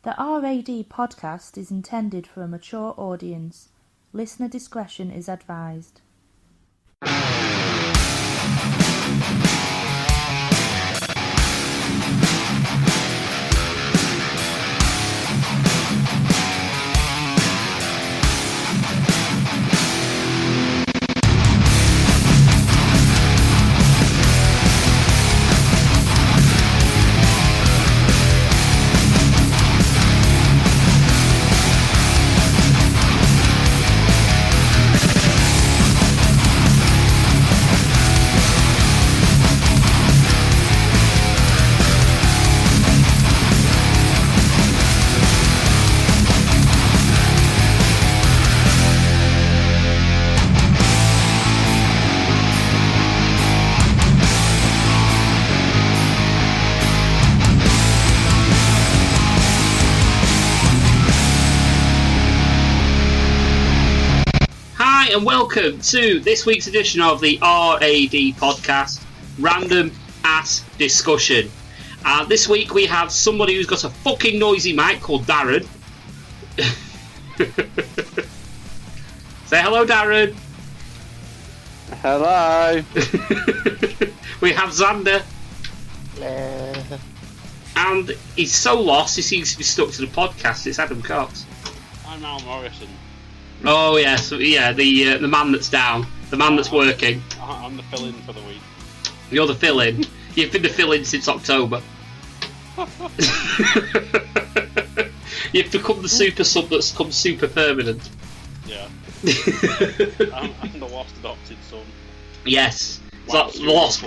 The RAD podcast is intended for a mature audience. Listener discretion is advised. And welcome to this week's edition of the RAD podcast, Random Ass Discussion. This week we have somebody who's got a fucking noisy mic called Darren. Say hello, Darren. Hello. We have Xander. And he's so lost he seems to be stuck to the podcast. It's Adam Cox. I'm Al Morrison. Oh yes, yeah, the man that's down, the man that's working. I'm the fill-in for the week. You're the fill-in. You've been the fill-in since October. You've become the super sub that's become super permanent. Yeah. I'm the lost adopted son. Yes. Wow, the lost.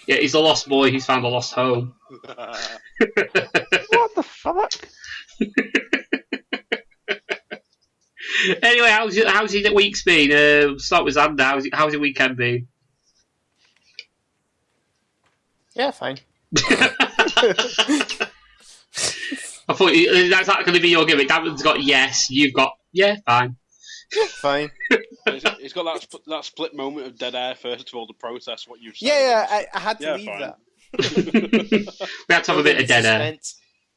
He's a lost boy. He's found a lost home. What the fuck? Anyway, how's your week's been? We'll start with Xander. How's your weekend been? Yeah, fine. I thought that's not going to be your gimmick. Darren's got yes, you've got yeah, fine. Yeah, fine. He's got that split moment of dead air first of all to process what you've said. Yeah, I had to leave fine. that. We had to have a bit of dead air.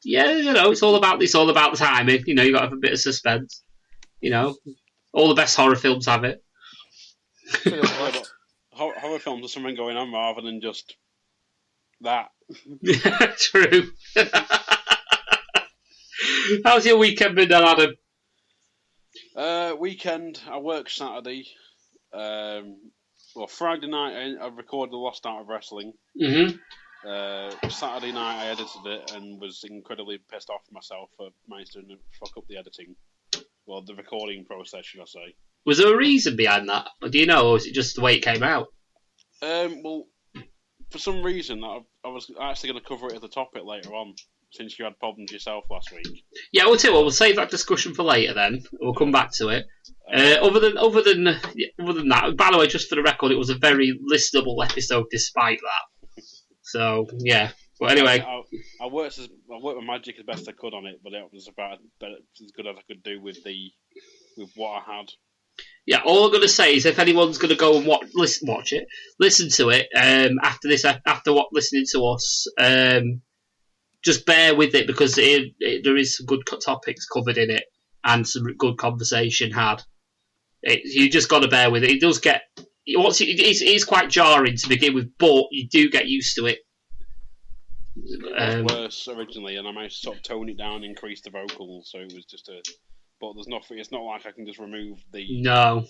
Yeah, you know, it's all about the timing. You know, you got to have a bit of suspense. You know, all the best horror films have it. Horror films are something going on rather than just that. True. How's your weekend been then, Adam? Weekend, I worked Saturday. Friday night I recorded the Lost Art of Wrestling. Mm-hmm. Saturday night I edited it and was incredibly pissed off with myself for managing to fuck up the editing. Well, the recording process, should I say. Was there a reason behind that? Do you know, or was it just the way it came out? Well, for some reason, I was actually going to cover it as a topic later on, since you had problems yourself last week. Yeah, we'll save that discussion for later then. We'll come back to it. Other than that, by the way, just for the record, it was a very listenable episode despite that. So, yeah. But anyway, I worked with magic as best I could on it, but it was about as good as I could do with what I had. Yeah, all I'm going to say is if anyone's going to go and listen to it after listening to us, just bear with it because there is some good topics covered in it and some good conversation had. You just got to bear with it. It does get it is quite jarring to begin with, but you do get used to it. It was worse originally, and I managed to sort of tone it down and increase the vocals, so it was just but there's nothing. It's not like I can just remove the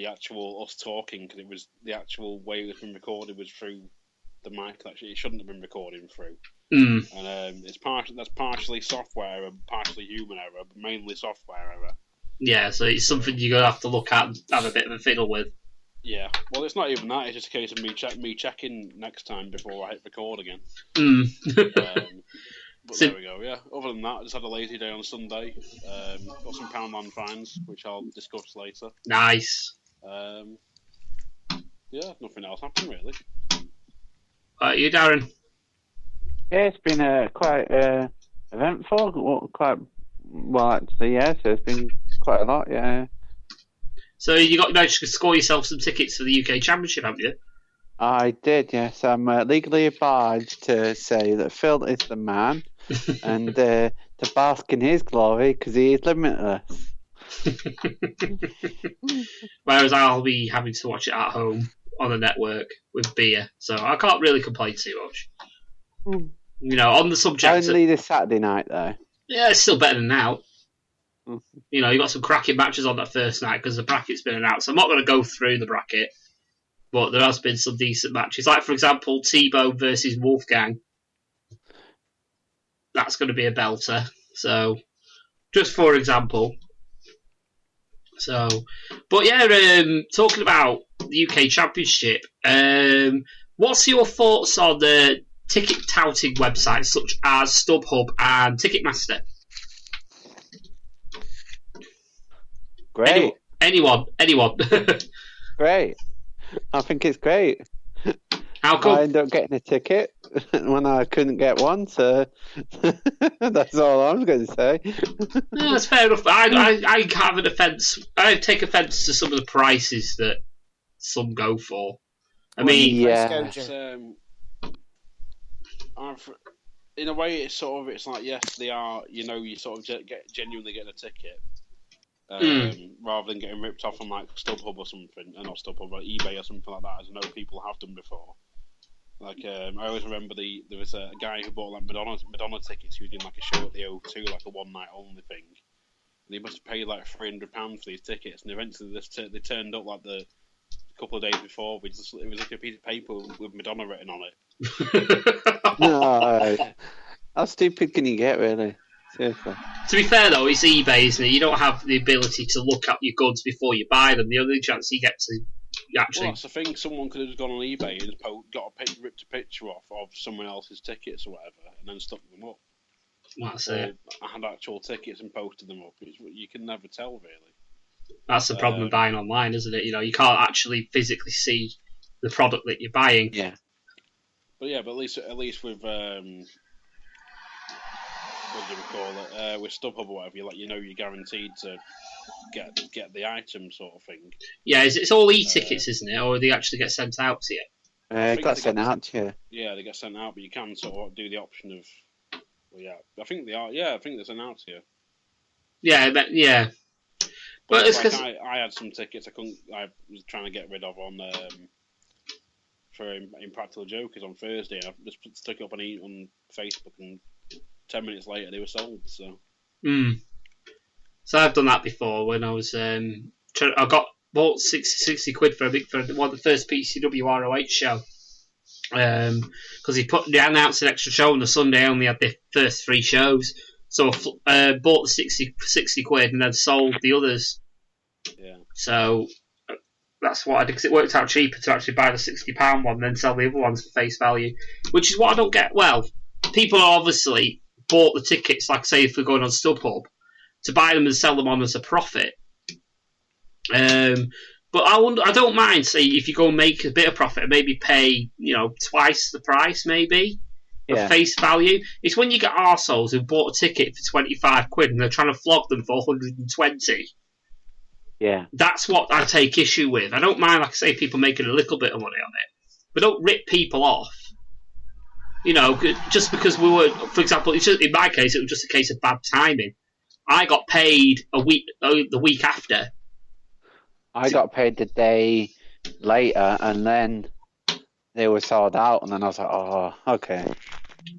actual us talking, because it was the actual way it was been recorded was through the mic that it shouldn't have been recording through. Mm. And that's partially software error, partially human error, but mainly software error. Yeah, so it's something you're gonna have to look at and have a bit of a fiddle with. Yeah, well, it's not even that. It's just a case of me checking next time before I hit record again. Mm. But there we go. Yeah. Other than that, I just had a lazy day on Sunday. Got some Poundland fines, which I'll discuss later. Nice. Yeah, nothing else happened really. You, Darren? Yeah, it's been quite eventful. Quite well, actually. Yeah, so it's been quite a lot. Yeah. So you managed to score yourself some tickets for the UK Championship, haven't you? I did, yes. I'm legally obliged to say that Phil is the man. and to bask in his glory because he is limitless. Whereas I'll be having to watch it at home on the network with beer, so I can't really complain too much. On the subject. Only this Saturday night, though. Yeah, it's still better than now. You got some cracking matches on that first night because the bracket's been announced. I'm not going to go through the bracket, but there has been some decent matches. Like, for example, T-Bone versus Wolfgang. That's going to be a belter. So, just for example. So, but yeah, talking about the UK Championship, what's your thoughts on the ticket touting websites such as StubHub and Ticketmaster? Great. Anyone. Great. I think it's great. How come? I ended up getting a ticket when I couldn't get one, so that's all I'm going to say. No, that's fair enough. I have an offence. I take offence to some of the prices that some go for. I mean, yeah. In a way, it's like, yes, they are. You sort of genuinely getting a ticket. Rather than getting ripped off on like StubHub or something, not StubHub, but eBay or something like that, as I know people have done before. Like I always remember there was a guy who bought like Madonna tickets. He was doing like a show at the O2, like a one night only thing, and he must have paid like £300 for these tickets. And eventually they turned up like the couple of days before. It was like a piece of paper with Madonna written on it. No, how stupid can you get, really? Seriously. To be fair though, it's eBay, isn't it? You don't have the ability to look up your goods before you buy them. The only chance you get to actually... Well, that's the thing. Someone could have gone on eBay and ripped a picture off of someone else's tickets or whatever, and then stuck them up. That's it. I had actual tickets and posted them up. You can never tell, really. That's the problem with buying online, isn't it? You can't actually physically see the product that you're buying. Yeah. But at least with what do we call it? With StubHub or whatever, you're guaranteed to get the item sort of thing. Yeah, it's all e-tickets, isn't it? Or they actually get sent out to you? It got sent out to you. Yeah, they get sent out, but you can sort of do the option of. Well, yeah, I think they are. Yeah, I think they're sent out to you. Yeah, yeah. But it's like I had some tickets I was trying to get rid of on for Impractical Jokers on Thursday, and I just stuck it up on Facebook, and 10 minutes later they were sold. So. So I've done that before when I was I bought 60 quid for one of the first PCW ROH show. Because they announced an extra show on the Sunday. I only had the first 3 shows, so I bought the 60 quid and then sold the others. Yeah. So that's what I did, because it worked out cheaper to actually buy the £60 one and then sell the other ones for face value, which is what I don't get. Well, people are obviously bought the tickets, like say if we're going on StubHub, to buy them and sell them on as a profit. But I don't mind, say, if you go and make a bit of profit and maybe pay, twice the price, maybe, of face value. It's when you get arseholes who bought a ticket for 25 quid and they're trying to flog them for 120. Yeah. That's what I take issue with. I don't mind, like I say, people making a little bit of money on it, but don't rip people off. Just because we were, for example, in my case, it was just a case of bad timing. I got paid the week after. I got paid the day later, and then they were sold out, and then I was like, oh, okay.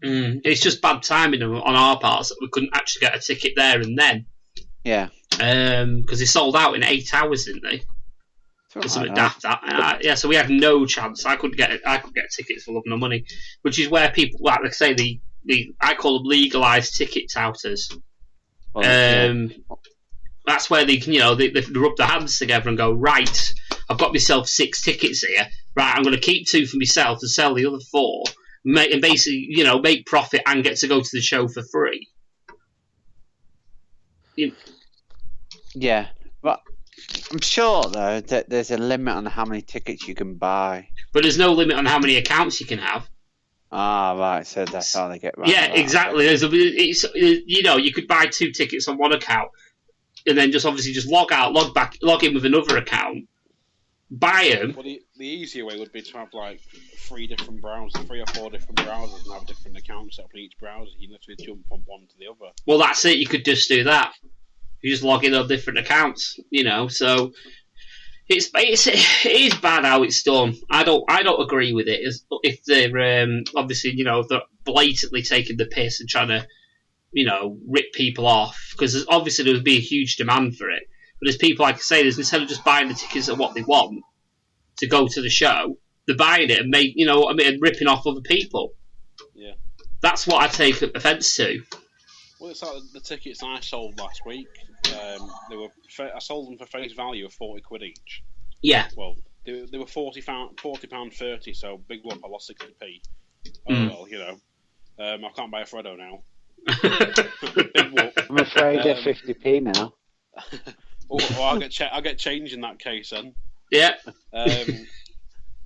It's just bad timing on our parts that we couldn't actually get a ticket there and then. Yeah. Because they sold out in 8 hours, didn't they? Something daft. So we had no chance. I couldn't get tickets for love nor money, which is where people, like I say, I call them legalised ticket touters. Well, that's where they can, they rub their hands together and go, right, I've got myself 6 tickets here. Right, I'm going to keep 2 for myself and sell the other 4, and basically, make profit and get to go to the show for free. Yeah, but I'm sure though that there's a limit on how many tickets you can buy. But there's no limit on how many accounts you can have. Ah, right. So that's how they get right. Yeah, exactly. You could buy 2 tickets on one account, and then just log out, log in with another account. buy them. Well, the easier way would be to have like 3 or 4 different browsers, and have different accounts set up in each browser. You literally jump from one to the other. Well, that's it. You could just do that. You just log in on different accounts, So it is bad how it's done. I don't agree with it. If they're obviously they're blatantly taking the piss and trying to rip people off, because obviously there would be a huge demand for it. But as people like to say, instead of just buying the tickets at what they want to go to the show, they're buying it and and ripping off other people. Yeah, that's what I take offence to. Well, it's like the tickets I sold last week. I sold them for face value of £40 each. Yeah. Well, they were £40.30, so big whoop. I lost 60p. Oh well, I can't buy a Freddo now. Big whoop. I'm afraid they're 50p now. I'll get change in that case then. Yeah.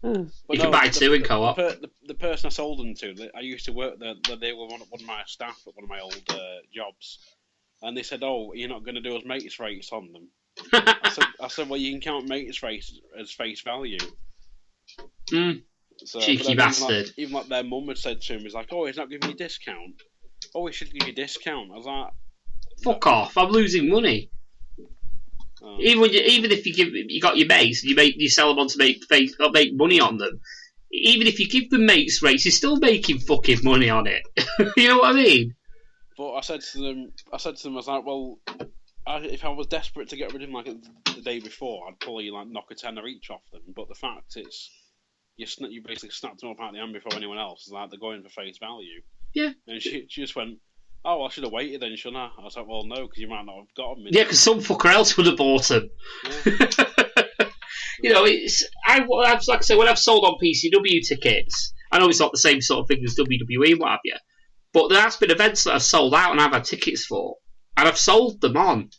You can buy 2 in co-op. The person I sold them to, I used to work there. They were one of my staff at one of my old jobs, and they said, "Oh, you're not going to do us mates rates on them." I said, "Well, you can count mates rates as face value." So, cheeky bastard. Even like their mum had said to him, "He's like, oh, he's not giving you a discount. Oh, he should give you a discount." I was like, "Fuck off! I'm losing money." Even if you got your mates and you sell them on to make money on them, even if you give them mates rates, you're still making fucking money on it. You know what I mean? But I said to them, I was like, well, if I was desperate to get rid of them like the day before, I'd probably like knock a tenner each off them. But the fact it's you basically snapped them up out the hand before anyone else. It's like they're going for face value. Yeah. And she just went, "Oh, I should have waited then, shouldn't I?" I was like, "Well, no, because you might not have got them." Yeah, because some fucker else would have bought them. Yeah. Like I say, when I've sold on PCW tickets, I know it's not the same sort of thing as WWE and what have you, but there has been events that I've sold out and I've had tickets for, and I've sold them on.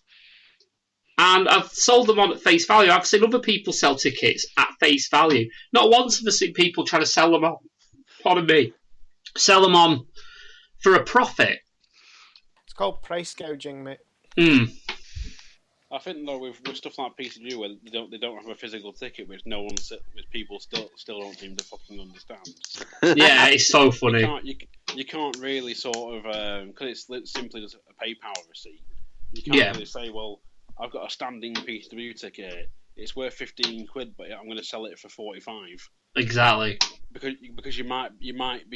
And I've sold them on at face value. I've seen other people sell tickets at face value. Not once have I seen people trying to sell them on. Pardon me. Sell them on for a profit. It's called price gouging, mate. I think though with stuff like PCW where they don't have a physical ticket, which people still don't seem to fucking understand. Yeah, it's so funny. You can't really sort of because it's simply just a PayPal receipt. You can't really say, well, I've got a standing PCW ticket. It's worth £15, but I'm going to sell it for 45. Exactly. Because you might be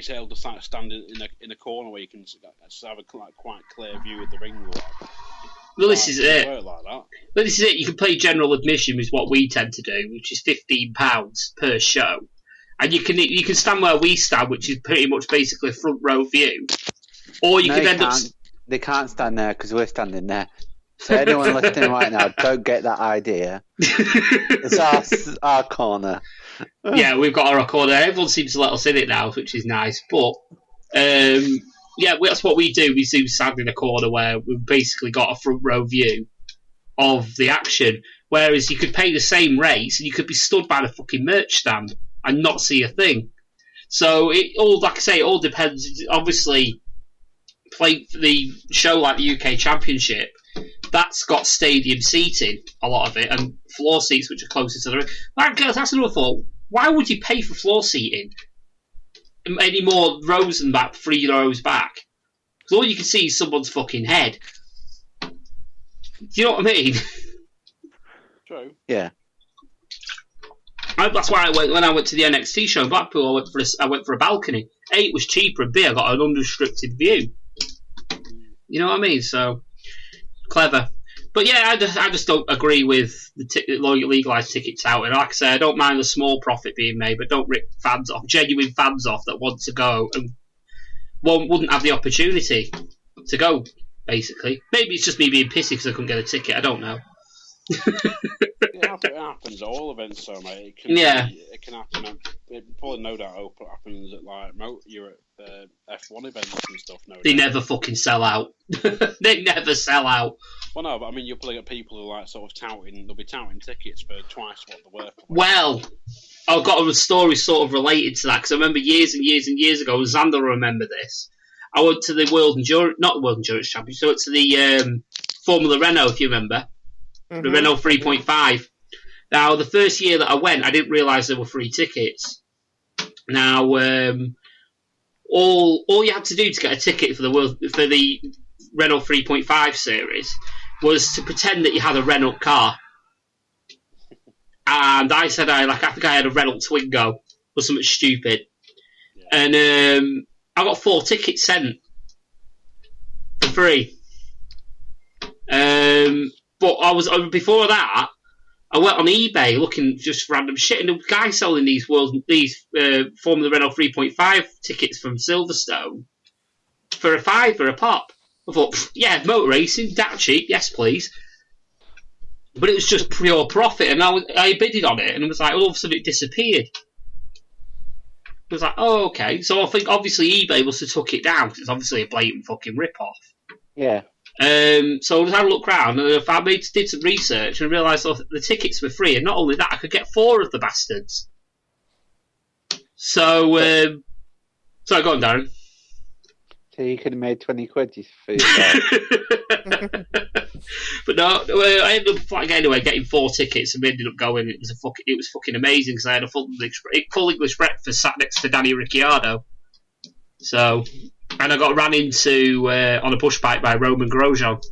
able to stand in a corner where you can have a quite clear view of the ring. Or whatever. Well, this is it. Like that. But this is it. You can pay general admission, is what we tend to do, which is £15 per show, and you can stand where we stand, which is pretty much basically a front row view, or you can end up. They can't stand there because we're standing there. So anyone listening right now, don't get that idea. It's our corner. Yeah, we've got our corner. Everyone seems to let us in it now, which is nice. But yeah, that's what we do. We do stand in a corner where we've basically got a front row view of the action. Whereas you could pay the same rates and you could be stood by the fucking merch stand and not see a thing. So it all, like I say, it all depends. Obviously, play for the show like the UK Championship. That's got stadium seating, a lot of it, and floor seats which are closer to the ring. That's another thought. Why would you pay for floor seating any more rows than that, 3 rows back? Because all you can see is someone's fucking head. Do you know what I mean? True. Yeah. That's why when I went to the NXT show in Blackpool, I went for a balcony. A, it was cheaper, and B, I got an unrestricted view. You know what I mean? So clever. But yeah, I just don't agree with the legalised tickets out. And like I say, I don't mind the small profit being made, but don't rip genuine fans off that want to go and wouldn't have the opportunity to go, basically. Maybe it's just me being pissy because I couldn't get a ticket. I don't know. It happens at all events, so mate. It can happen. It probably no doubt happens at like you're at F1 events and stuff. They never fucking sell out. They never sell out. Well, no, but I mean, you'll probably get people who like sort of they'll be touting tickets for twice what they're worth. Well, I've got a story sort of related to that because I remember years and years and years ago. Xander will remember this. I went to the not the World Endurance Championship. I went to the Formula Renault, if you remember. The Renault 3.5. Now, the first year that I went, I didn't realise there were free tickets. Now, all you had to do to get a ticket for the Renault 3.5 series was to pretend that you had a Renault car. And I said I think I had a Renault Twingo or something stupid. And I got 4 tickets sent for free. But before that, I went on eBay looking just random shit, and the guy selling these Formula Renault 3.5 tickets from Silverstone for £5 a pop. I thought, yeah, motor racing, that cheap, yes please. But it was just pure profit, and I bidded on it, and it was like all of a sudden it disappeared. It was like, oh, okay. So I think obviously eBay must have took it down, because it's obviously a blatant fucking rip-off. Yeah. So I had a look round, and I did some research and realised the tickets were free, and not only that, I could get 4 of the bastards. So, go on, Darren. So you could have made 20 quid for yourself. But no, I ended up getting 4 tickets, and we ended up going. It was fucking amazing, because I had a full English breakfast sat next to Danny Ricciardo. So, and I got ran into on a push bike by Roman Grosjean.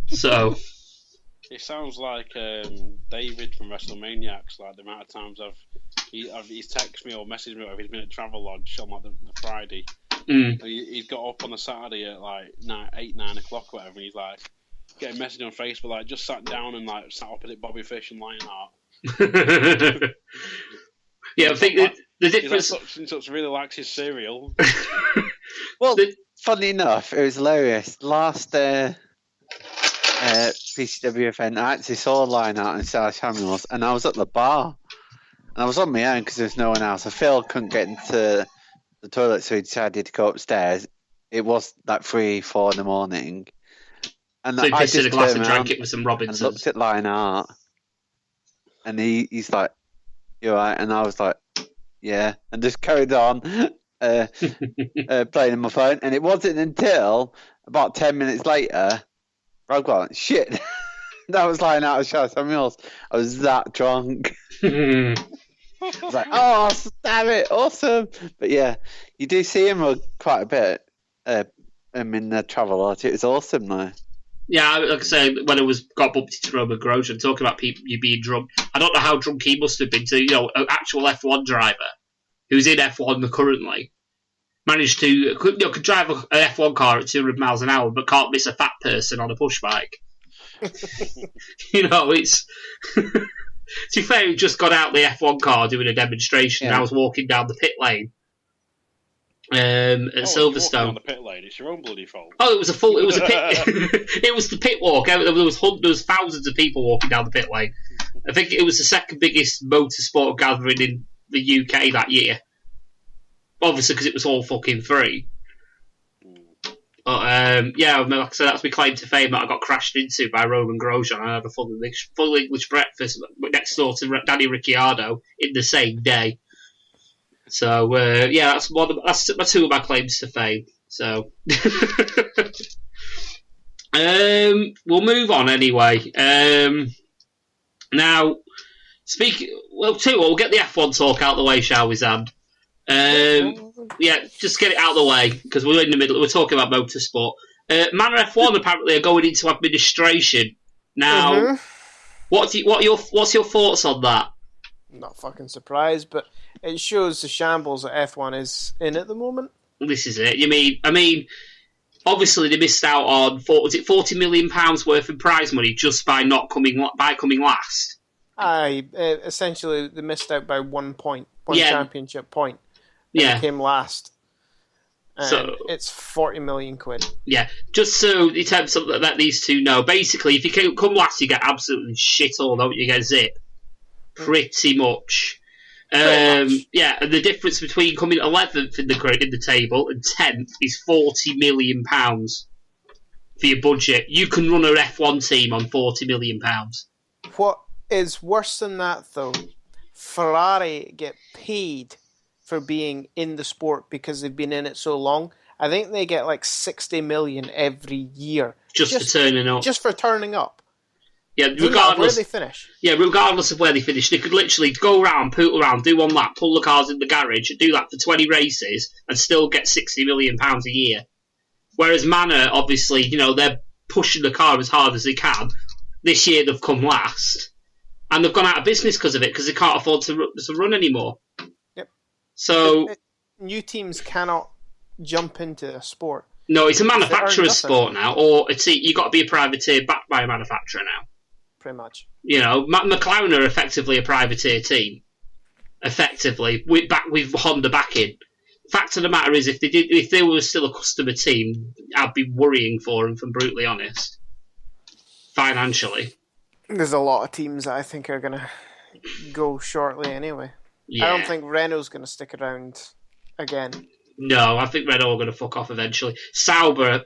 So it sounds like David from WrestleManiacs. Like the amount of times he's texted me or messaged me, or he's been at Travel Lodge on like the Friday. He's got up on the Saturday at like 9 o'clock or whatever, and he's like getting a message on Facebook like just sat down and like sat opposite Bobby Fish and Lionheart. Yeah, I think the difference. Such really likes his cereal. Well, funny enough, it was hilarious. Last PCW event, I actually saw Lionheart and Sarah Samuels, and I was at the bar, and I was on my own because there was no one else. So Phil couldn't get into the toilet, so he decided to go upstairs. It was like 3-4 in the morning, and so he pissed in a glass and drank it with some Robinsons. And looked at Lionheart, and he's like, "You're right," and I was like, "Yeah," and just carried on playing on my phone. And it wasn't until about 10 minutes later, I was shit. That was Lionheart of Charles Samuels. I was that drunk. I was like, oh, damn it, awesome. But yeah, you do see him quite a bit in the Travel Lodge. It was awesome, though. Yeah, like I say, when I got bumped into Roman Grosjean, talking about you being drunk, I don't know how drunk he must have been to, an actual F1 driver who's in F1 currently, managed to could drive an F1 car at 200 miles an hour, but can't miss a fat person on a push bike. It's... To be fair, he just got out the F1 car doing a demonstration, and I was walking down the pit lane at Silverstone. On the pit lane, it's your own bloody fault. Oh, it was a pit. It was the pit walk. There was thousands of people walking down the pit lane. I think it was the second biggest motorsport gathering in the UK that year. Obviously, because it was all fucking free. But like I said, that's my claim to fame that I got crashed into by Roman Grosjean. I had a full English breakfast next door to Danny Ricciardo in the same day. So that's my 2 of my claims to fame. So we'll move on anyway. Now, we'll get the F1 talk out of the way, shall we, Zand? Just get it out of the way, because we're in the middle. We're talking about motorsport. Manor F1 apparently are going into administration now. What's your thoughts on that? Not fucking surprised, but it shows the shambles that F1 is in at the moment. This is it. I mean, obviously they missed out on £40 million worth of prize money just by coming last. Essentially they missed out by 1 point, championship point. They came last. And it's 40 million quid. Yeah, just so in terms of let these two know, basically, if you come last, you get absolutely shit all, don't you? You get zip. Pretty much. And the difference between coming 11th in the table and 10th is £40 million for your budget. You can run an F1 team on £40 million. What is worse than that, though? Ferrari get paid for being in the sport because they've been in it so long. I think they get like 60 million every year. Just for turning up. Just for turning up. Yeah, where they finish. Yeah, regardless of where they finish, they could literally go around, poot around, do one lap, pull the cars in the garage, do that for 20 races, and still get £60 million a year. Whereas Manor, obviously, they're pushing the car as hard as they can. This year they've come last, and they've gone out of business because of it, because they can't afford to run anymore. Yep. So new teams cannot jump into a sport. No, it's a manufacturer's sport now, or you've got to be a privateer backed by a manufacturer now. Pretty much. McLaren are effectively a privateer team. Effectively, with Honda backing. Fact of the matter is, if they were still a customer team, I'd be worrying for them, if I'm brutally honest. Financially. There's a lot of teams that I think are going to go shortly anyway. Yeah. I don't think Renault's going to stick around again. No, I think Renault are going to fuck off eventually. Sauber,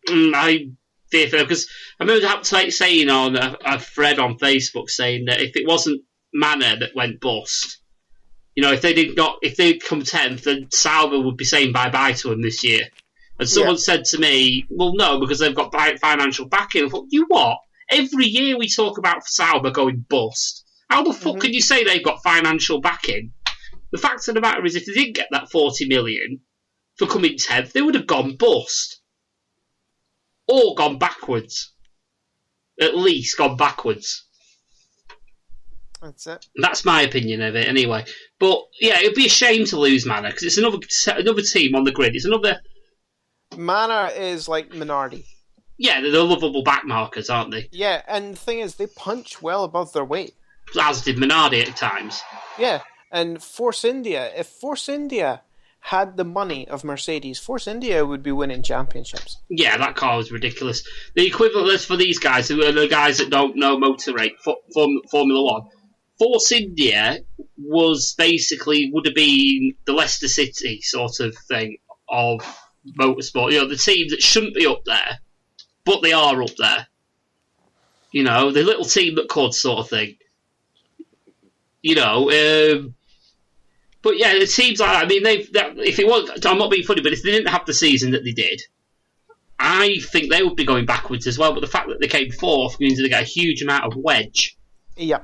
I fear for, because I remember saying on a thread on Facebook saying that if it wasn't Manor that went bust, if they'd come 10th, then Sauber would be saying bye-bye to them this year. And someone said to me, well, no, because they've got financial backing. I thought, you what? Every year we talk about Sauber going bust. How the fuck can you say they've got financial backing? The fact of the matter is, if they didn't get that 40 million for coming 10th, they would have gone bust. Or gone backwards. At least gone backwards. That's it. That's my opinion of it, anyway. But yeah, it'd be a shame to lose Manor because it's another team on the grid. It's another. Manor is like Minardi. Yeah, they're the lovable backmarkers, aren't they? Yeah, and the thing is, they punch well above their weight. As did Minardi at times. Yeah, and Force India. If Force India had the money of Mercedes, Force India would be winning championships. Yeah, that car was ridiculous. The equivalent for these guys, who are the guys that don't know motor rate, Formula One. Force India would have been the Leicester City sort of thing of motorsport. The team that shouldn't be up there, but they are up there. The little team that could sort of thing. But yeah, the teams like that, I mean, if it was, I'm not being funny, but if they didn't have the season that they did, I think they would be going backwards as well. But the fact that they came fourth means they get a huge amount of wedge. Yeah.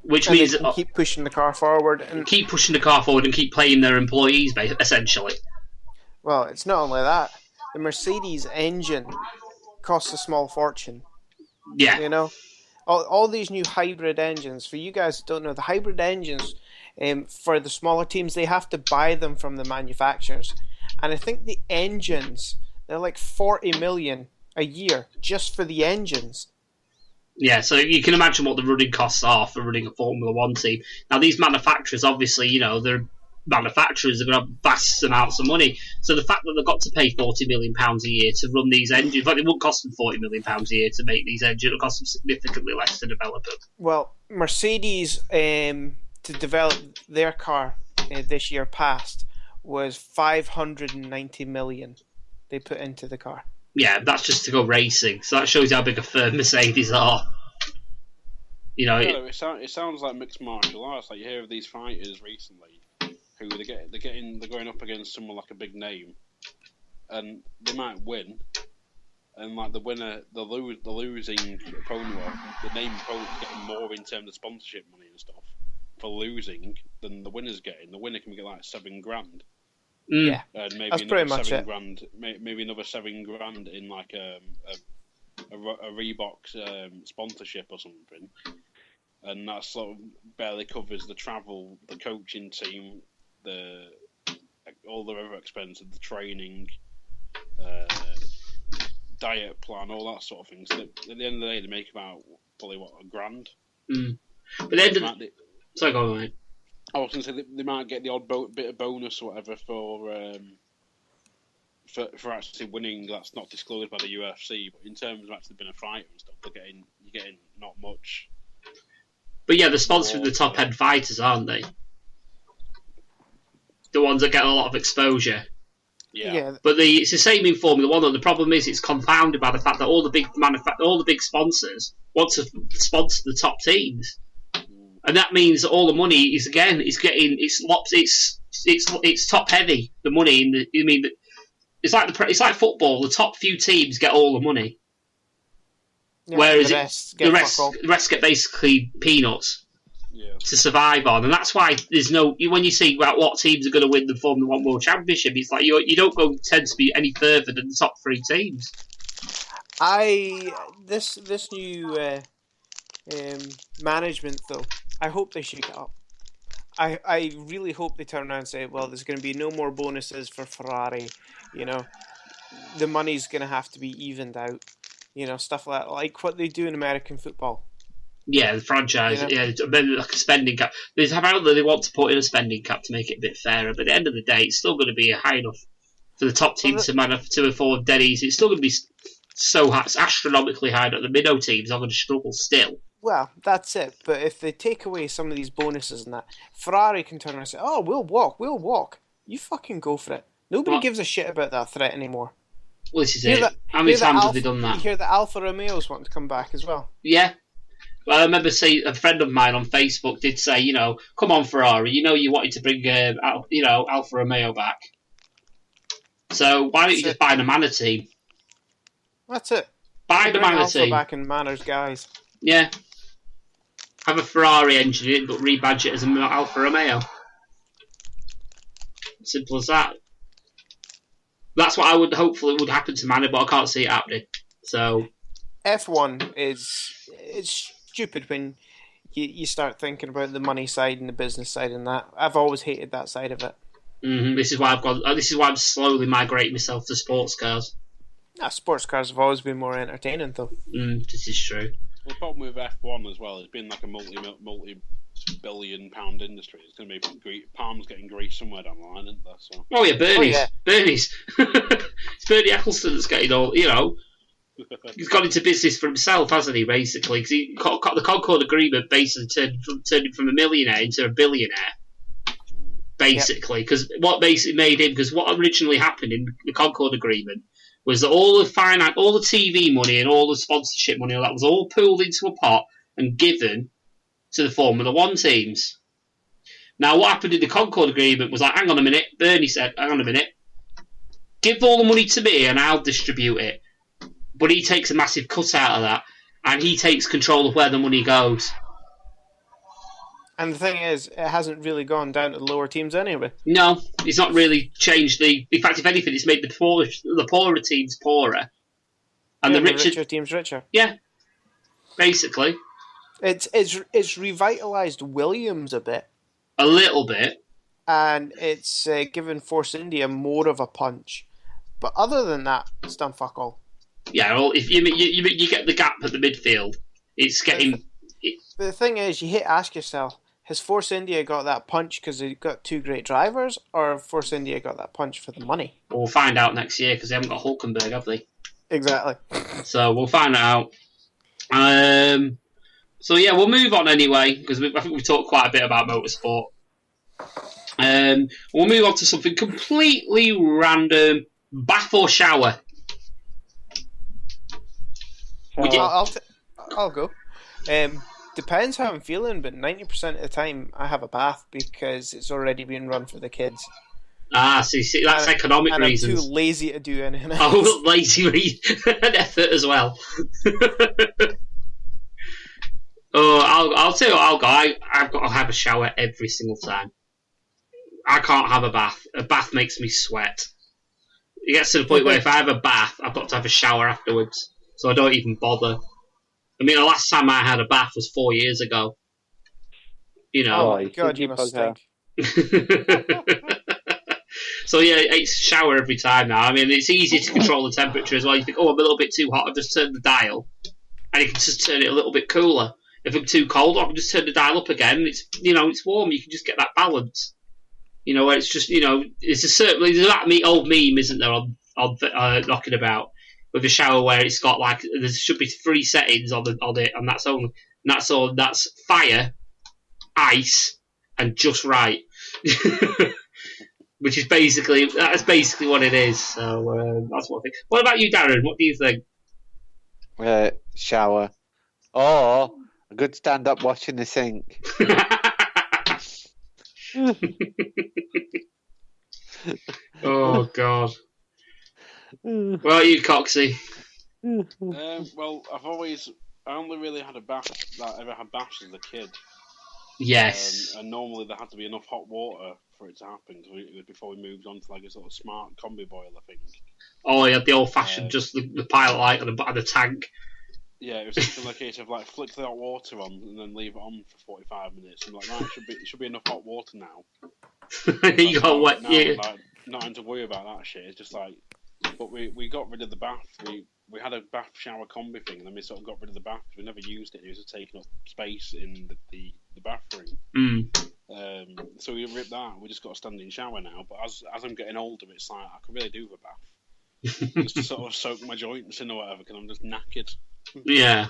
Which and means they can keep pushing the car forward and keep playing their employees, essentially. Well, it's not only that. The Mercedes engine costs a small fortune. Yeah. All these new hybrid engines, for you guys who don't know, the hybrid engines, for the smaller teams, they have to buy them from the manufacturers. And I think the engines, they're like 40 million a year just for the engines. Yeah, so you can imagine what the running costs are for running a Formula One team. Now, these manufacturers, obviously, they're manufacturers are going to have vast amounts of money. So the fact that they've got to pay £40 million a year to run these engines, in fact, it won't cost them £40 million a year to make these engines. It'll cost them significantly less to develop them. Well, Mercedes, to develop their car this year past, was $590 million they put into the car. Yeah, that's just to go racing. So that shows you how big a firm Mercedes are. It sounds like mixed martial arts. Like you hear of these fighters recently, who they're going up against someone like a big name, and they might win, and like the winner, the losing opponent, the name opponent is getting more in terms of sponsorship money and stuff for losing than the winner's getting. The winner can get like $7,000. Yeah, and maybe that's another pretty much $7,000. Maybe another $7,000 in like a Reebok sponsorship or something, and that sort of barely covers the travel, the coaching team, all the other expenses, the training, diet plan, all that sort of thing. So at the end of the day, they make about probably $1,000. But then, sorry, go on, mate. I was going to say they might get the odd bit of bonus or whatever for actually winning. That's not disclosed by the UFC, but in terms of actually being a fighter and stuff, you're getting not much. But yeah, they're sponsoring the top end fighters, aren't they? The ones that get a lot of exposure. Yeah. But it's the same in Formula One. Though the problem is, it's confounded by the fact that all the big sponsors want to sponsor the top teams. And that means that all the money is it's top heavy. The money it's like football. The top few teams get all the money. Yeah, whereas the rest get basically peanuts to survive on, and that's why there's no. When you see about what teams are going to win the Formula One World Championship, it's like you don't tend to be any further than the top 3 teams. This new management though, I hope they shake it up. I really hope they turn around and say, well, there's going to be no more bonuses for Ferrari. You know, the money's going to have to be evened out. You know, stuff like what they do in American football. Yeah, the franchise. Yeah, maybe like a spending cap. Apparently, they want to put in a spending cap to make it a bit fairer. But at the end of the day, it's still going to be high enough for the top teams to afford dead easy. It's still going to be so astronomically high that the minnow teams are going to struggle still. Well, that's it. But if they take away some of these bonuses and that, Ferrari can turn around and say, "Oh, we'll walk. You fucking go for it." Nobody gives a shit about that threat anymore. Well, this is it. How many times have they done that? You hear that Alfa Romeo's wanting to come back as well. Yeah. Well, I remember a friend of mine on Facebook did say, come on Ferrari, you wanted to bring, Alfa Romeo back. So why don't you just buy the Manor team? That's it. Buy the Manor team. Back in Manor's guys. Yeah. Have a Ferrari engine in it, but rebadge it as an Alfa Romeo. Simple as that. That's what I would hopefully would happen to Manor, but I can't see it happening. So F1 it's stupid when you start thinking about the money side and the business side and that. I've always hated that side of it. Mm-hmm. This is why I'm slowly migrating myself to sports cars. Sports cars have always been more entertaining, though. This is true. The problem with F1 as well, it's been like a multi-billion pound industry. It's going to be Palm's getting greased somewhere down the line, isn't there? So. Oh yeah, Bernie's. It's Bernie Eccleston that's getting all. He's got into business for himself, hasn't he? Basically, because the Concord Agreement basically turned him from a millionaire into a billionaire. Basically, because what basically made him, because what originally happened in the Concord Agreement was that all the TV money and all the sponsorship money, all that was all pooled into a pot and given to the Formula One teams. Now, what happened in the Concord Agreement was like, hang on a minute. Bernie said, hang on a minute. Give all the money to me and I'll distribute it. But he takes a massive cut out of that, and he takes control of where the money goes. And the thing is, it hasn't really gone down to the lower teams anyway. No, it's not really changed the. In fact, if anything, it's made the poorer teams poorer, and the richer teams richer. Yeah, basically, it's revitalised Williams a bit, a little bit, and it's given Force India more of a punch. But other than that, it's done fuck all. Yeah, well, if you get the gap at the midfield, it's getting. But the thing is, you ask yourself: has Force India got that punch because they got 2 great drivers, or Force India got that punch for the money? We'll find out next year because they haven't got Hulkenberg, have they? Exactly. So we'll find out. So yeah, we'll move on anyway because I think we've talked quite a bit about motorsport. We'll move on to something completely random: bath or shower. I'll go. Depends how I'm feeling, but 90% of the time I have a bath because it's already been run for the kids. See, that's economic and reasons. I'm too lazy to do anything else. Oh, lazy and effort as well. I'll tell you what, I'll go. I've got to have a shower every single time. I can't have a bath. A bath makes me sweat. It gets to the point where if I have a bath, I've got to have a shower afterwards. So I don't even bother. I mean, the last time I had a bath was 4 years ago. Oh my God, you must stink. So yeah, it's shower every time now. I mean, it's easy to control the temperature as well. You think, I'm a little bit too hot, I'll just turn the dial. And you can just turn it a little bit cooler. If I'm too cold, I can just turn the dial up again. It's warm. You can just get that balance. Where it's just, it's a certain, there's that old meme, isn't there, on knocking about. With a shower where it's got there should be 3 settings on it, and that's fire, ice, and just right, which is basically what it is. So that's what I think. What about you, Darren? What do you think? Shower, or a good stand up washing the sink. Oh God. Well, you Coxie. Well, I only really had a bath that I ever had baths as a kid. Yes. And normally there had to be enough hot water for it to happen before we moved on to like a sort of smart combi boiler thing. Oh, you had the old-fashioned, just the pilot light and the tank. Yeah, it was something like a case of like flick the hot water on and then leave it on for 45 minutes. I'm like, right, it should be enough hot water now. You got wet. Yeah. Like, not having to worry about that shit. It's just like, but we got rid of the bath. We had a bath shower combi thing, and then we sort of got rid of the bath. We never used it. It was just taking up space in the bathroom. So we ripped that. We just got a standing shower now. But as I'm getting older, it's like I could really do with a bath. Just to sort of soak my joints in or whatever, because I'm just knackered. Yeah.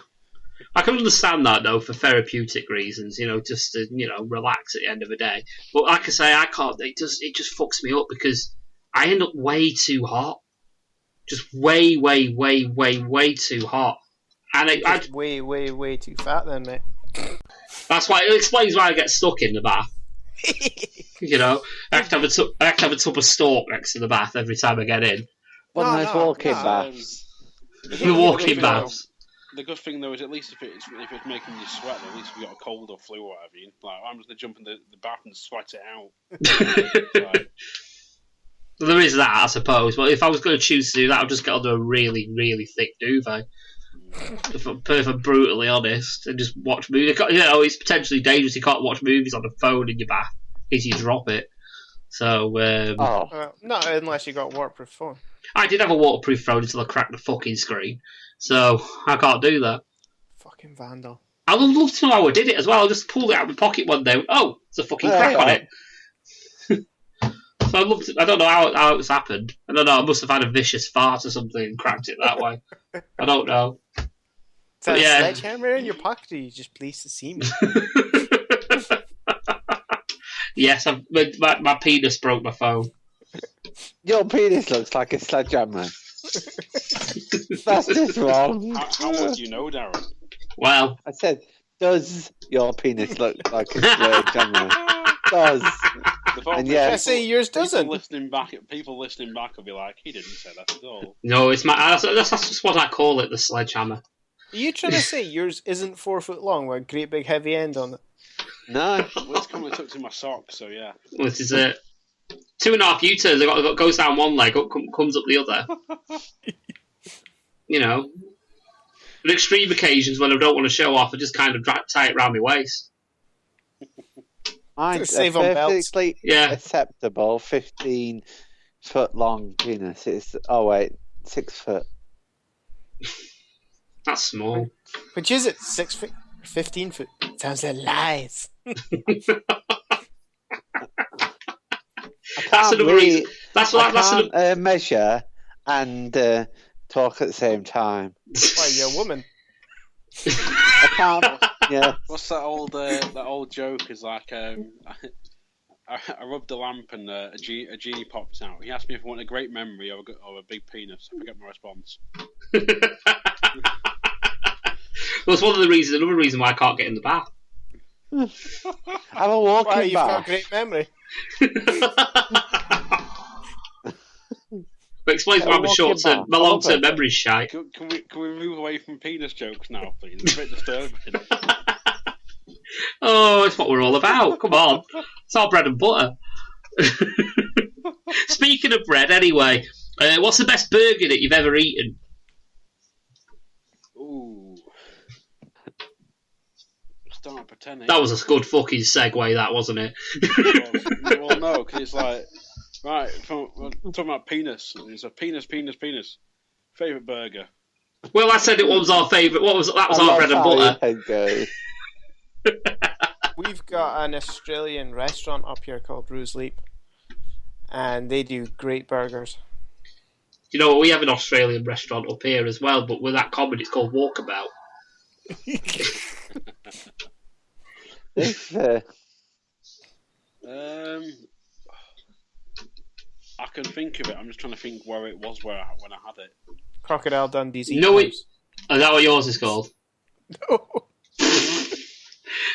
I can understand that though for therapeutic reasons, just to relax at the end of the day. But like I say, I can't. It just fucks me up because I end up way too hot, just way too hot, and way too fat then, mate. That's why it explains why I get stuck in the bath. I have to have a tub of stalk next to the bath every time I get in. Nice walking baths. The walking baths. The good thing though is at least if it's making you sweat, at least if you got a cold or flu or whatever, like I'm just gonna jump in the bath and sweat it out. Well, there is that, I suppose. But if I was going to choose to do that, I'd just get under a really, really thick duvet. If I'm brutally honest, and just watch movies. It's potentially dangerous. You can't watch movies on a phone in your bath if you drop it. So, not unless you got a waterproof phone. I did have a waterproof phone until I cracked the fucking screen. So, I can't do that. Fucking vandal. I would love to know how I did it as well. I just pulled it out of my pocket one day. Oh, there's a fucking crack on it. So I don't know how it's happened. I don't know. I must have had a vicious fart or something and cracked it that way. I don't know. Is that a sledgehammer in your pocket, or are you just pleased to see me? Yes, my penis broke my phone. Your penis looks like a sledgehammer. That's just wrong. How would you know, Darren? Well, I said, does your penis look like a sledgehammer? Does. And I say yours doesn't. People listening back will be like, he didn't say that at all. No, that's just what I call it, the sledgehammer. Are you trying to say yours isn't 4 foot long with a great big heavy end on it? No. Well, it's currently tucked in my sock, so yeah. Well, this is it. 2.5 U-turns. It goes down one leg, comes up the other. On extreme occasions when I don't want to show off, I just kind of tie it around my waist. Mine's a perfectly acceptable 15-foot long penis. It's 6 foot. That's small. Which is it? 6 foot? 15 foot? Sounds like lies. That's another reason. I can't measure and talk at the same time. Why, you're a woman? I can't. Yeah. What's that old joke? Is like I rubbed a lamp and a genie popped out. He asked me if I want a great memory or a big penis. I forget my response. Well, it's another reason why I can't get in the bath. Have a walking bath. You've got a great memory. But explains why my long-term memory's shy. Can we move away from penis jokes now, please? It's a bit disturbing. Oh, it's what we're all about. Come on. It's our bread and butter. Speaking of bread, anyway, what's the best burger that you've ever eaten? Ooh. Start pretending. That was a good fucking segue, that, wasn't it? Well, no, because it's like, right, we're talking about penis. It's a penis. Favourite burger? Well, I said it was our favourite. That was our bread and butter. We've got an Australian restaurant up here called Ruse Leap, and they do great burgers. You know what? We have an Australian restaurant up here as well, but with that common, it's called Walkabout. I can think of it. I'm just trying to think where it was when I had it. Crocodile Dundee's. No, is that what yours is called? No.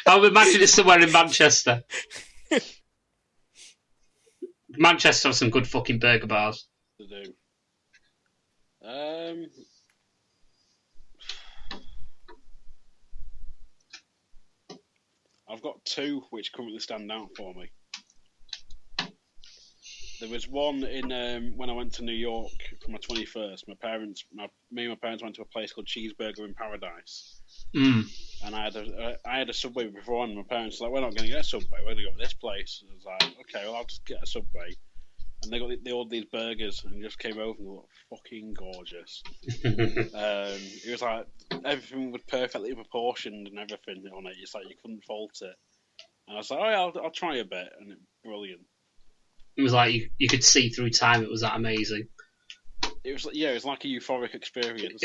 I would imagine it's somewhere in Manchester. Manchester has some good fucking burger bars. They do. I've got two which currently stand out for me. There was one in when I went to New York for my 21st. Me and my parents went to a place called Cheeseburger in Paradise. And I had a Subway before, and my parents were like, "We're not going to get a Subway. We're going to go to this place." And I was like, "Okay, well, I'll just get a Subway." And they ordered these burgers and just came over and they looked fucking gorgeous. It was like everything was perfectly proportioned and everything on it. It's like you couldn't fault it. And I was like, "Oh yeah, I'll try a bit," and it's brilliant. It was like you could see through time. It was that amazing. It was like a euphoric experience.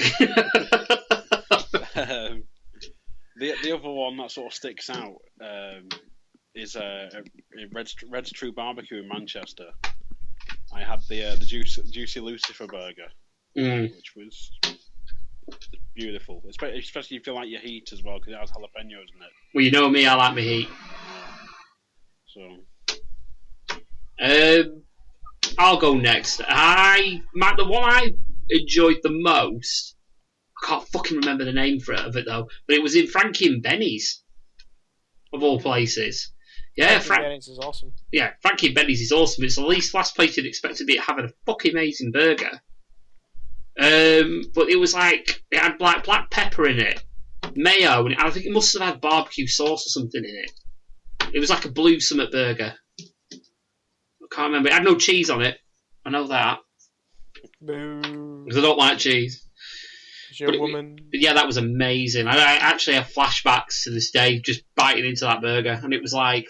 The other one that sort of sticks out is Red's True Barbecue in Manchester. I had the Juicy Lucifer burger, which was beautiful, especially if you like your heat as well, because it has jalapenos in it. Well, you know me, I like my heat. So. I'll go next. The one I enjoyed the most, I can't fucking remember the name of it though, but it was in Frankie and Benny's, of all places. Yeah, Frankie Benny's is awesome. Yeah, Frankie and Benny's is awesome. It's the least last place you'd expect to be having a fucking amazing burger. But it was like, it had black pepper in it, mayo, and I think it must have had barbecue sauce or something in it. It was like a blue summit burger. I can't remember. It had no cheese on it. I know that. Boo. Because I don't like cheese. You're a woman. Yeah, that was amazing. I actually have flashbacks to this day just biting into that burger. And it was like,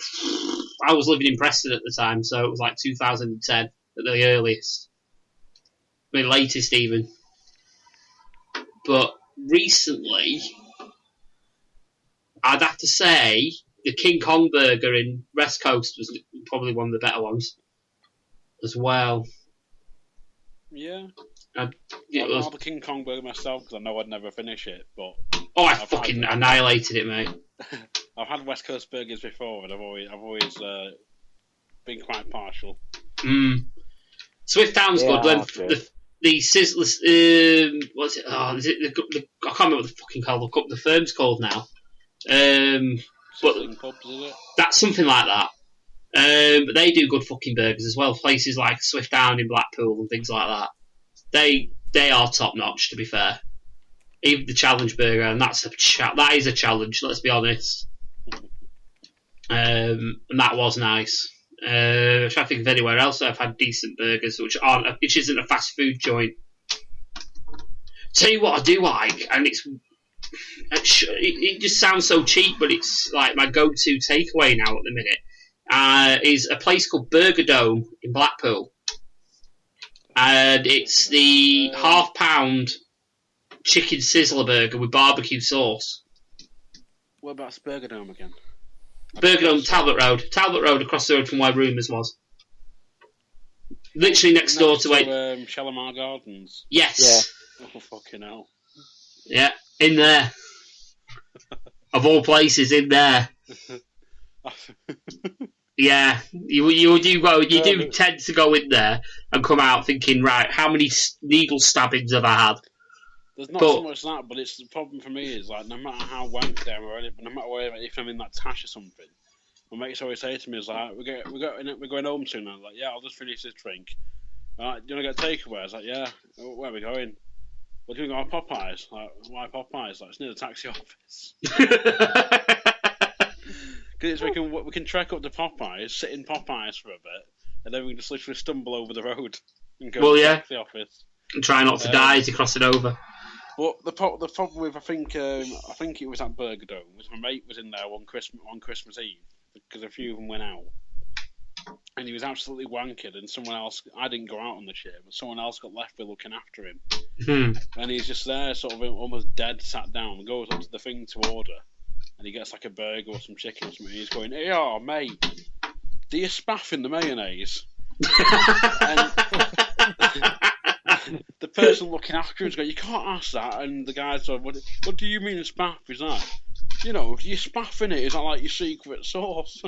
I was living in Preston at the time, so it was like 2010 at the earliest. Maybe latest even. But recently, I'd have to say the King Kong burger in West Coast was probably one of the better ones as well. Yeah. I'd have a King Kong burger myself because I know I'd never finish it. But I fucking annihilated it, mate. I've had West Coast burgers before, and I've always been quite partial. Swift Town's good. When the Sizzlers, what's it? Oh, is it the I can't remember what the fucking the firm's called now. But Pubs, is it? That's something like that. But they do good fucking burgers as well. Places like Swift Town in Blackpool and things like that. They are top notch, to be fair. Even the Challenge Burger, and that is a challenge. Let's be honest. And that was nice. I'm trying to think of anywhere else I've had decent burgers, which isn't a fast food joint. Tell you what I do like, and it just sounds so cheap, but it's like my go-to takeaway now at the minute. Is a place called Burger Dome in Blackpool. And it's the half-pound chicken sizzler burger with barbecue sauce. What about Burger Dome again? Burger Dome, Talbot Road, across the road from where Rumours was. Literally next door to Shalimar Gardens. Yes. Yeah. Oh, fucking hell. Yeah, in there. Of all places, in there. Yeah, you do tend to go in there and come out thinking, right, how many needle stabbings have I had? There's not so much that, but it's the problem for me is like no matter how wank I am or anything, no matter where, if I'm in that tash or something, my mates always say to me is like, we're going home soon. I'm like, yeah, I'll just finish this drink. Do you want to get takeaway? I was like, yeah. Where are we going? We're doing our Popeyes. Like, why Popeyes? Like, it's near the taxi office. Because we can trek up to Popeyes, sit in Popeyes for a bit, and then we can just literally stumble over the road and go to the taxi office. And try not to die as you cross it over. But the problem with I think it was at Burger Dome was my mate was in there on Christmas Eve because a few of them went out, and he was absolutely wankered, and someone else, I didn't go out on the shit, but someone else got left with looking after him, and he's just there sort of almost dead, sat down, and goes up to the thing to order. And he gets like a burger or some chicken or something. And he's going, "Hey, mate, do you spaff in the mayonnaise?" And the person looking after him is going, "You can't ask that." And the guy's like, "What do you mean spaff? Is that, do you spaff in it? Is that like your secret sauce?"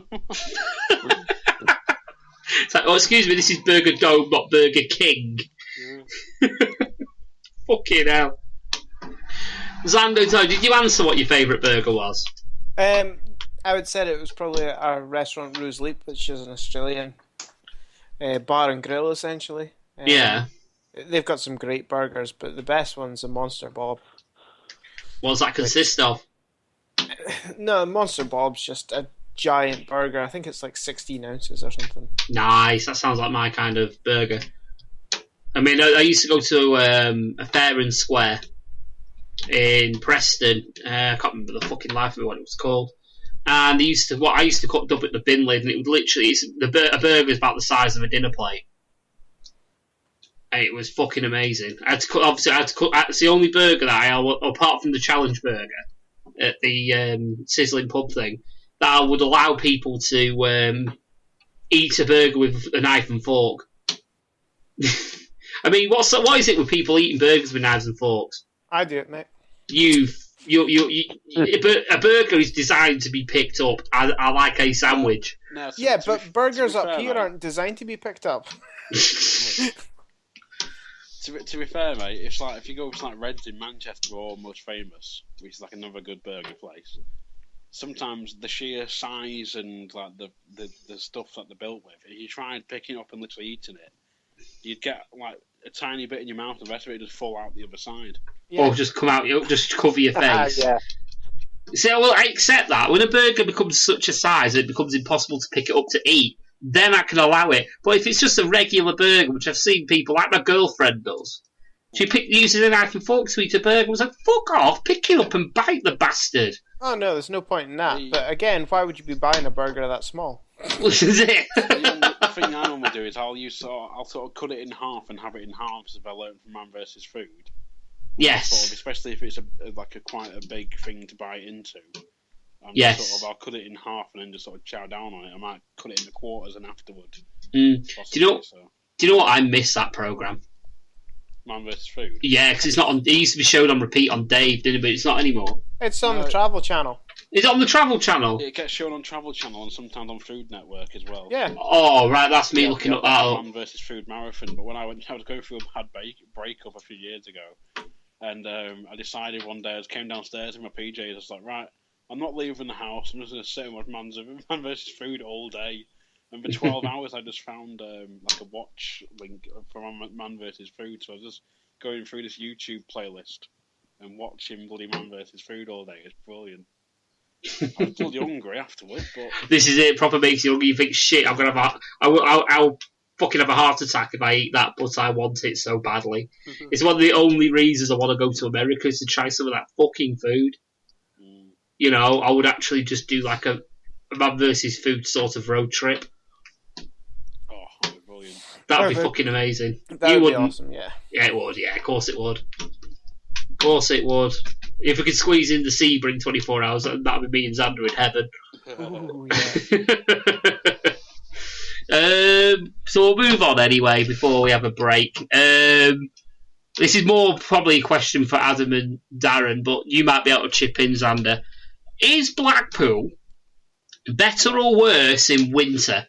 It's like, oh, excuse me, this is Burger Dome, not Burger King. Yeah. Fucking hell. Xando, did you answer what your favourite burger was? I would say it was probably our restaurant Rose Leap, which is an Australian bar and grill, essentially. Yeah. They've got some great burgers, but the best one's a Monster Bob. What does that consist of? No, Monster Bob's just a giant burger. I think it's like 16 ounces or something. Nice. That sounds like my kind of burger. I mean, I used to go to a fair and square in Preston. I can't remember the fucking life of it, what it was called. And I used to cut up at the bin lid, and it would literally, a burger is about the size of a dinner plate. And it was fucking amazing. It's the only burger that apart from the challenge burger at the sizzling pub thing, that I would allow people to eat a burger with a knife and fork. I mean, what is it with people eating burgers with knives and forks? I do it, mate. A burger is designed to be picked up. I like a sandwich. No, but burgers up here aren't designed to be picked up. To be fair, mate, it's like if you go to like Reds in Manchester or Most Famous, which is like another good burger place, sometimes the sheer size and like the stuff that they're built with, if you tried picking up and literally eating it, you'd get like a tiny bit in your mouth, and the rest of it would just fall out the other side. Yeah. Or just come out, just cover your face. Yeah. See, well, I accept that. When a burger becomes such a size it becomes impossible to pick it up to eat, then I can allow it. But if it's just a regular burger, which I've seen people, like my girlfriend does, she uses a knife and fork to eat a burger. I was like, fuck off, pick it up and bite the bastard. Oh no, there's no point in that. But again, why would you be buying a burger that small? This is it. The thing I normally do is I'll sort of cut it in half and have it in halves, if I learn from Man vs Food. Yes. Sort of, especially if it's quite a big thing to bite into. Yes. I'll cut it in half and then just sort of chow down on it. I might cut it into quarters and afterwards. Do you know what? I miss that programme. Man vs Food. Yeah, because it's not on. It used to be shown on repeat on Dave, didn't it? But it's not anymore. It's on the Travel Channel. Is it on the Travel Channel? It gets shown on Travel Channel and sometimes on Food Network as well. Yeah. Oh, right, that's me looking up that up. Man vs Food Marathon. But when I was going through a bad breakup a few years ago, and I decided one day, I came downstairs in my PJs, I was like, right, I'm not leaving the house, I'm just going to sit and watch Man vs Food all day. And for 12 hours, I just found like a watch link for Man vs Food. So I was just going through this YouTube playlist and watching bloody Man vs Food all day. It's brilliant. I was bloody hungry afterwards, but this is it. Proper makes you hungry. You think, shit, I'll fucking have a heart attack if I eat that, but I want it so badly. It's one of the only reasons I want to go to America is to try some of that fucking food. You know, I would actually just do like a Man vs Food sort of road trip. Oh, that'd be brilliant. That'd be fucking amazing. That would be awesome, yeah. Yeah, it would. Yeah, of course it would. Of course it would. If we could squeeze in the Sebring 24 hours, that'd be me and Xander in heaven. Ooh, yeah. So we'll move on anyway before we have a break. This is more probably a question for Adam and Darren, but you might be able to chip in, Xander. Is Blackpool better or worse in winter?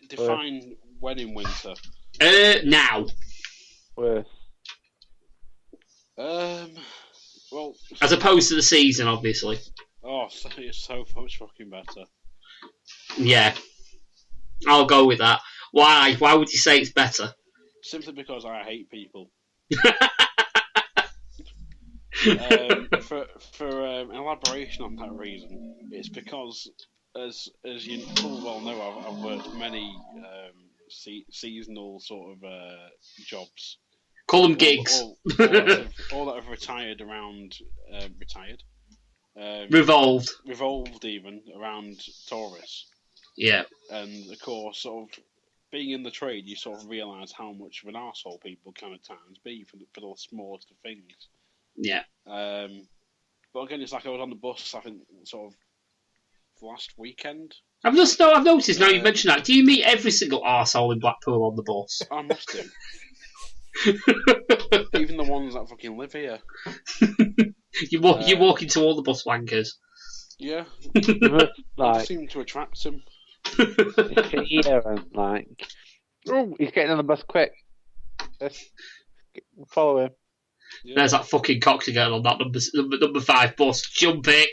Define when in winter. Now. Worse. Well, as opposed to the season, obviously. Oh, it's so much fucking better. Yeah, I'll go with that. Why? Why would you say it's better? Simply because I hate people. For elaboration on that reason, it's because, as you full well know, I've worked many seasonal sort of jobs. Call them gigs. All that have retired around revolved even around tourists. Yeah. And of course, sort of being in the trade, you sort of realise how much of an arsehole people can at times be for the smallest of things. Yeah. But again, it's like I was on the bus, I think, sort of last weekend. I've noticed now you've mentioned that. Do you meet every single arsehole in Blackpool on the bus? I must do. Even the ones that fucking live here. You walk into all the bus wankers. Yeah. Like, seem to attract them. Here and like, oh, he's getting on the bus quick. Let's follow him. Yeah. There's that fucking cocktail girl on that number 5 bus. Jump it.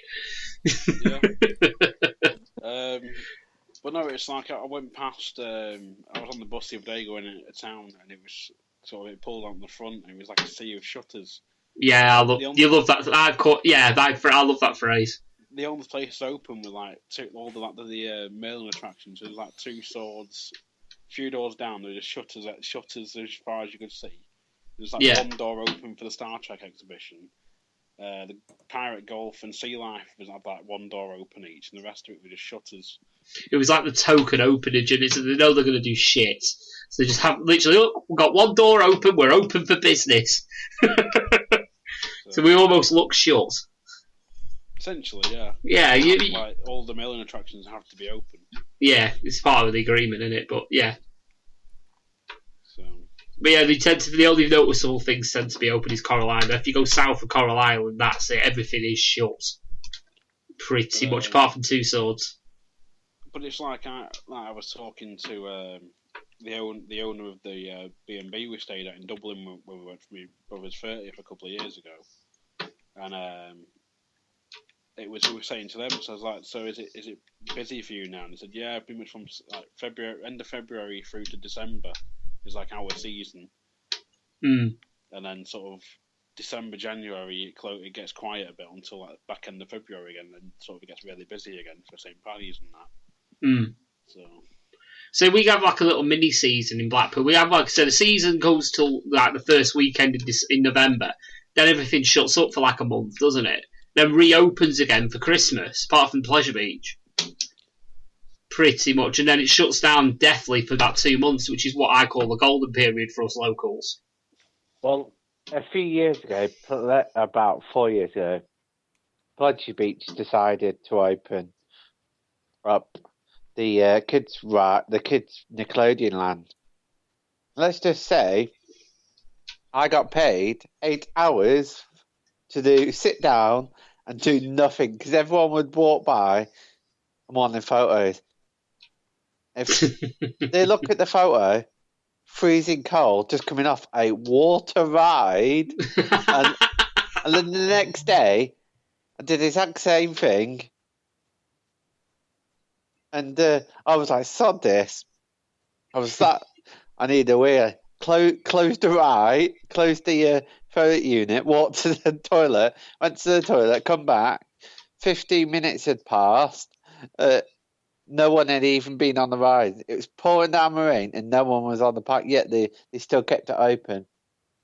Yeah. But no, it's like I went past. I was on the bus the other day going into town, and it was it pulled on the front, and it was like a sea of shutters. Yeah, you love that. I love that phrase. The only place open with like all the Merlin attractions. There's like two swords, a few doors down. There's just shutters as far as you could see. There's like one door open for the Star Trek exhibition. The Pirate Golf and Sea Life was like one door open each, and the rest of it were just shutters. It was like the token openage, and they know they're going to do shit. So they just have literally, look, we've got one door open, we're open for business. So we almost look shut. Essentially, yeah. Yeah, like all the Merlin attractions have to be open. Yeah, it's part of the agreement, isn't it? But yeah. So. But yeah, the only noticeable things tend to be open is Coral Island. If you go south of Coral Island, that's it. Everything is shut. Pretty much, apart from two swords. But it's like I was talking to the owner of the B&B we stayed at in Dublin when we went for my brother's 30th a couple of years ago, and we were saying to them, so I was like, so is it busy for you now? And they said, yeah, pretty much from like end of February through to December is like our season, and then sort of December, January it gets quiet a bit until like back end of February again, and sort of it gets really busy again for St. Paddy's and that. So we have like a little mini season in Blackpool. We have the season goes till like the first weekend in November. Then everything shuts up for like a month, doesn't it? Then reopens again for Christmas, apart from Pleasure Beach. Pretty much, and then it shuts down deathly for about 2 months, which is what I call the golden period for us locals. Well, a few years ago, about 4 years ago, Pleasure Beach decided to open up the kids Nickelodeon land. Let's just say I got paid 8 hours to sit down and do nothing because everyone would walk by and want their photos. If they look at the photo, freezing cold, just coming off a water ride, and then the next day I did the exact same thing. And I was like, sod this. I need a way. Closed the ride, closed the toilet unit, walked to the toilet, went to the toilet, come back. 15 minutes had passed. No one had even been on the ride. It was pouring down the rain and no one was on the park, yet they still kept it open.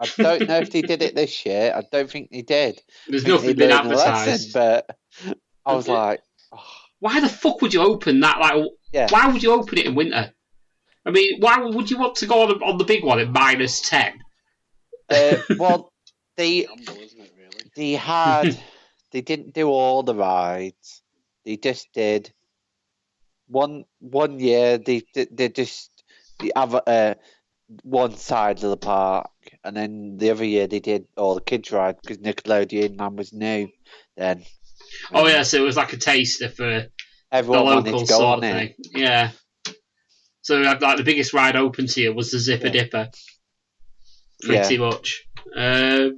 I don't know if they did it this year. I don't think they did. There's nothing been advertised. But I was like... Oh. Why the fuck would you open that? Why would you open it in winter? I mean, why would you want to go on the big one at -10? Well, they didn't do all the rides. They just did one year. They just the other one side of the park, and then the other year they did all the kids' rides because Nickelodeon land was new then. Oh yeah, so it was like a taster for everyone the local wanted to go sort on of it. thing. Yeah. So like the biggest ride open to you was the Zipper Dipper. Pretty much. But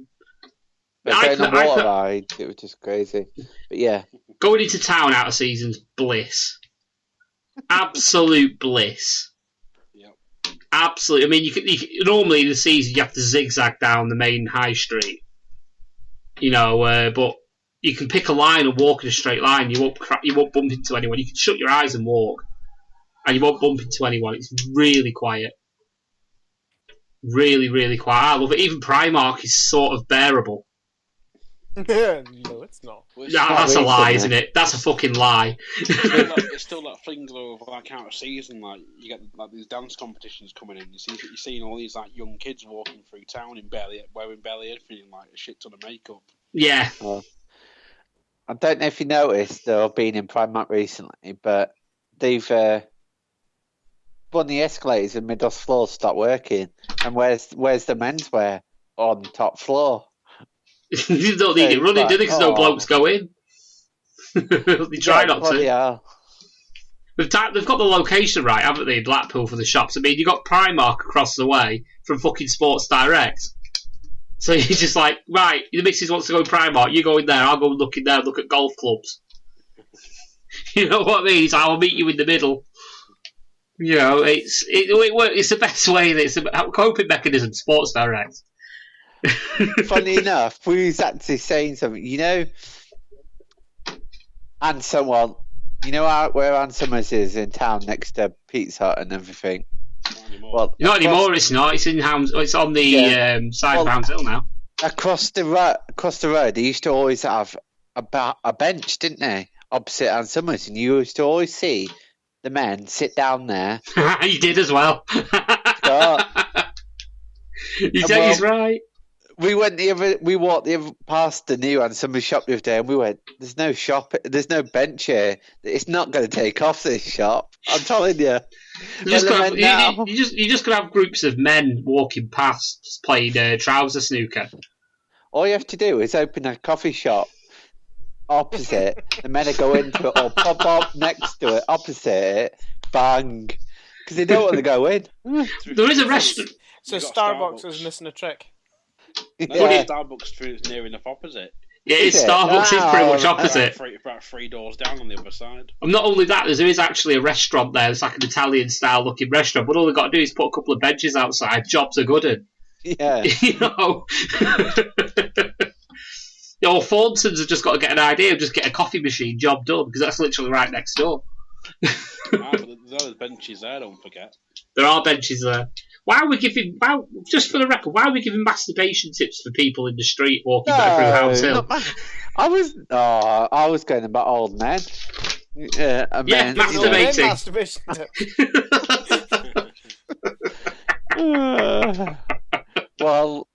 going on water rides, it was just crazy. But yeah. Going into town out of season's bliss. Absolute bliss. Yep. Absolutely. I mean, you normally in the season you have to zigzag down the main high street. But you can pick a line and walk in a straight line. You won't bump into anyone. You can shut your eyes and walk, and you won't bump into anyone. It's really quiet. Really, really quiet. I love it. Even Primark is sort of bearable. No, it's not. That's a lie, isn't it? That's a fucking lie. It's still that thing though of like out of season, like you get like these dance competitions coming in. You're seeing all these like young kids walking through town wearing barely anything, like a shit ton of makeup. Yeah. I don't know if you noticed, though, I've been in Primark recently, but they've one of the escalators in middle floor stopped working. And where's the menswear on top floor? You don't need it running, do they? Because no blokes go in. They try not to. Yeah. They've got the location right, haven't they, in Blackpool for the shops? I mean, you've got Primark across the way from fucking Sports Direct. So you're just like, right, the missus wants to go in Primark, you go in there, I'll go look in there, look at golf clubs. You know what I mean? It's I'll meet you in the middle. You know, it works. It's the best way. It's a coping mechanism. Sports Direct. Funny enough, we was actually saying something. You know, and someone, you know where Ann Summers is in town, next to Pizza Hut and everything. Not anymore. It's not. It's in Hams. It's on the side of Hams Hill now. Across the road, they used to always have a bench, didn't they, opposite Ann Summers, and you used to always see the men sit down there. You did as well. He's right. We walked past the new Ann Summers shop the other day, and we went, "There's no shop. There's no bench here. It's not going to take off this shop. I'm telling you." You just gonna have groups of men walking past playing trouser snooker. All you have to do is open a coffee shop opposite. The men will go into it or pop up next to it, opposite it, bang, because they don't want to go in. There is a restaurant. So Starbucks is missing a trick. Yeah. Starbucks is near enough opposite. Yeah, Starbucks is pretty much opposite. About 3 doors down on the other side. And not only that, there is actually a restaurant there. It's like an Italian-style looking restaurant. But all they've got to do is put a couple of benches outside. Jobs are good. Yeah. You know. Thornton's have just got to get an idea of just get a coffee machine, job done, because that's literally right next door. But there's benches there, don't forget. There are benches there. Just for the record, why are we giving masturbation tips for people in the street walking back through House Hill? I was going about old men. Masturbating. Masturbation tips. Well,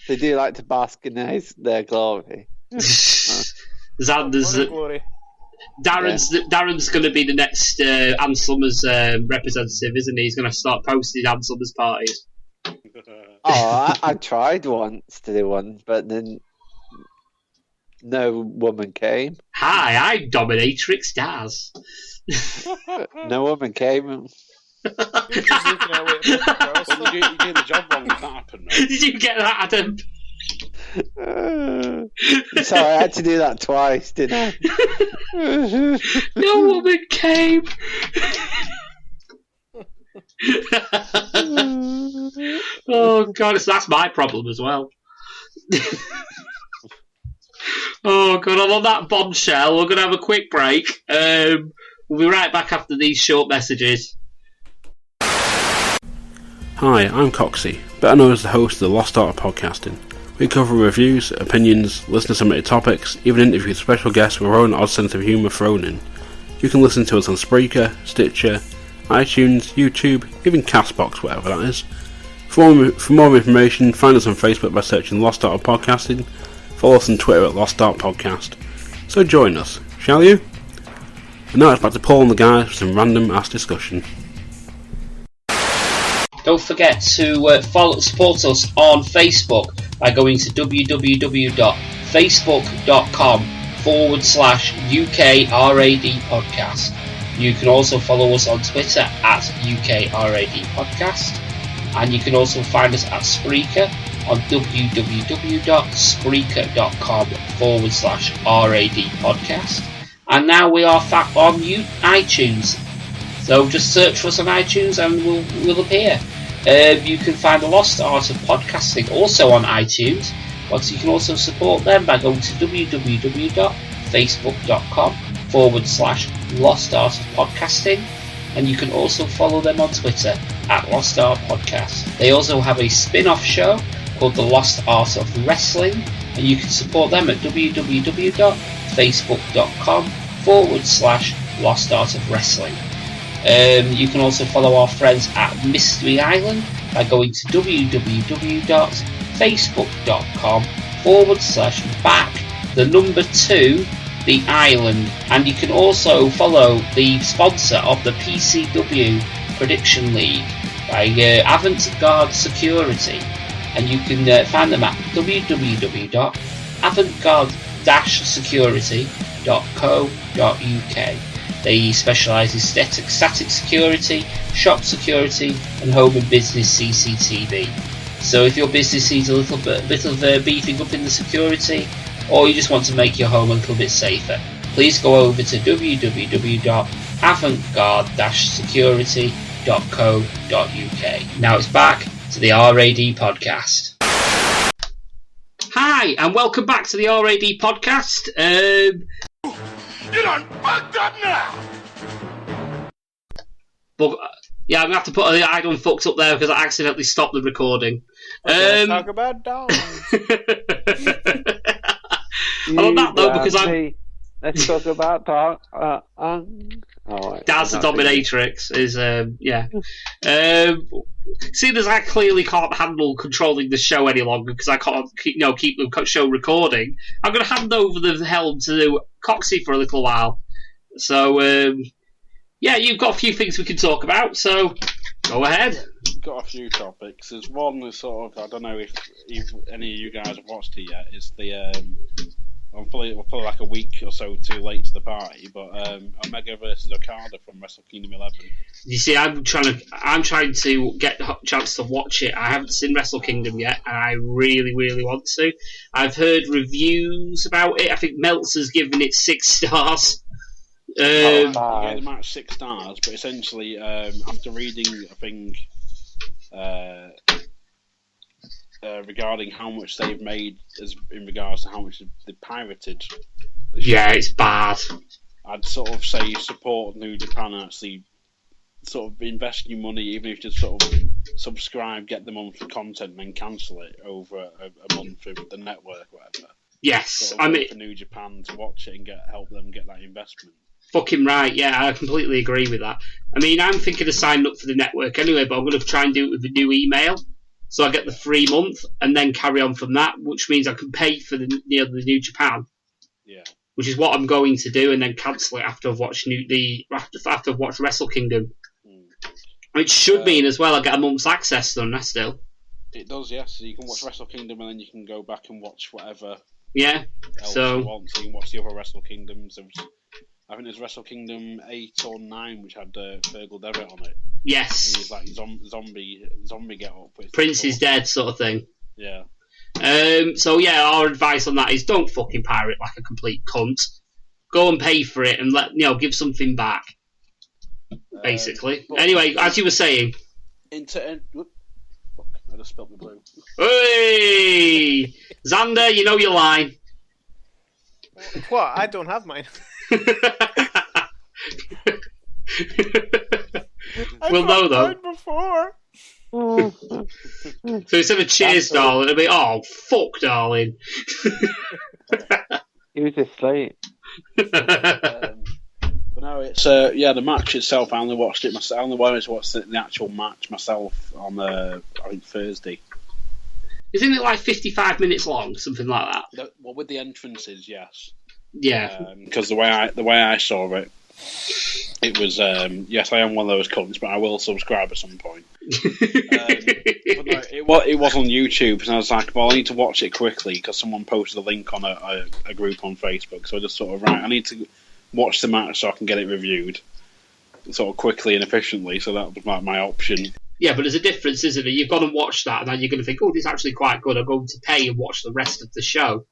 they do like to bask in their glory. Glory. Darren's going to be the next Ann Summers representative, isn't he? He's going to start posting Ann Summers parties. I tried once to do one, but then no woman came. Hi, I'm Dominatrix Daz. No woman came. You're just looking at it. You did the job wrong if that happened, right? Did you get that, Adam? Sorry, I had to do that twice, didn't I? No woman came. Oh God, that's my problem as well. Oh God, on that bombshell, we're going to have a quick break. We'll be right back after these short messages. Hi, I'm Coxie, better known as the host of the Lost Art of Podcasting. We cover reviews, opinions, listener-submitted topics, even interview special guests with our own odd sense of humour thrown in. You can listen to us on Spreaker, Stitcher, iTunes, YouTube, even Castbox, whatever that is. For more information, find us on Facebook by searching Lost Art of Podcasting. Follow us on Twitter at Lost Art Podcast. So join us, shall you? And now it's back to Paul and the guys for some random ass discussion. Don't forget to support us on Facebook by going to www.facebook.com/UKRAD podcast. You can also follow us on Twitter at UKRAD podcast, and you can also find us at Spreaker on www.spreaker.com/RAD podcast. And now we are on iTunes. So just search for us on iTunes and we'll appear. You can find the Lost Art of Podcasting also on iTunes, but you can also support them by going to www.facebook.com/Lost Art of Podcasting, and you can also follow them on Twitter at Lost Art Podcast. They also have a spin-off show called The Lost Art of Wrestling, and you can support them at www.facebook.com/Lost Art of Wrestling. You can also follow our friends at Mystery Island by going to www.facebook.com/back2 and you can also follow the sponsor of the PCW Prediction League by Avant-Garde Security, and you can find them at www.avantgarde-security.co.uk. They specialise in static security, shop security, and home and business CCTV. So if your business needs a little bit of beefing up in the security, or you just want to make your home a little bit safer, please go over to www.avantgarde-security.co.uk. Now it's back to the RAD podcast. Hi, and welcome back to the RAD podcast. You done fucked up now! But yeah, I'm gonna have to put I done fucked up there because I accidentally stopped the recording. Let's talk about dogs. On that though, because let's talk about dog. Daz the Dominatrix is seeing as I clearly can't handle controlling the show any longer because I can't keep the show recording, I'm going to hand over the helm to Coxie for a little while. So you've got a few things we can talk about, so go ahead. Got a few topics. There's one that's sort of, I don't know if any of you guys have watched it yet. It's the we're probably like a week or so too late to the party, but Omega versus Okada from Wrestle Kingdom 11. You see, I'm trying to get a chance to watch it. I haven't seen Wrestle Kingdom yet, and I really, really want to. I've heard reviews about it. I think Meltzer's given it 6 stars. You gave the match 6 stars, but essentially, after reading a thing regarding how much they've made in regards to how much they pirated the show, yeah, it's bad. I'd sort of say support New Japan and actually sort of invest your money, even if you just sort of subscribe, get the monthly content, and then cancel it over a month with the network, whatever. Yes, sort of I mean, for New Japan to watch it and help them get that investment. Fucking right, yeah, I completely agree with that. I mean, I'm thinking of signing up for the network anyway, but I'm going to try and do it with a new email. So I get the free month and then carry on from that, which means I can pay for the New Japan. Yeah. Which is what I'm going to do, and then cancel it after I've watched after I've watched Wrestle Kingdom. It should mean as well I get a month's access, don't I? Still. It does, yes. So you can watch Wrestle Kingdom and then you can go back and watch whatever. Yeah. Else you want. So you can watch the other Wrestle Kingdoms. I think there's Wrestle Kingdom 8 or 9, which had Fergal Devitt on it. Yes. And he's like zombie get up. Prince is dead, sort of thing. Yeah. So yeah, our advice on that is don't fucking pirate like a complete cunt. Go and pay for it and give something back. Basically. Anyway, as you were saying. I just spilled my blue. Hey, Xander, you know your line. What? I don't have mine. We'll know though. Before. So instead of cheers, darling, it'll be fuck, darling. He was asleep. But no, it's the match itself. I only watched it myself. I only wanted to watch the actual match myself on I think Thursday. Isn't it like 55 minutes long, something like that? Well, with the entrances, yes. Yeah. Because the way I saw it, it was yes, I am one of those cunts, but I will subscribe at some point. But no, it was on YouTube, and I was like, well, I need to watch it quickly because someone posted a link on a group on Facebook. So I just sort of I need to watch the match so I can get it reviewed, sort of quickly and efficiently. So that was my option. Yeah, but there's a difference, isn't there? You've gone and watched that, and then you're going to think, oh, this is actually quite good. I'm going to pay and watch the rest of the show.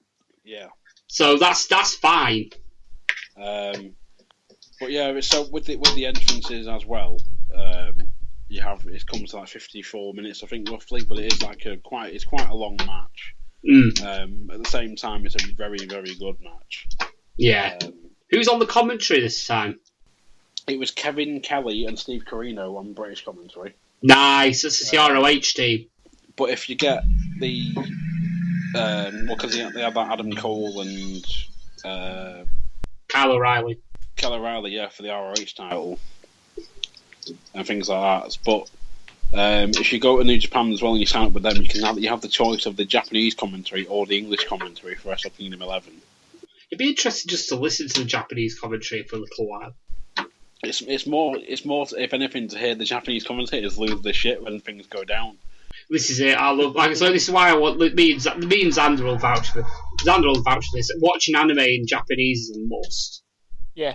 Yeah. So that's fine. But yeah, so with the entrances as well, it comes to like 54 minutes, I think, roughly. But it is it's quite a long match. At the same time, it's a very, very good match. Yeah. Who's on the commentary this time? It was Kevin Kelly and Steve Corino on British commentary. Nice, that's the ROH team. But if you get the because they have that Adam Cole and Kyle O'Reilly, yeah, for the ROH title and things like that. But if you go to New Japan as well and you sign up with them, you have the choice of the Japanese commentary or the English commentary for Wrestle Kingdom 11. It'd be interesting just to listen to the Japanese commentary for a little while. It's more if anything to hear the Japanese commentators lose their shit when things go down. This is it. I love. So this is why I want me and Xander will vouch for. Xander will vouch for this. Watching anime in Japanese is a must. Yeah.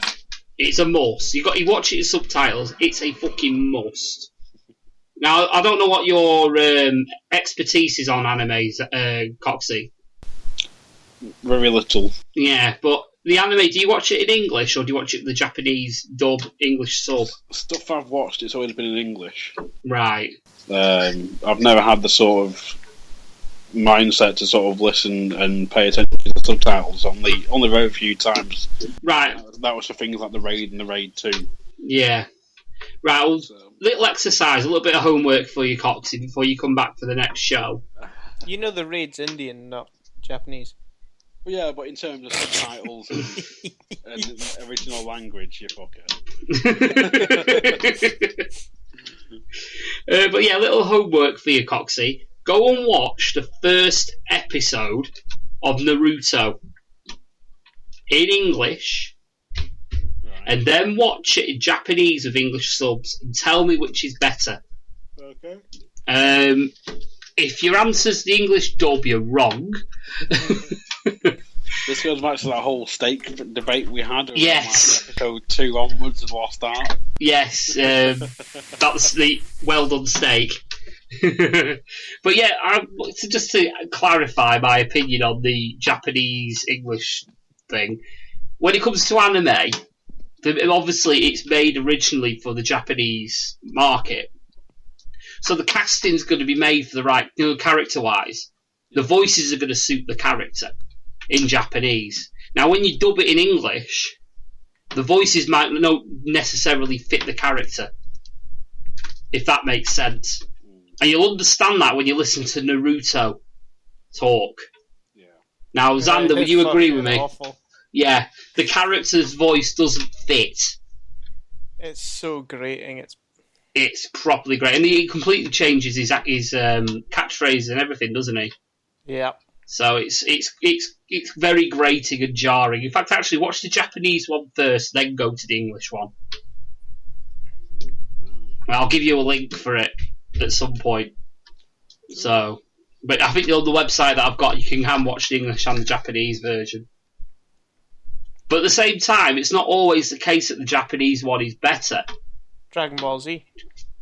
It's a must. You watch it in subtitles. It's a fucking must. Now I don't know what your expertise is on animes, Coxie. Very little. Yeah, but the anime, do you watch it in English or do you watch it with the Japanese dub English sub? Stuff I've watched, it's always been in English. Right. I've never had the sort of mindset to sort of listen and pay attention to the subtitles. Only very few times. Right. That was for things like the Raid and the Raid 2. Yeah. Right, well, little exercise, a little bit of homework for you, Coxie, before you come back for the next show. You know the Raid's Indian, not Japanese. Well, yeah, but in terms of subtitles and original language, you fucker. But yeah, little homework for you, Coxie. Go and watch the first episode of Naruto in English, Right. and then watch it in Japanese with English subs, and tell me which is better. Okay. If your answer's the English dub, you're wrong. This goes back to that whole steak debate we had. Yes. Episode 2 onwards of Lost Art. Yes, that's the well done steak. But yeah, just to clarify my opinion on the Japanese English thing, when it comes to anime, obviously it's made originally for the Japanese market, so the casting's going to be made for the right, character-wise. The voices are going to suit the character in Japanese. Now, when you dub it in English, the voices might not necessarily fit the character, if that makes sense. And you'll understand that when you listen to Naruto talk. Yeah. Now, Xander, would you agree with me? Awful. Yeah, the character's voice doesn't fit. It's so grating. It's properly great, and he completely changes his catchphrase and everything, doesn't he? Yeah. So it's very grating and jarring. In fact, actually, watch the Japanese one first, then go to the English one. I'll give you a link for it at some point. So, but I think on the website that I've got, you can hand watch the English and the Japanese version. But at the same time, it's not always the case that the Japanese one is better. Dragon Ball Z.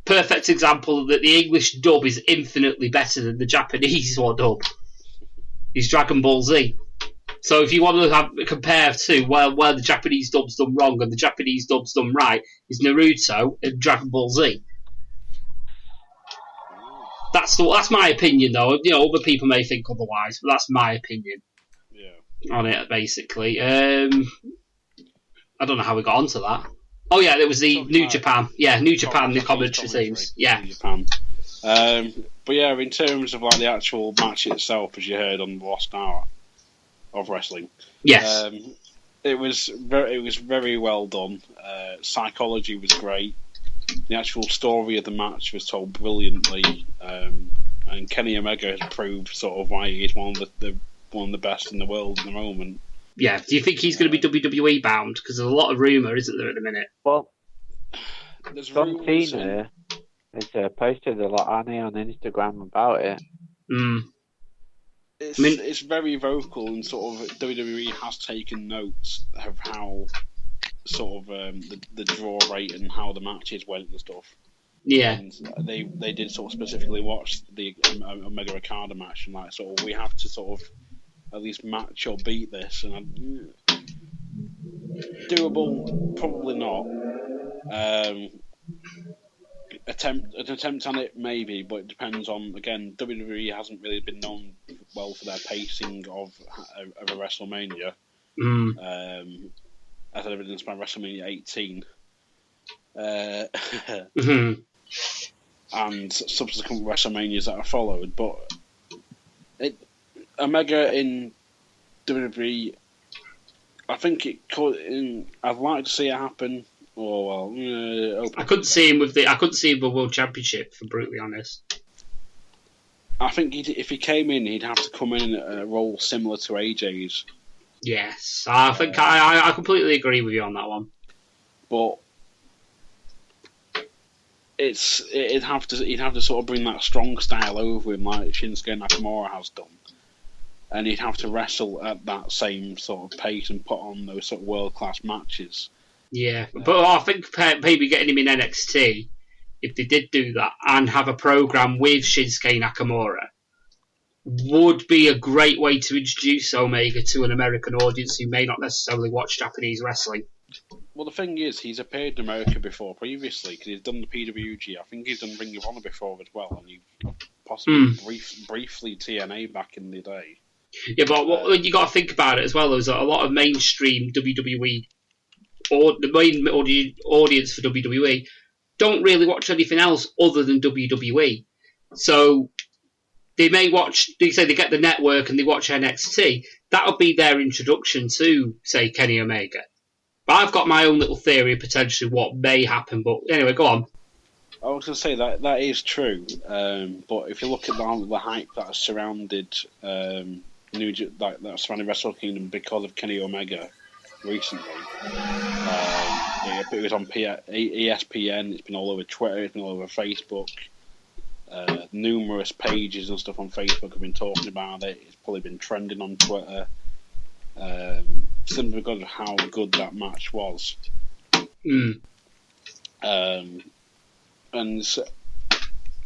Perfect example that the English dub is infinitely better than the Japanese one dub is Dragon Ball Z. So if you want to compare to where the Japanese dub's done wrong and the Japanese dub's done right, is Naruto and Dragon Ball Z. That's my opinion, though. Other people may think otherwise, but that's my opinion. Yeah. On it, basically. I don't know how we got onto that. Oh yeah, there was the New Japan. Yeah, New Japan, the commentary teams. Yeah. New Japan. But yeah, in terms of the actual match itself, as you heard on the Lost Art of Wrestling, yes, it was very well done. Psychology was great. The actual story of the match was told brilliantly, and Kenny Omega has proved sort of why he's one of the best in the world at the moment. Yeah. Do you think he's going to be WWE bound? Because there's a lot of rumour, isn't there, at the minute? Well, There's John Cena has posted a lot on Instagram about it. Mm. It's very vocal, and sort of WWE has taken notes of how sort of the draw rate and how the matches went and stuff. Yeah. And they did sort of specifically watch the Omega Okada match and sort of we have to sort of at least match or beat this, and doable, probably not. An attempt on it, maybe, but it depends on, again, WWE hasn't really been known well for their pacing of a WrestleMania, as evidenced by WrestleMania 18, and subsequent WrestleManias that have followed. But Omega in WWE, I think it could. I'd like to see it happen. I couldn't see him with the World Championship, if I'm brutally honest. I think if he came in, he'd have to come in a role similar to AJ's. Yes, I think I completely agree with you on that one. But he'd have to sort of bring that strong style over him like Shinsuke Nakamura has done, and he'd have to wrestle at that same sort of pace and put on those sort of world class matches. Yeah, but I think maybe getting him in NXT, if they did do that, and have a program with Shinsuke Nakamura, would be a great way to introduce Omega to an American audience who may not necessarily watch Japanese wrestling. Well, the thing is, he's appeared in America before previously because he's done the PWG. I think he's done Ring of Honor before as well, and he possibly briefly TNA back in the day. Yeah, but you got to think about it as well. There's a lot of mainstream WWE, or the main audience for WWE, don't really watch anything else other than WWE. So they may watch. They say they get the network and they watch NXT. That would be their introduction to, say, Kenny Omega. But I've got my own little theory of potentially what may happen. But anyway, go on. I was going to say that is true, but if you look at the hype that has surrounded that surrounded Wrestle Kingdom because of Kenny Omega recently, it was on ESPN. It's been all over Twitter. It's been all over Facebook. Numerous pages and stuff on Facebook have been talking about it. It's probably been trending on Twitter. Simply because of how good that match was. And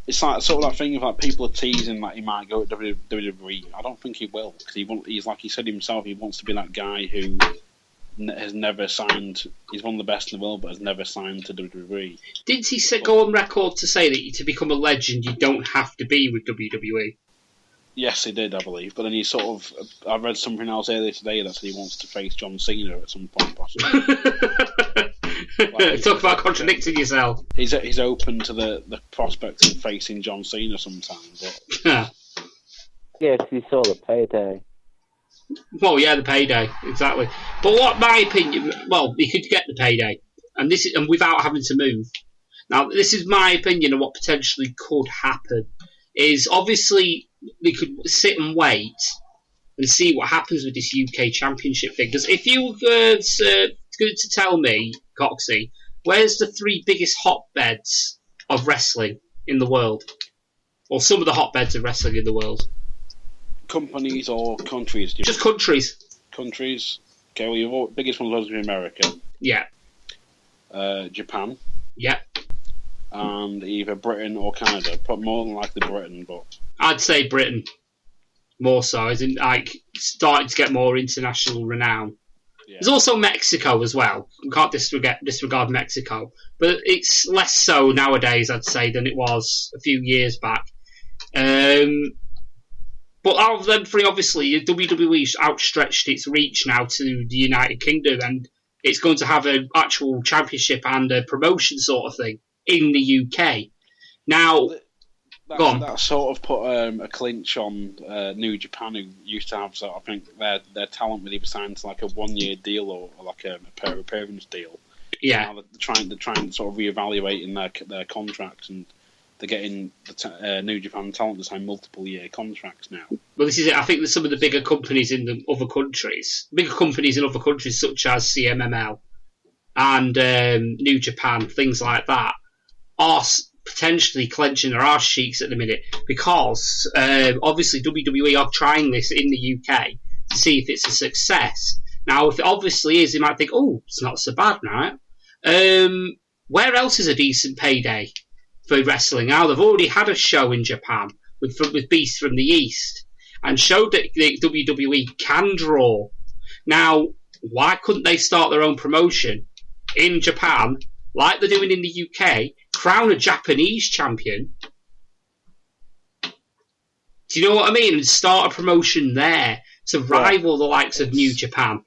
it's like sort of that thing of like people are teasing that he might go to WWE. I don't think he will because he's like he said himself. He wants to be that guy who has never signed. He's one of the best in the world, but has never signed to WWE. Didn't he go on record to say that to become a legend, you don't have to be with WWE? Yes, he did, I believe. But then he sort of... I read something else earlier today that said he wants to face John Cena at some point, possibly. Talk about contradicting yourself. He's open to the prospect of facing John Cena sometime, but... Yeah, because he saw the payday. Well, yeah, the payday, exactly. But what my opinion... Well, he could get the payday, and without having to move. Now, this is my opinion of what potentially could happen, is obviously... they could sit and wait and see what happens with this UK Championship thing. Because if you were to tell me, Coxie, where's the 3 biggest hotbeds of wrestling in the world? Or some of the hotbeds of wrestling in the world? Companies or countries? Just countries. Countries. Okay, well, your biggest one was America. Yeah. Japan. Yeah. And either Britain or Canada. Probably more than likely Britain, but... I'd say Britain. More so, as in, like, starting to get more international renown. Yeah. There's also Mexico as well. We can't disregard Mexico. But it's less so nowadays, I'd say, than it was a few years back. But out of them 3, obviously, WWE's outstretched its reach now to the United Kingdom, and it's going to have an actual championship and a promotion sort of thing in the UK. Now... That sort of put a clinch on New Japan, who used to have, I think, their talent would either sign to like a 1-year deal or like a per appearance deal. Yeah. Now they're trying to sort of reevaluating their contracts, and they're getting the New Japan talent to sign multiple year contracts now. Well, this is it. I think that some of the bigger companies in the other countries, such as CMML and New Japan, things like that, are potentially clenching their arse cheeks at the minute because obviously WWE are trying this in the UK to see if it's a success. Now, if it obviously is, they might think, oh, it's not so bad, right? Where else is a decent payday for wrestling? Now, they've already had a show in Japan with Beast from the East and showed that the WWE can draw. Now, why couldn't they start their own promotion in Japan like they're doing in the UK, crown a Japanese champion? Do you know what I mean? And start a promotion there to rival the likes of New Japan.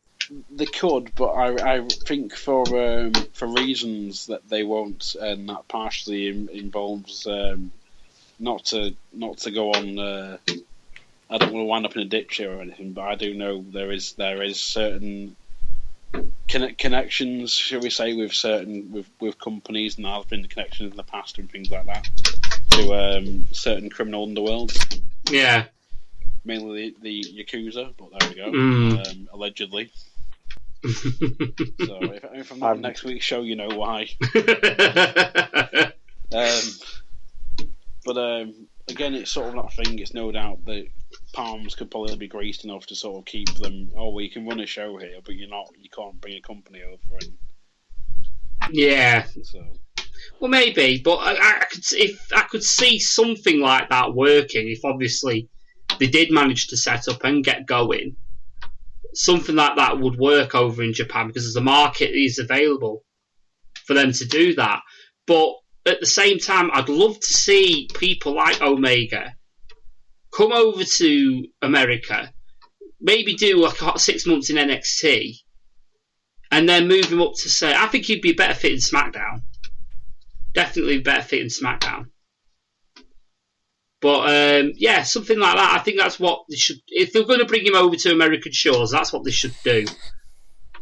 They could, but I think for reasons that they won't, and that partially involves not to go on. I don't want to wind up in a ditch here or anything, but I do know there is certain connections, shall we say, with companies, and there have been connections in the past and things like that to certain criminal underworlds. Yeah, mainly the Yakuza, but there we go. Allegedly. So if I'm not on next week's show, you know why. But again, it's sort of that thing. It's no doubt that palms could probably be greased enough to sort of keep them. Oh, well, you can run a show here, but you can't bring a company over. And yeah. So. Well, maybe, but I could see something like that working if obviously they did manage to set up and get going, something like that would work over in Japan because the market is available for them to do that. But at the same time, I'd love to see people like Omega come over to America, maybe do like 6 months in NXT, and then move him up to say, I think he'd be better fit in SmackDown. Definitely better fit in SmackDown. But yeah, something like that. I think that's what they should. If they're going to bring him over to American shores, that's what they should do.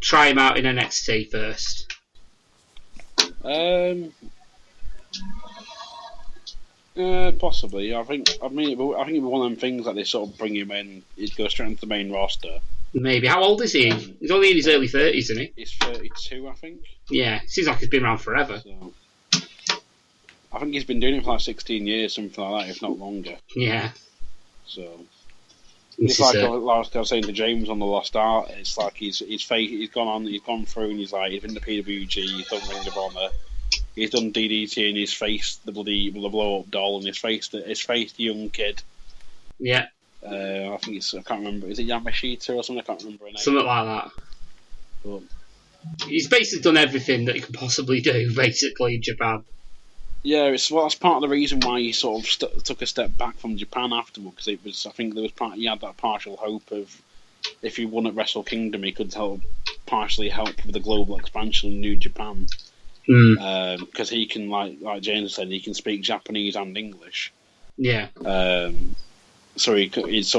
Try him out in NXT first. Possibly. I think it'd be one of them things that they sort of bring him in. He'd go straight into the main roster. Maybe. How old is he? He's only in his early 30s, isn't he? He's 32, I think. Yeah, seems like he's been around forever. So, I think he's been doing it for like 16 years, something like that, if not longer. Yeah. So it's like I was saying to James on the Lost Art. It's like he's gone through, and he's in the PWG. He's done Ring of Honor. He's done DDT, and he's faced the blow up doll, and he's faced the young kid. Yeah. I think I can't remember. Is it Yamashita or something? I can't remember her name. Something like that. But he's basically done everything that he could possibly do, basically, in Japan. Yeah, that's part of the reason why he sort of took a step back from Japan afterward, because I think he had that partial hope of if he won at Wrestle Kingdom, he could partially help with the global expansion of New Japan. Because he can, like James said, he can speak Japanese and English. Yeah. So he's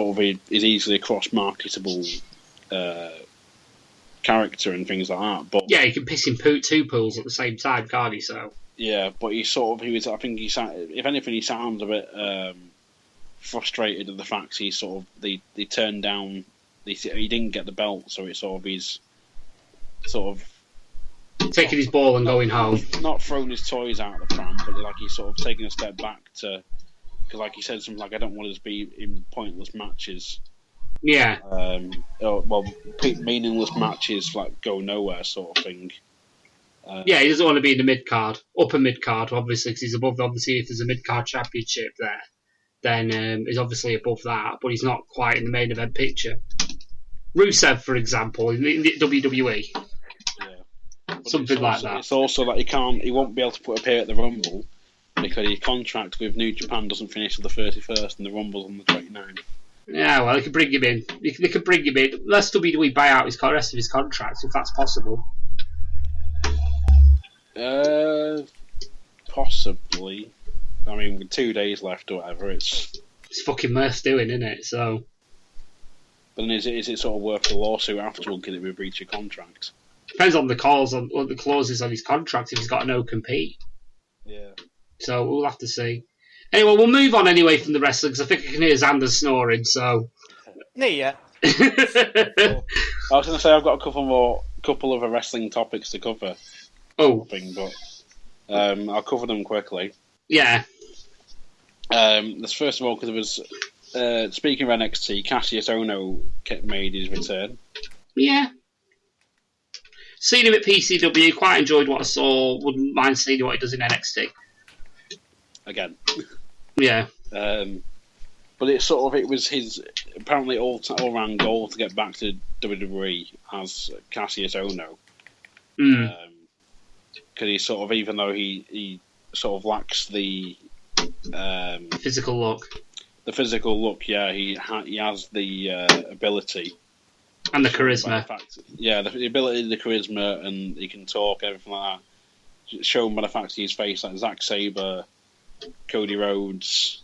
easily a cross-marketable character and things like that. But yeah, he can piss in two pools at the same time, can't he? So. Yeah, but if anything, he sounds a bit frustrated at the fact they turned down. He didn't get the belt, so he's taking his ball and going home. Not throwing his toys out of the pram, but he's sort of taking a step back because like he said something like, I don't want us to be in pointless matches. Yeah. Meaningless matches go nowhere sort of thing. Yeah, he doesn't want to be in the mid-card, upper mid-card, obviously, because he's above, obviously, if there's a mid-card championship there, then he's obviously above that, but he's not quite in the main event picture. Rusev, for example, in the WWE. Yeah. Something like that. It's also that he won't be able to appear at the Rumble, because his contract with New Japan doesn't finish till the 31st, and the Rumble's on the 29th. Yeah, well, they could bring him in. They could bring him in. Let's WWE buy out the rest of his contracts, if that's possible. Possibly. I mean, with 2 days left or whatever, it's fucking worth doing, isn't it? So. But then is it sort of worth the lawsuit afterward? Can it be a breach of contract? Depends on the clauses on his contract if he's got a no compete. Yeah. So we'll have to see. Anyway, we'll move on anyway from the wrestling because I think I can hear Xander snoring. So. No, yeah. I was going to say I've got a couple of wrestling topics to cover. Oh. But I'll cover them quickly. Yeah. This first of all, because it was speaking of NXT, Cassius Ohno made his return. Yeah. Seen him at PCW, quite enjoyed what I saw. Wouldn't mind seeing what he does in NXT. Again. Yeah. But it was his apparently all-round goal to get back to WWE as Cassius Ohno. Because he sort of, even though he sort of lacks the physical look. The physical look, yeah, he has the ability and the charisma. The ability, the charisma, and he can talk, everything like that. Shown by the fact he's faced like Zack Sabre, Cody Rhodes,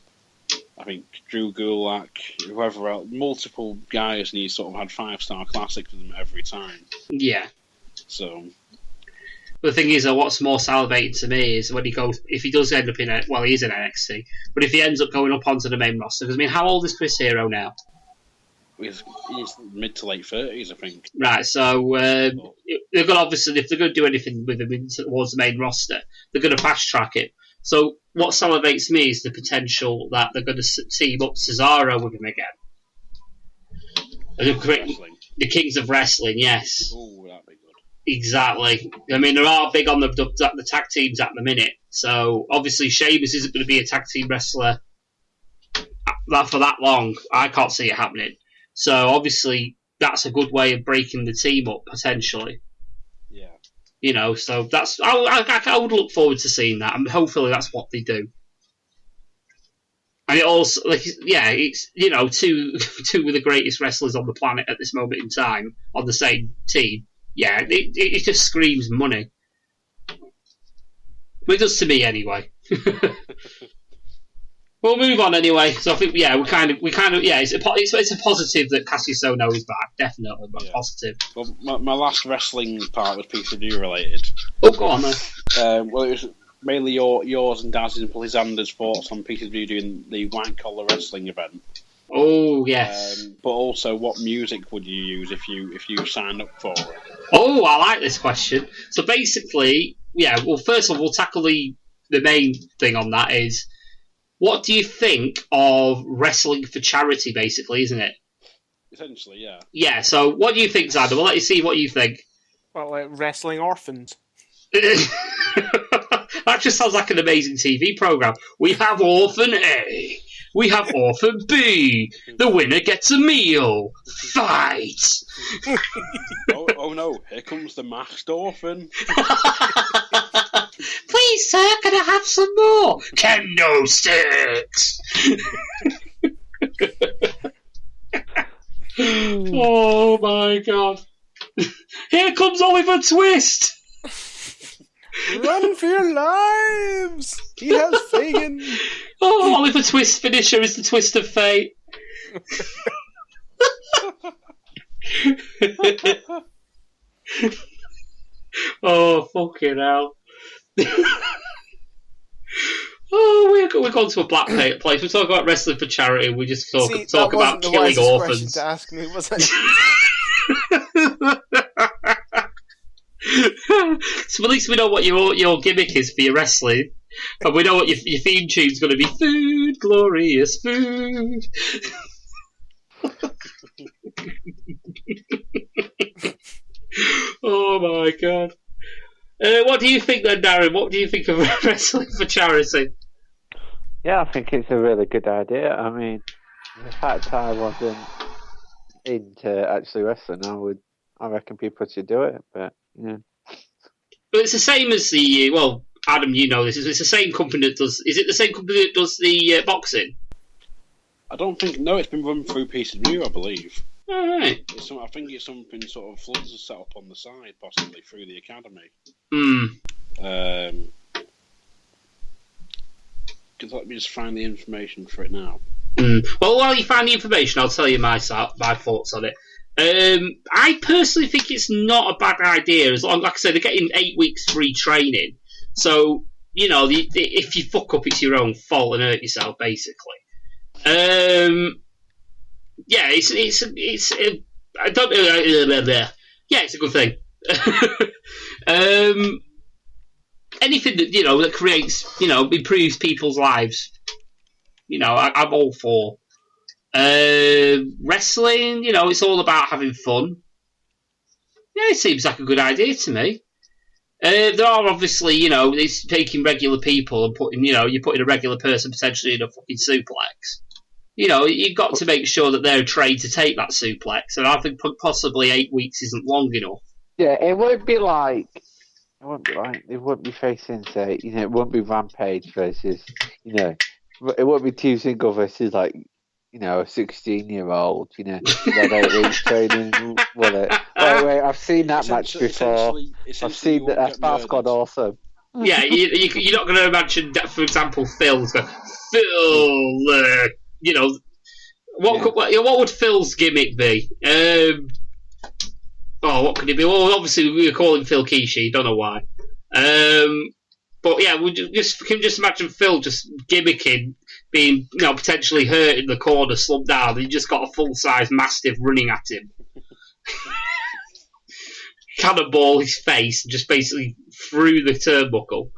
I think Drew Gulak, whoever else, multiple guys, and he's sort of had 5-star classics with them every time. Yeah. So. The thing is, what's more salivating to me is when if he does end up he is in NXT, but if he ends up going up onto the main roster, because I mean, how old is Chris Hero now? He's mid to late 30s, I think. Right, so they're going to obviously, if they're going to do anything with him towards the main roster, they're going to fast track it. So what salivates me is the potential that they're going to team up Cesaro with him again. The Kings of Wrestling, yes. Oh, that'd be good. Exactly. I mean, they are big on the tag teams at the minute. So, obviously, Sheamus isn't going to be a tag team wrestler for that long. I can't see it happening. So obviously that's a good way of breaking the team up potentially. Yeah. So that's I would look forward to seeing that, and hopefully that's what they do. And it also, it's two of the greatest wrestlers on the planet at this moment in time on the same team. Yeah, it just screams money. But it does to me anyway. We'll move on anyway. So I think it's a positive that Cassius Ohno is back. Definitely, but positive. Well, my last wrestling part was PCW related. Oh, go on then. Well, it was mainly yours and Daz's and Polizander's thoughts on PCW doing the white collar wrestling event. Oh yes. But also, what music wowould you use if you signed up for it? Oh, I like this question. So basically, well, first of all, we'll tackle the main thing on that is, what do you think of wrestling for charity, basically, isn't it? Essentially, yeah. Yeah, so what do you think, Xander? We'll let you see what you think. Well, like wrestling orphans. That just sounds like an amazing TV programme. We have Orphan A. We have Orphan B. The winner gets a meal. Fight! oh no, here comes the masked orphan. Please, sir, can I have some more? Kendo sticks! Oh my god. Here comes Oliver Twist! Run for your lives! He has Fagin! Oh, Oliver Twist's finisher is the twist of fate. Oh, fucking hell. We're going to a black place. We talk about wrestling for charity. We just talk about killing orphans. To ask me, was it? So at least we know what your gimmick is for your wrestling, and we know what your theme tune's going to be. Food, glorious food. Oh my god. What do you think then, Darren? What do you think of wrestling for charity? Yeah, I think it's a really good idea. I mean, the fact I wasn't into actually wrestling, I reckon people should do it. But yeah. But it's the same as Adam, you know this. It's the same company that does. Is it the same company that does the boxing? I don't think. No, it's been run through PCW, I believe. All right. I think it's something sort of Floods has set up on the side, possibly through the academy. Let me just find the information for it now. Well, while you find the information, I'll tell you my thoughts on it. I personally think it's not a bad idea. As long, like I said, they're getting 8 weeks free training. So if you fuck up, it's your own fault and hurt yourself, basically. Yeah, it's I don't know. Yeah, it's a good thing. Anything that that creates improves people's lives. I'm all for. Wrestling, it's all about having fun. Yeah, it seems like a good idea to me. There are obviously, it's taking regular people and putting, you're putting a regular person potentially in a fucking suplex. You've got to make sure that they're trained to take that suplex, and I think possibly 8 weeks isn't long enough. Yeah, it won't be facing, say, it won't be Rampage versus, it won't be Team Single versus, like, a 16-year-old, that 8 weeks training, will it? Wait, I've seen that match before. I've seen that. That's gone awesome. Yeah, you're not going to imagine, for example, Phil's going, Phil, what would Phil's gimmick be? What could it be? Well, obviously we were calling Phil Kishi, don't know why. But yeah, we can just imagine Phil just gimmicking, being potentially hurt in the corner, slumped down. He just got a full-size Mastiff running at him, cannonball his face, just basically through the turnbuckle.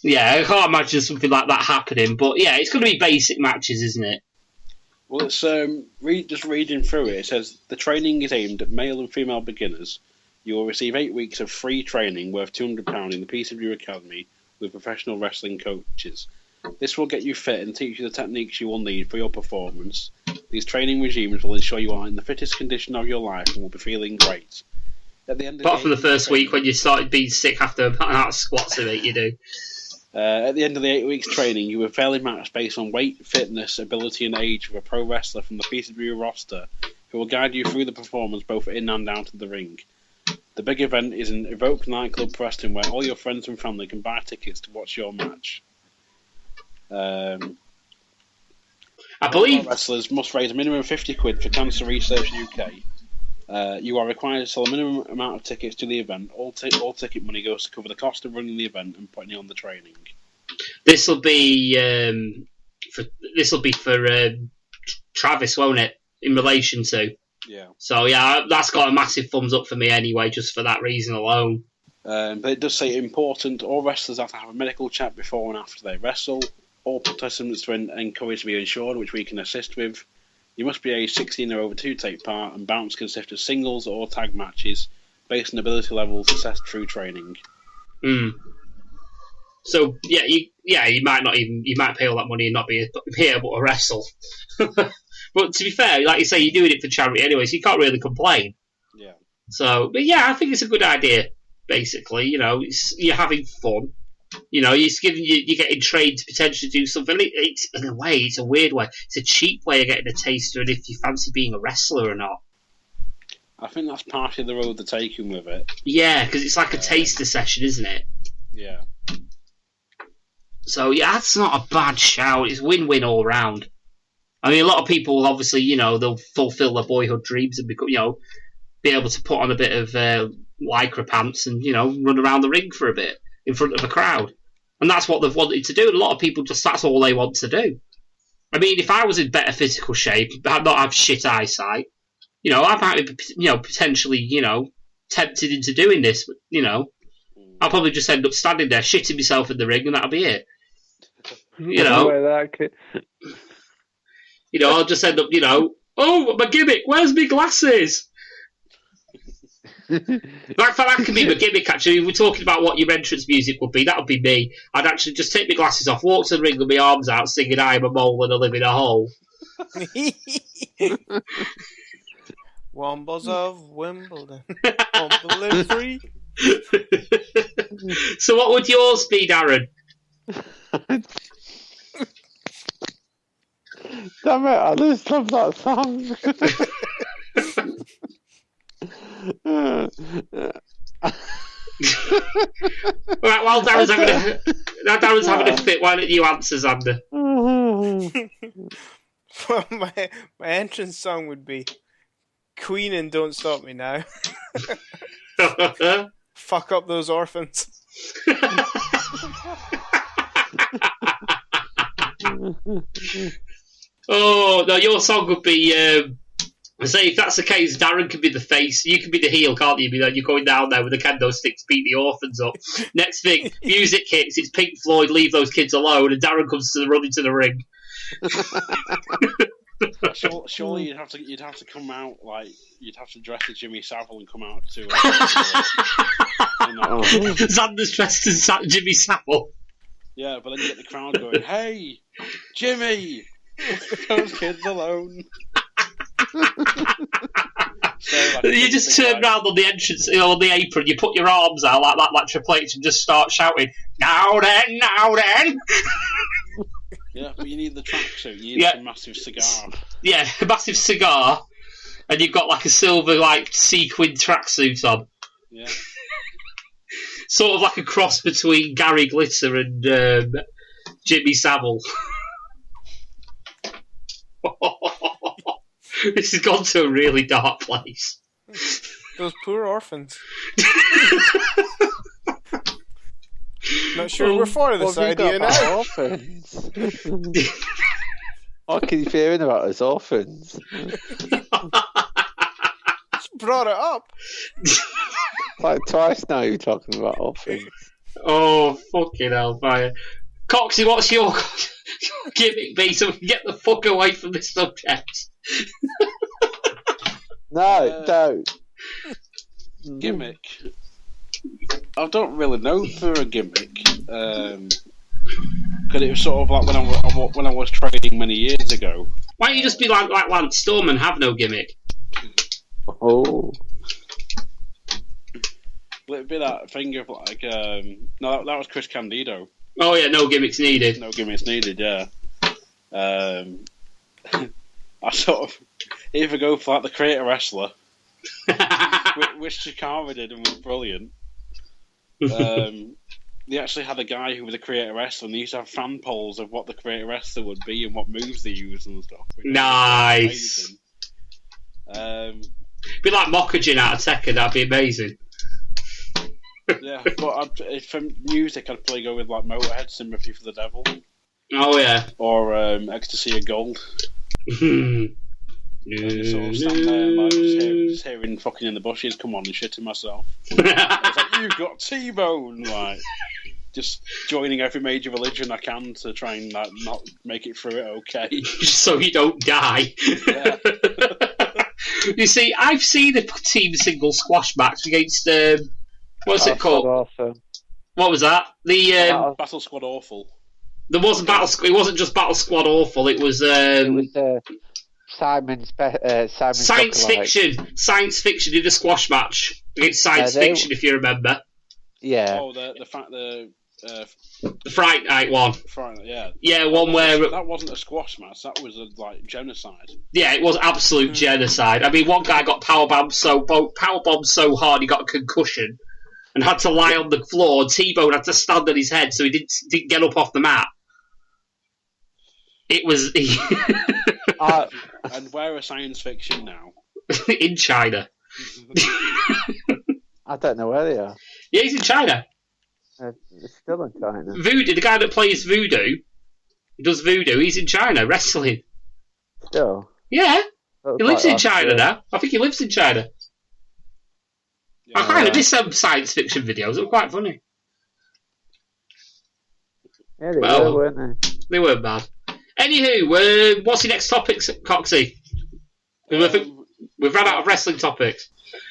Yeah, I can't imagine something like that happening. But yeah, it's going to be basic matches, isn't it? Well, it's just reading through it. It says the training is aimed at male and female beginners. You will receive 8 weeks of free training worth £200 in the PCW Academy with professional wrestling coaches. This will get you fit and teach you the techniques you will need for your performance. These training regimes will ensure you are in the fittest condition of your life and will be feeling great. At the end of Apart from the first week when you started being sick after an hour of squats and it, you do. At the end of the 8 weeks training, you were fairly matched based on weight, fitness, ability and age with a pro wrestler from the PCW roster who will guide you through the performance both in and out of the ring. The big event is in Evoke Nightclub Preston where all your friends and family can buy tickets to watch your match. I believe wrestlers must raise a minimum of £50 for Cancer Research UK. You are required to sell a minimum amount of tickets to the event. All ticket money goes to cover the cost of running the event and putting on the training. This will be for Travis, won't it? In relation to. Yeah. So yeah, that's got a massive thumbs up for me anyway, just for that reason alone. But it does say important. All wrestlers have to have a medical check before and after they wrestle. All participants are encouraged to be insured, which we can assist with. You must be age 16 or over to take part, and bouts consist of singles or tag matches based on ability levels assessed through training. So you might pay all that money and not be able to wrestle. But to be fair, like you say, you're doing it for charity anyway, so you can't really complain. Yeah. So, but yeah, I think it's a good idea. Basically, you're having fun. You're getting trained to potentially do something. It's in a way, it's a weird way. It's a cheap way of getting a taster, and if you fancy being a wrestler or not. I think that's partly the road they're taking with it. Yeah, because it's like a taster session, isn't it? Yeah. So yeah, that's not a bad shout. It's win-win all round. I mean, a lot of people obviously, they'll fulfil their boyhood dreams and become, be able to put on a bit of lycra pants and run around the ring for a bit in front of a crowd, and that's what they've wanted to do. And a lot of people that's all they want to do. I mean, if I was in better physical shape, I'd not have shit eyesight. I might be, potentially, tempted into doing this. But, I'll probably just end up standing there shitting myself in the ring, and that'll be it. I'll just end up, oh, my gimmick, where's my glasses? That could be my gimmick, actually. If we're talking about what your entrance music would be, that would be me. I'd actually just take my glasses off, walk to the ring with my arms out, singing I am a mole and I live in a hole. Wombos of Wimbledon. Wimbledon free. So what would yours be, Darren? Damn it, I just love that song. Right, while Darren's having a fit, why don't you answer, Xander? Well, my entrance song would be Queen and Don't Stop Me Now. Fuck up those orphans. Oh no, your song would be. Say if that's the case, Darren can be the face, you can be the heel, can't you? You're going down there with the kendo sticks, beat the orphans up. Next thing, music hits, it's Pink Floyd, Leave Those Kids Alone, and Darren comes to run into the ring. Surely you'd have to come out like you'd have to dress as Jimmy Savile and come out to. Xander's dressed as Jimmy Savile. Yeah, but then you get the crowd going, "Hey, Jimmy, leave those kids alone." You just turn round on the entrance, on the apron, you put your arms out like Triple H and just start shouting, "Now then, now then!" Yeah, but you need the tracksuit, you need a massive cigar. Yeah, a massive cigar, and you've got like a silver sequin tracksuit on. Yeah. Sort of like a cross between Gary Glitter and Jimmy Savile. This has gone to a really dark place. Those poor orphans. Not sure we're for this idea now. Orphans. I keep hearing about those orphans. Just brought it up. Like twice now you're talking about orphans. Oh, fucking hell, fire. Coxie, what's your gimmick be so we can get the fuck away from this subject? No, don't. Gimmick. I don't really know for a gimmick. Because it was sort of like when I was training many years ago. Why don't you just be like Lance Storm and have no gimmick? Oh. It'd be that thing of like, no, that was Chris Candido. Oh yeah, no gimmicks needed. No gimmicks needed, yeah. I sort of either go for like the creator wrestler, which Chikara did and was brilliant. They actually had a guy who was a creator wrestler, and they used to have fan polls of what the creator wrestler would be and what moves they use and stuff. Nice. Be like Mokajin out of Tekken, that'd be amazing. Yeah, but for music, I'd probably go with like Motorhead, Sympathy for the Devil. Oh yeah. Or Ecstasy of Gold. And just sort of stand there, like, just hearing fucking in the bushes, come on, and shitting myself. It's like, you've got T-Bone, like, just joining every major religion I can to try and like, not make it through it okay. Just so you don't die. Yeah. You see, I've seen a team single squash match against what's it called? Awesome. What was that? The Battle Squad Awful. There wasn't It wasn't just Battle Squad Awful. It was Simon's Science Fiction. Science Fiction did a squash match against Science Fiction, if you remember. Yeah. Oh, the Fright Night one. Yeah. Yeah, one where that wasn't a squash match. That was like genocide. Yeah, it was absolute genocide. I mean, one guy got powerbombed so hard he got a concussion and had to lie on the floor. T-Bone had to stand on his head so he didn't get up off the mat. It was and where are Science Fiction now? in China. I don't know where they are. Yeah, he's in China. They're still in China. Voodoo, the guy that plays Voodoo, he does Voodoo. He's in China wrestling. Still. Yeah, he lives in China now. I think he lives in China. Yeah. I kind of miss some Science Fiction videos. They were quite funny. Yeah, they were, weren't they? They weren't bad. Anywho, what's your next topic, Coxie? We've run out of wrestling topics.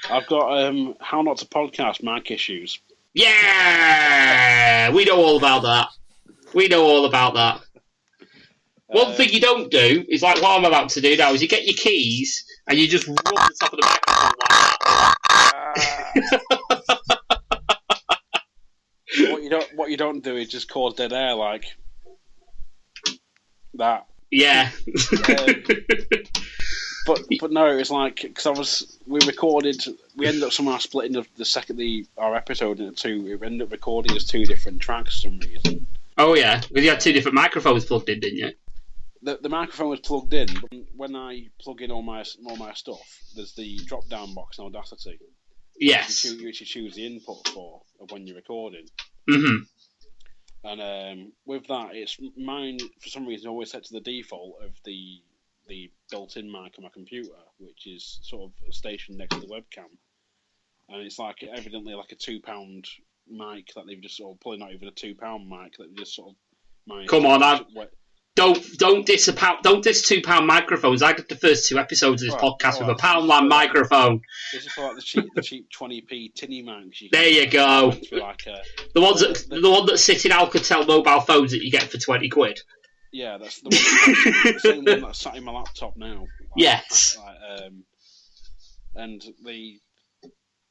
I've got how not to podcast mic issues. Yeah, we know all about that. One thing you don't do is like what I'm about to do now. Is you get your keys and you just rub the top of the microphone like that. What you don't do is just cause dead air like that. Yeah. But no, it was like because we ended up somehow splitting our episode into two. We ended up recording as two different tracks for some reason. Oh yeah, because you had two different microphones plugged in, didn't you? The microphone was plugged in, but when I plug in all my stuff, there's the drop down box in Audacity. Yes. Which you choose the input for of when you're recording. Mm-hmm. And with that, it's mine for some reason always set to the default of the built-in mic on my computer, which is sort of stationed next to the webcam, and it's like evidently like a £2 mic that they've just sort of probably not even a £2 mic that they just sort of. Come on, don't diss £2 microphones. I did the first two episodes of this podcast with a £1 microphone. This is for like the cheap 20p tinny mics. There you go. Like the one that's sitting Alcatel mobile phones that you get for £20. Yeah, that's the same one that's sat in my laptop now. Yes. And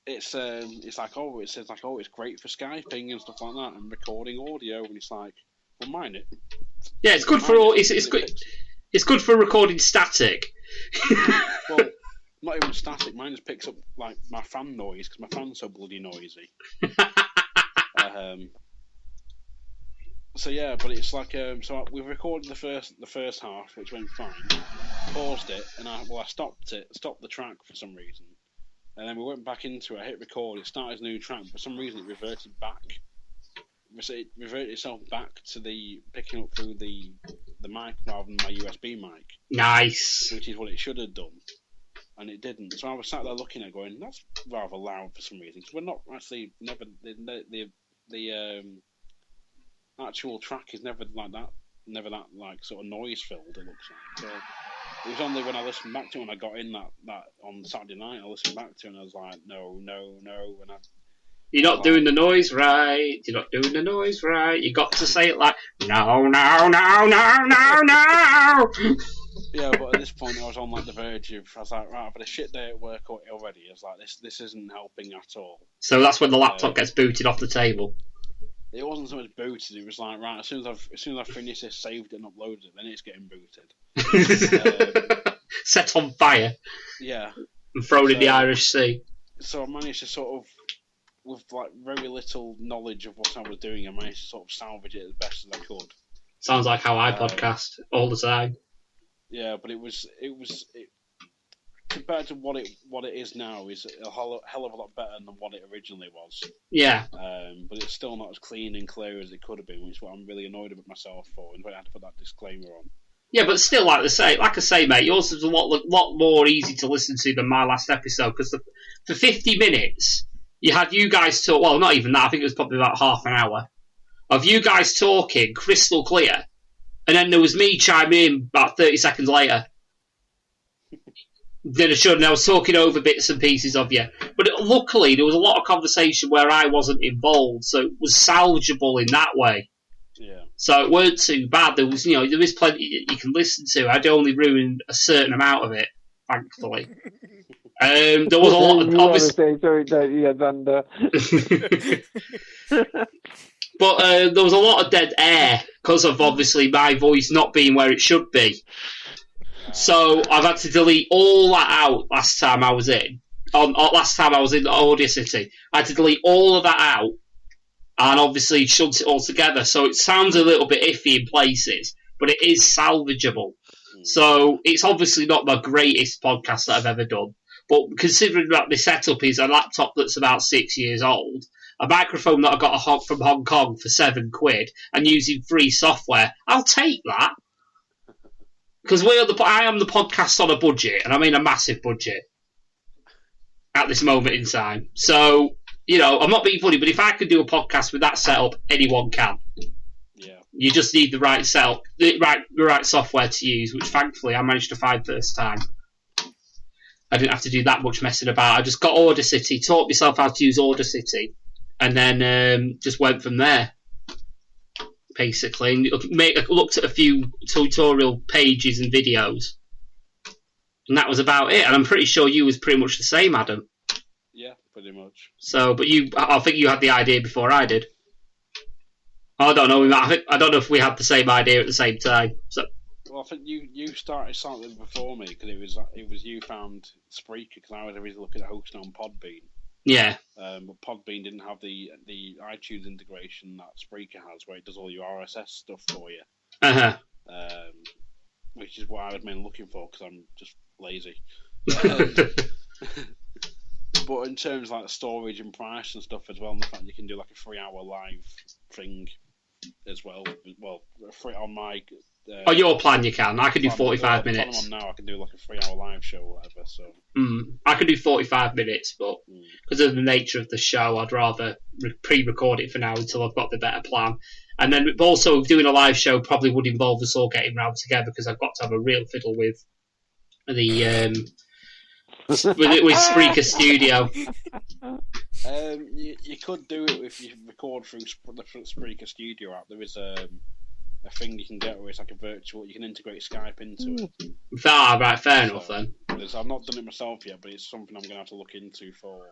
it's like it says like it's great for Skyping and stuff like that and recording audio, and it's like, well, mine it. Yeah, it's good for all. It's good. It's good for recording static. Well, not even static. Mine just picks up like my fan noise because my fan's so bloody noisy. So yeah, but it's like so we recorded the first half, which went fine. Paused it, and I stopped the track for some reason, and then we went back into it. I hit record. It started a new track. For some reason, it reverted back. It reverted itself back to the picking up through the mic rather than my USB mic. Nice. Which is what it should have done, and it didn't. So I was sat there looking at it, going, "That's rather loud for some reason." Because we're not actually the actual track is never that like sort of noise filled. It looks like. So it was only when I listened back to it when I got in that on Saturday night I listened back to it and I was like, no, and I You're not doing the noise right. You're not doing the noise right. You got to say it like, no, no, no, no, no, no. Yeah, but at this point I was on like the verge of. I was like, right, I've had a shit day at work already. I was like, this isn't helping at all. So that's when the laptop gets booted off the table. It wasn't so much booted. It was like, right, as soon as I finish this, saved it and uploaded it, then it's getting booted. Set on fire. Yeah. And thrown in the Irish Sea. So I managed to sort of, with like very little knowledge of what I was doing, I managed to sort of salvage it as best as I could. Sounds like how I podcast all the time. Yeah, but it compared to what it is now, is a hell of a lot better than what it originally was. Yeah. But it's still not as clean and clear as it could have been, which is what I'm really annoyed with myself for, and I had to put that disclaimer on. Yeah, but still, like I say, mate, yours is a lot more easy to listen to than my last episode, because for 50 minutes, you had you guys talk, well, not even that, I think it was probably about half an hour, of you guys talking crystal clear, and then there was me chiming in about 30 seconds later. Then I was talking over bits and pieces of you. But luckily, there was a lot of conversation where I wasn't involved, so it was salvageable in that way. Yeah. So it weren't too bad. There was, there is plenty you can listen to. I'd only ruined a certain amount of it, thankfully. There was a lot of obviously. But there was a lot of dead air because of obviously my voice not being where it should be. So I've had to delete all that out last time I was in Audacity. I had to delete all of that out and obviously shunt it all together. So it sounds a little bit iffy in places, but it is salvageable. So it's obviously not the greatest podcast that I've ever done. But considering that my setup is a laptop that's about 6 years old, a microphone that I got from Hong Kong for £7, and using free software, I'll take that. Because I am the podcast on a budget, and I mean a massive budget at this moment in time. So, I'm not being funny, but if I could do a podcast with that setup, anyone can. Yeah. You just need the right setup, the right software to use, which thankfully I managed to find first time. I didn't have to do that much messing about. I just got Audacity, taught myself how to use Audacity, and then just went from there. Basically, and looked at a few tutorial pages and videos, and that was about it. And I'm pretty sure you was pretty much the same, Adam. Yeah, pretty much. So, but I think you had the idea before I did. I don't know. I don't know if we had the same idea at the same time. So, well, I think you started something before me because it was you found Spreaker because I was originally looking at hosting on Podbean. Yeah. But Podbean didn't have the iTunes integration that Spreaker has, where it does all your RSS stuff for you. Which is what I was mainly looking for because I'm just lazy. But in terms of like storage and price and stuff as well, and the fact you can do like a 3-hour live thing as well. Well, on my. On your plan, you can. I can do 45 minutes. On now, I can do like a 3-hour live show or whatever. So I can do 45 minutes, but because of the nature of the show, I'd rather pre-record it for now until I've got the better plan. And then also doing a live show probably would involve us all getting round together because I've got to have a real fiddle with the with Spreaker Studio. You could do it if you record through the Spreaker Studio app. There is a thing you can get where it's like a virtual. You can integrate Skype into it. Right, fair enough then. I've not done it myself yet, but it's something I'm going to have to look into for.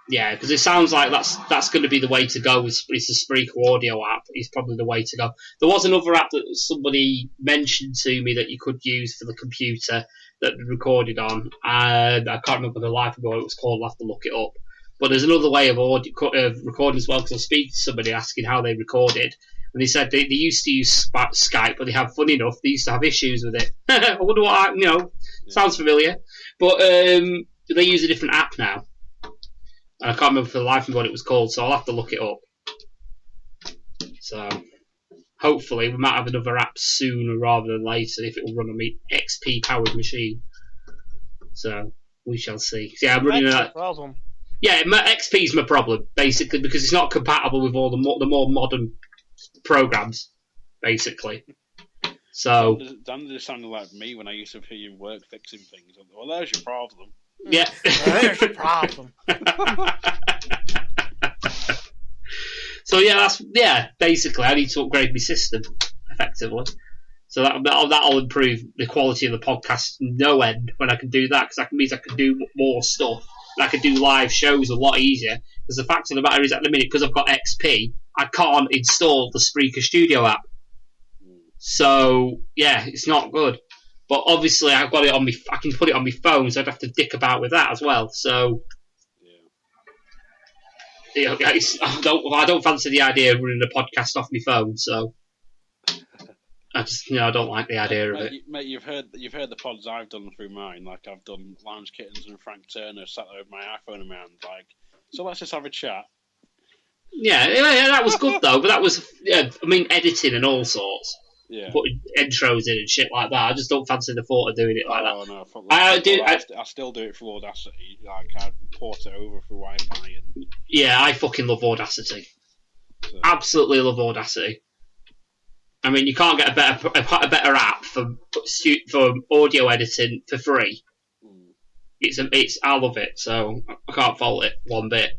Yeah, because it sounds like that's going to be the way to go. It's the Spreaker audio app. It's probably the way to go. There was another app that somebody mentioned to me that you could use for the computer that we recorded on. I can't remember the life of what it was called. I'll have to look it up. But there's another way of recording as well, because I was speaking to somebody asking how they recorded. And they said they used to use Skype, but funny enough, they used to have issues with it. I wonder what, sounds familiar. But they use a different app now. And I can't remember for the life of what it was called, so I'll have to look it up. So, hopefully, we might have another app sooner rather than later if it will run on my XP-powered machine. So, we shall see. Yeah, I'm running that. Problem. Yeah, XP is my problem, basically, because it's not compatible with all the more modern programs, basically. So Dan just sounded like me when I used to hear you work fixing things. Well, there's your problem. Yeah, there's your problem. So basically, I need to upgrade my system effectively. So that'll improve the quality of the podcast no end when I can do that, because that means I can do more stuff. And I can do live shows a lot easier. Because the fact of the matter is, at the minute, because I've got XP, I can't install the Spreaker Studio app. So yeah, it's not good. But obviously, I've got it on me. I can put it on my phone, so I'd have to dick about with that as well. So I don't fancy the idea of running a podcast off my phone. So. I don't like the idea of it. Mate, you've heard the pods I've done through mine. Like, I've done Lounge Kittens and Frank Turner sat there with my iPhone in my hand. Like, so let's just have a chat. Yeah, that was good though. But that was, editing and all sorts. Yeah. Putting intros in and shit like that. I just don't fancy the thought of doing it like that. Oh no, I still do it through Audacity. Like, I port it over through Wi-Fi. And... Yeah, I fucking love Audacity. So. Absolutely love Audacity. I mean, you can't get a better app for audio editing for free. I love it, so I can't fault it one bit.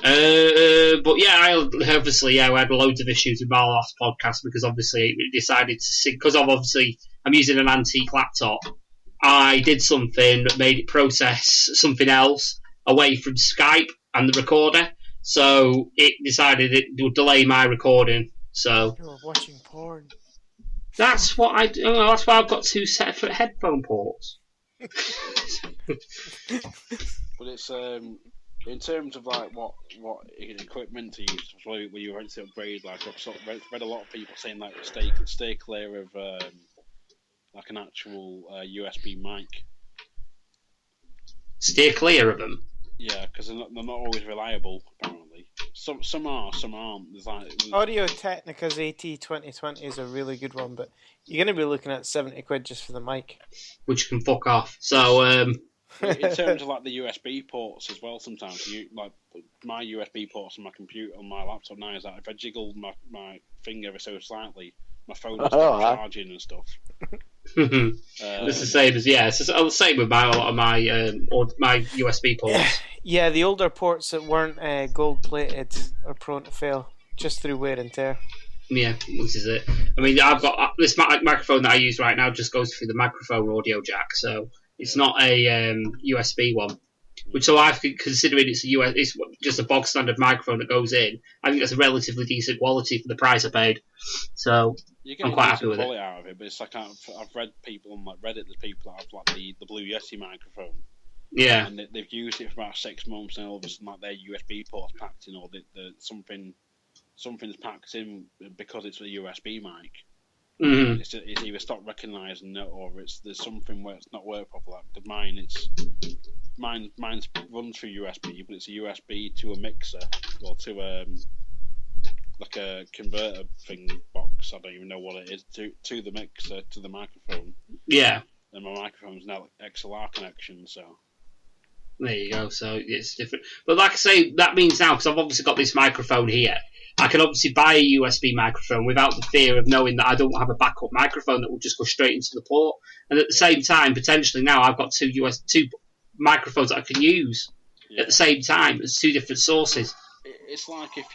But yeah, we had loads of issues with my last podcast because obviously we decided to sing, because I'm using an antique laptop. I did something that made it process something else away from Skype and the recorder, so it decided it would delay my recording. So you're watching porn. That's what I do. That's why I've got two separate headphone ports. But it's in terms of like what equipment to use. Where you want to upgrade, like I've sort of read a lot of people saying like stay clear of like an actual USB mic. Steer clear of them. Yeah, because they're not always reliable. Apparently, some are, some aren't. Audio Technica's AT2020 is a really good one, but you're going to be looking at £70 just for the mic, which can fuck off. So, in terms of like the USB ports as well, sometimes like my USB ports on my computer on my laptop now is that if I jiggle my finger ever so slightly, my phone will start charging and stuff. It's the same as it's the same with my USB ports. Yeah, the older ports that weren't gold plated are prone to fail just through wear and tear. Yeah, this is it. I mean, I've got this microphone that I use right now just goes through the microphone audio jack, so it's not a USB one. Which, so I've considering it's just a bog standard microphone that goes in. I think that's a relatively decent quality for the price I paid. So I'm quite happy with it. Out of it, but it's like I've read people on like Reddit. There's people that have like the Blue Yeti microphone. Yeah. And they've used it for about 6 months, and all of a sudden like their USB port's packed in, or something's packed in because it's a USB mic. Mm-hmm. It's either stopped recognising it, or there's something where it's not working properly. Because mine's runs through USB, but it's a USB to a mixer or to like a converter thing box. I don't even know what it is to the mixer to the microphone. Yeah. And my microphone's now XLR connection, so. There you go. So it's different, but like I say, that means now because I've obviously got this microphone here, I can obviously buy a USB microphone without the fear of knowing that I don't have a backup microphone that will just go straight into the port. And at the same time, potentially now I've got two microphones that I can use at the same time as two different sources. It's like if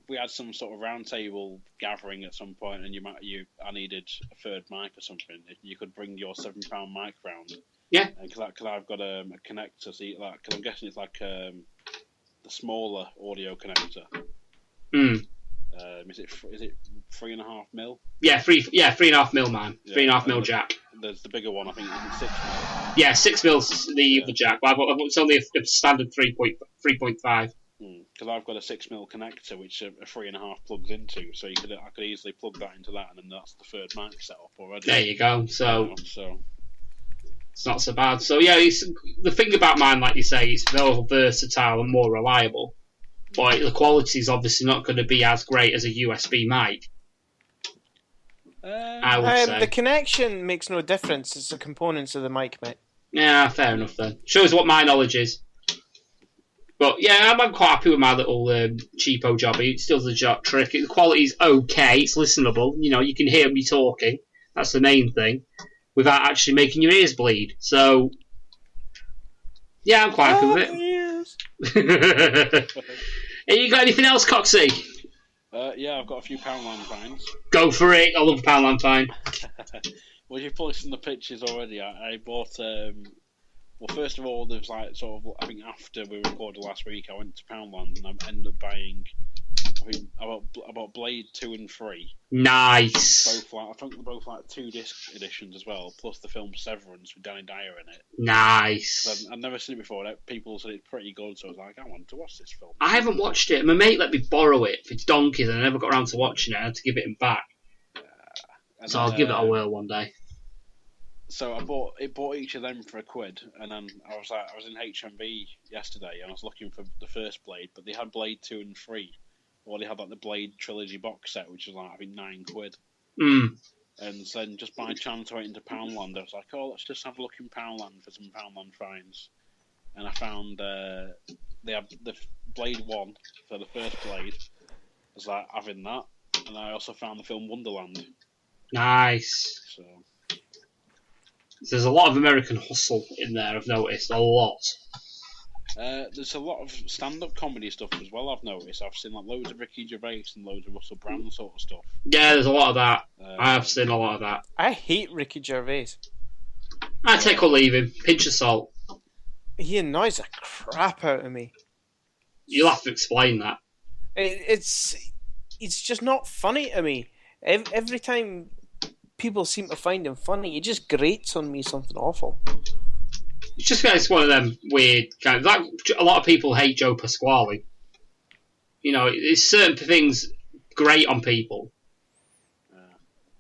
we had some sort of roundtable gathering at some point, and I needed a third mic or something, if you could bring your £7 mic round. Yeah. Because I've got a connector, so because I'm guessing it's like the smaller audio connector. Is it 3.5 mil? Yeah, 3.5 mil, man. 3.5 mil jack. There's the bigger one, I think, is 6 mil. Yeah, 6 mil's the jack. But it's only a standard 3.5. Because I've got a 6 mil connector, which a 3.5 plugs into, so I could easily plug that into that, and then that's the third mic setup already. There you go. So it's not so bad. So yeah, the thing about mine, like you say, it's more versatile and more reliable. But the quality is obviously not going to be as great as a USB mic. I would say. The connection makes no difference. It's the components of the mic, mate. Yeah, fair enough then. Shows what my knowledge is. But yeah, I'm quite happy with my little cheapo jobby. It still does the trick. The quality's okay. It's listenable. You can hear me talking. That's the main thing. Without actually making your ears bleed. So, yeah, I'm quite happy with it. You got anything else, Coxie? Yeah, I've got a few Poundland finds. Go for it. I love Poundland find. Well, you've probably seen the pictures already. I bought. Well, first of all, there's like sort of. I think after we recorded last week, I went to Poundland and I ended up buying. I think about Blade 2 and 3. Nice. Both like, I think they're both like 2-disc editions as well, plus the film Severance with Danny Dyer in it. Nice. I've never seen it before. People said it's pretty good, so I was like, I want to watch this film. I haven't watched it. My mate let me borrow it for donkeys, and I never got around to watching it. I had to give it him back. So I'll give it a whirl one day. So I bought each of them for £1, and then I was in HMV yesterday, and I was looking for the first Blade, but they had Blade 2 and 3. Or they had like the Blade trilogy box set, which was like I think £9. And then just by chance I went into Poundland. I was like, oh, let's just have a look in Poundland for some Poundland finds. And I found they have the Blade 1, so the first Blade. I was like, having that. And I also found the film Wonderland. Nice. So there's a lot of American hustle in there, I've noticed. A lot. There's a lot of stand-up comedy stuff as well, I've noticed. I've seen like loads of Ricky Gervais and loads of Russell Brand sort of stuff. Yeah, there's a lot of that. I have seen a lot of that. I hate Ricky Gervais. I take or leave him. Pinch of salt. He annoys the crap out of me. You'll have to explain that. It's just not funny to me. Every time people seem to find him funny, it just grates on me something awful. It's one of them weird kind of... Like, a lot of people hate Joe Pasquale. You know, there's certain things grate on people.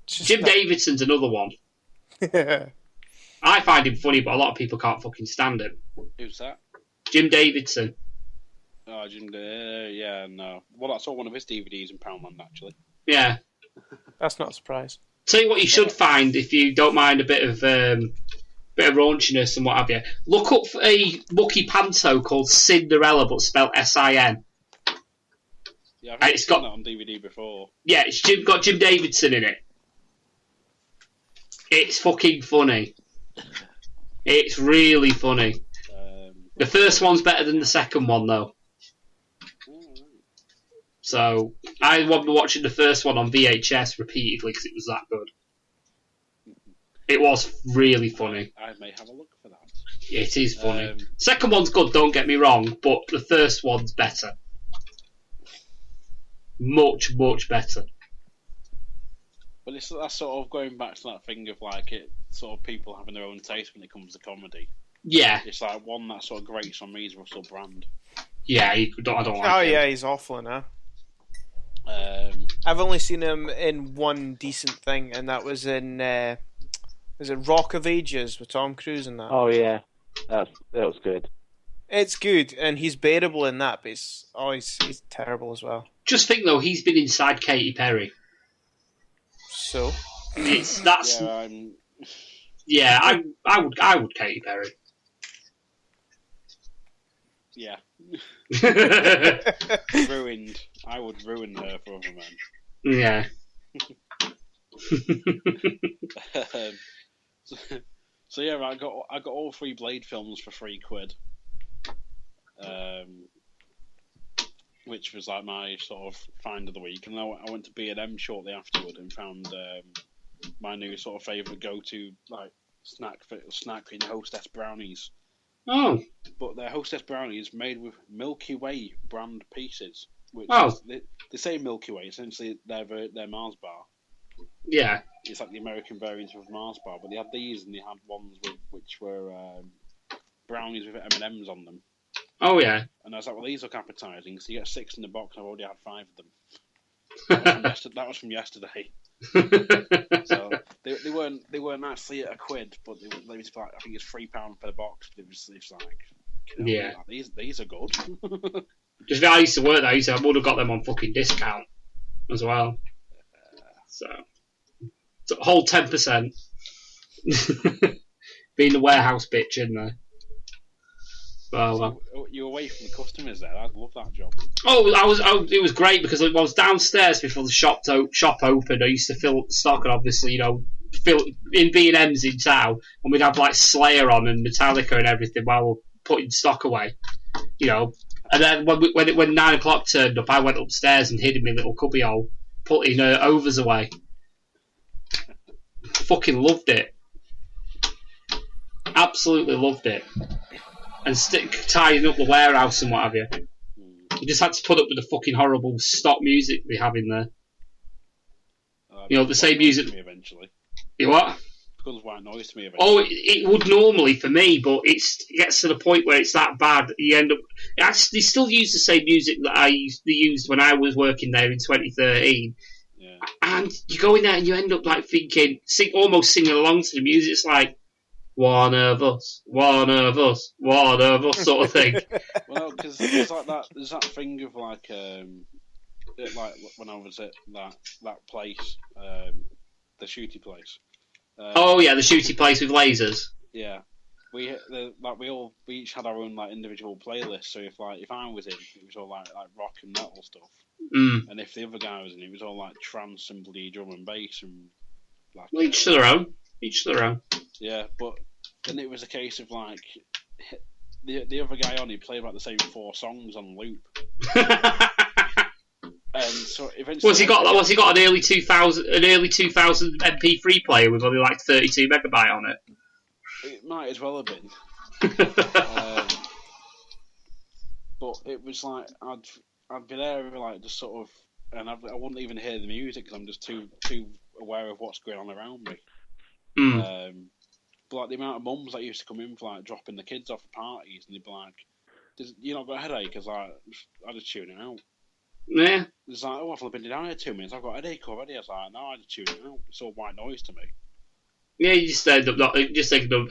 Jim Davidson's another one. I find him funny, but a lot of people can't fucking stand him. Who's that? Jim Davidson. Oh, yeah, no. Well, I saw one of his DVDs in Poundland, actually. Yeah. That's not a surprise. Tell you what you should find, if you don't mind a bit of raunchiness and what have you. Look up a Mucky Panto called Cinderella, but spelled S-I-N. Yeah, I've seen that on DVD before. Yeah, it's got Jim Davidson in it. It's fucking funny. It's really funny. The first one's better than the second one, though. So, I was watching the first one on VHS repeatedly because it was that good. It was really funny. I may have a look for that. It is funny. Second one's good, don't get me wrong, but the first one's better. Much, much better. But that's sort of going back to that thing of like it, sort of people having their own taste when it comes to comedy. Yeah. It's like one that sort of grates on me is Russell Brand. Yeah, I don't like him. Oh yeah, he's awful now. I've only seen him in one decent thing, and that was in was it Rock of Ages with Tom Cruise and that? Oh yeah, that was good. It's good, and he's bearable in that, but he's terrible as well. Just think though, he's been inside Katy Perry. So that's yeah, I would Katy Perry. Yeah. Ruined. I would ruin her for other men. Yeah. So yeah, I got all 3 Blade films for £3, which was like my sort of find of the week. And I went to B&M shortly afterward and found my new sort of favourite go-to like snack in Hostess brownies. Oh. But they're Hostess brownies made with Milky Way brand pieces. Which they say Milky Way, essentially they're Mars bar. Yeah. It's like the American variant of Mars bar, but they had these and they had ones which were brownies with M&Ms on them. Oh yeah. And I was like, well, these look appetising, so you get 6 in the box. I've already had 5 of them. That was from yesterday. So they weren't actually at £1, but they was like, I think it's £3 per box. But it's like, yeah, like, these are good. Just I used to work there. I would have got them on fucking discount as well. So whole 10%. Being the warehouse bitch in there. Well, you're away from the customers there. I'd love that job. It was great because I was downstairs before the shop opened. I used to fill up the stock and obviously, fill in B&M's in town, and we'd have like Slayer on and Metallica and everything while we're putting stock away. And then when 9 o'clock turned up, I went upstairs and hid in my little cubbyhole, putting overs away. Fucking loved it. Absolutely loved it. And tidying up the warehouse and what have you. You just had to put up with the fucking horrible stop music they have in there. The same music. To me eventually. You what? It becomes white noise to me eventually. Oh, it would normally for me, but it gets to the point where it's that bad. You end up. They still use the same music that they used when I was working there in 2013. Yeah. And you go in there and you end up like thinking, almost singing along to the music. It's like one of us, one of us, one of us, sort of thing. Well, because there's like that. There's that thing of like when I was at that place, the shooty place. Oh yeah, the shooty place with lasers. Yeah, we each had our own like individual playlist. So if I was in, it was all like rock and metal stuff. And if the other guy was in, it was all like trance and bloody drum and bass and like. Well, each to their own. Each to their own. Yeah, but then it was a case of like the other guy on, he played like the same 4 songs on loop. And so eventually, Was he got an early 2000 MP3 player with only like 32 megabyte on it? It might as well have been. But it was like I'd be there like just sort of, and I wouldn't even hear the music because I'm just too aware of what's going on around me. But like the amount of mums that used to come in for like dropping the kids off at parties, and they'd be like, "You not got a headache?" Because I just tune it out. Yeah. It's like, "Oh, I've been down here 2 minutes. I've got a headache already." I was like, "No, I just tune it out. It's all white noise to me." Yeah, you just end up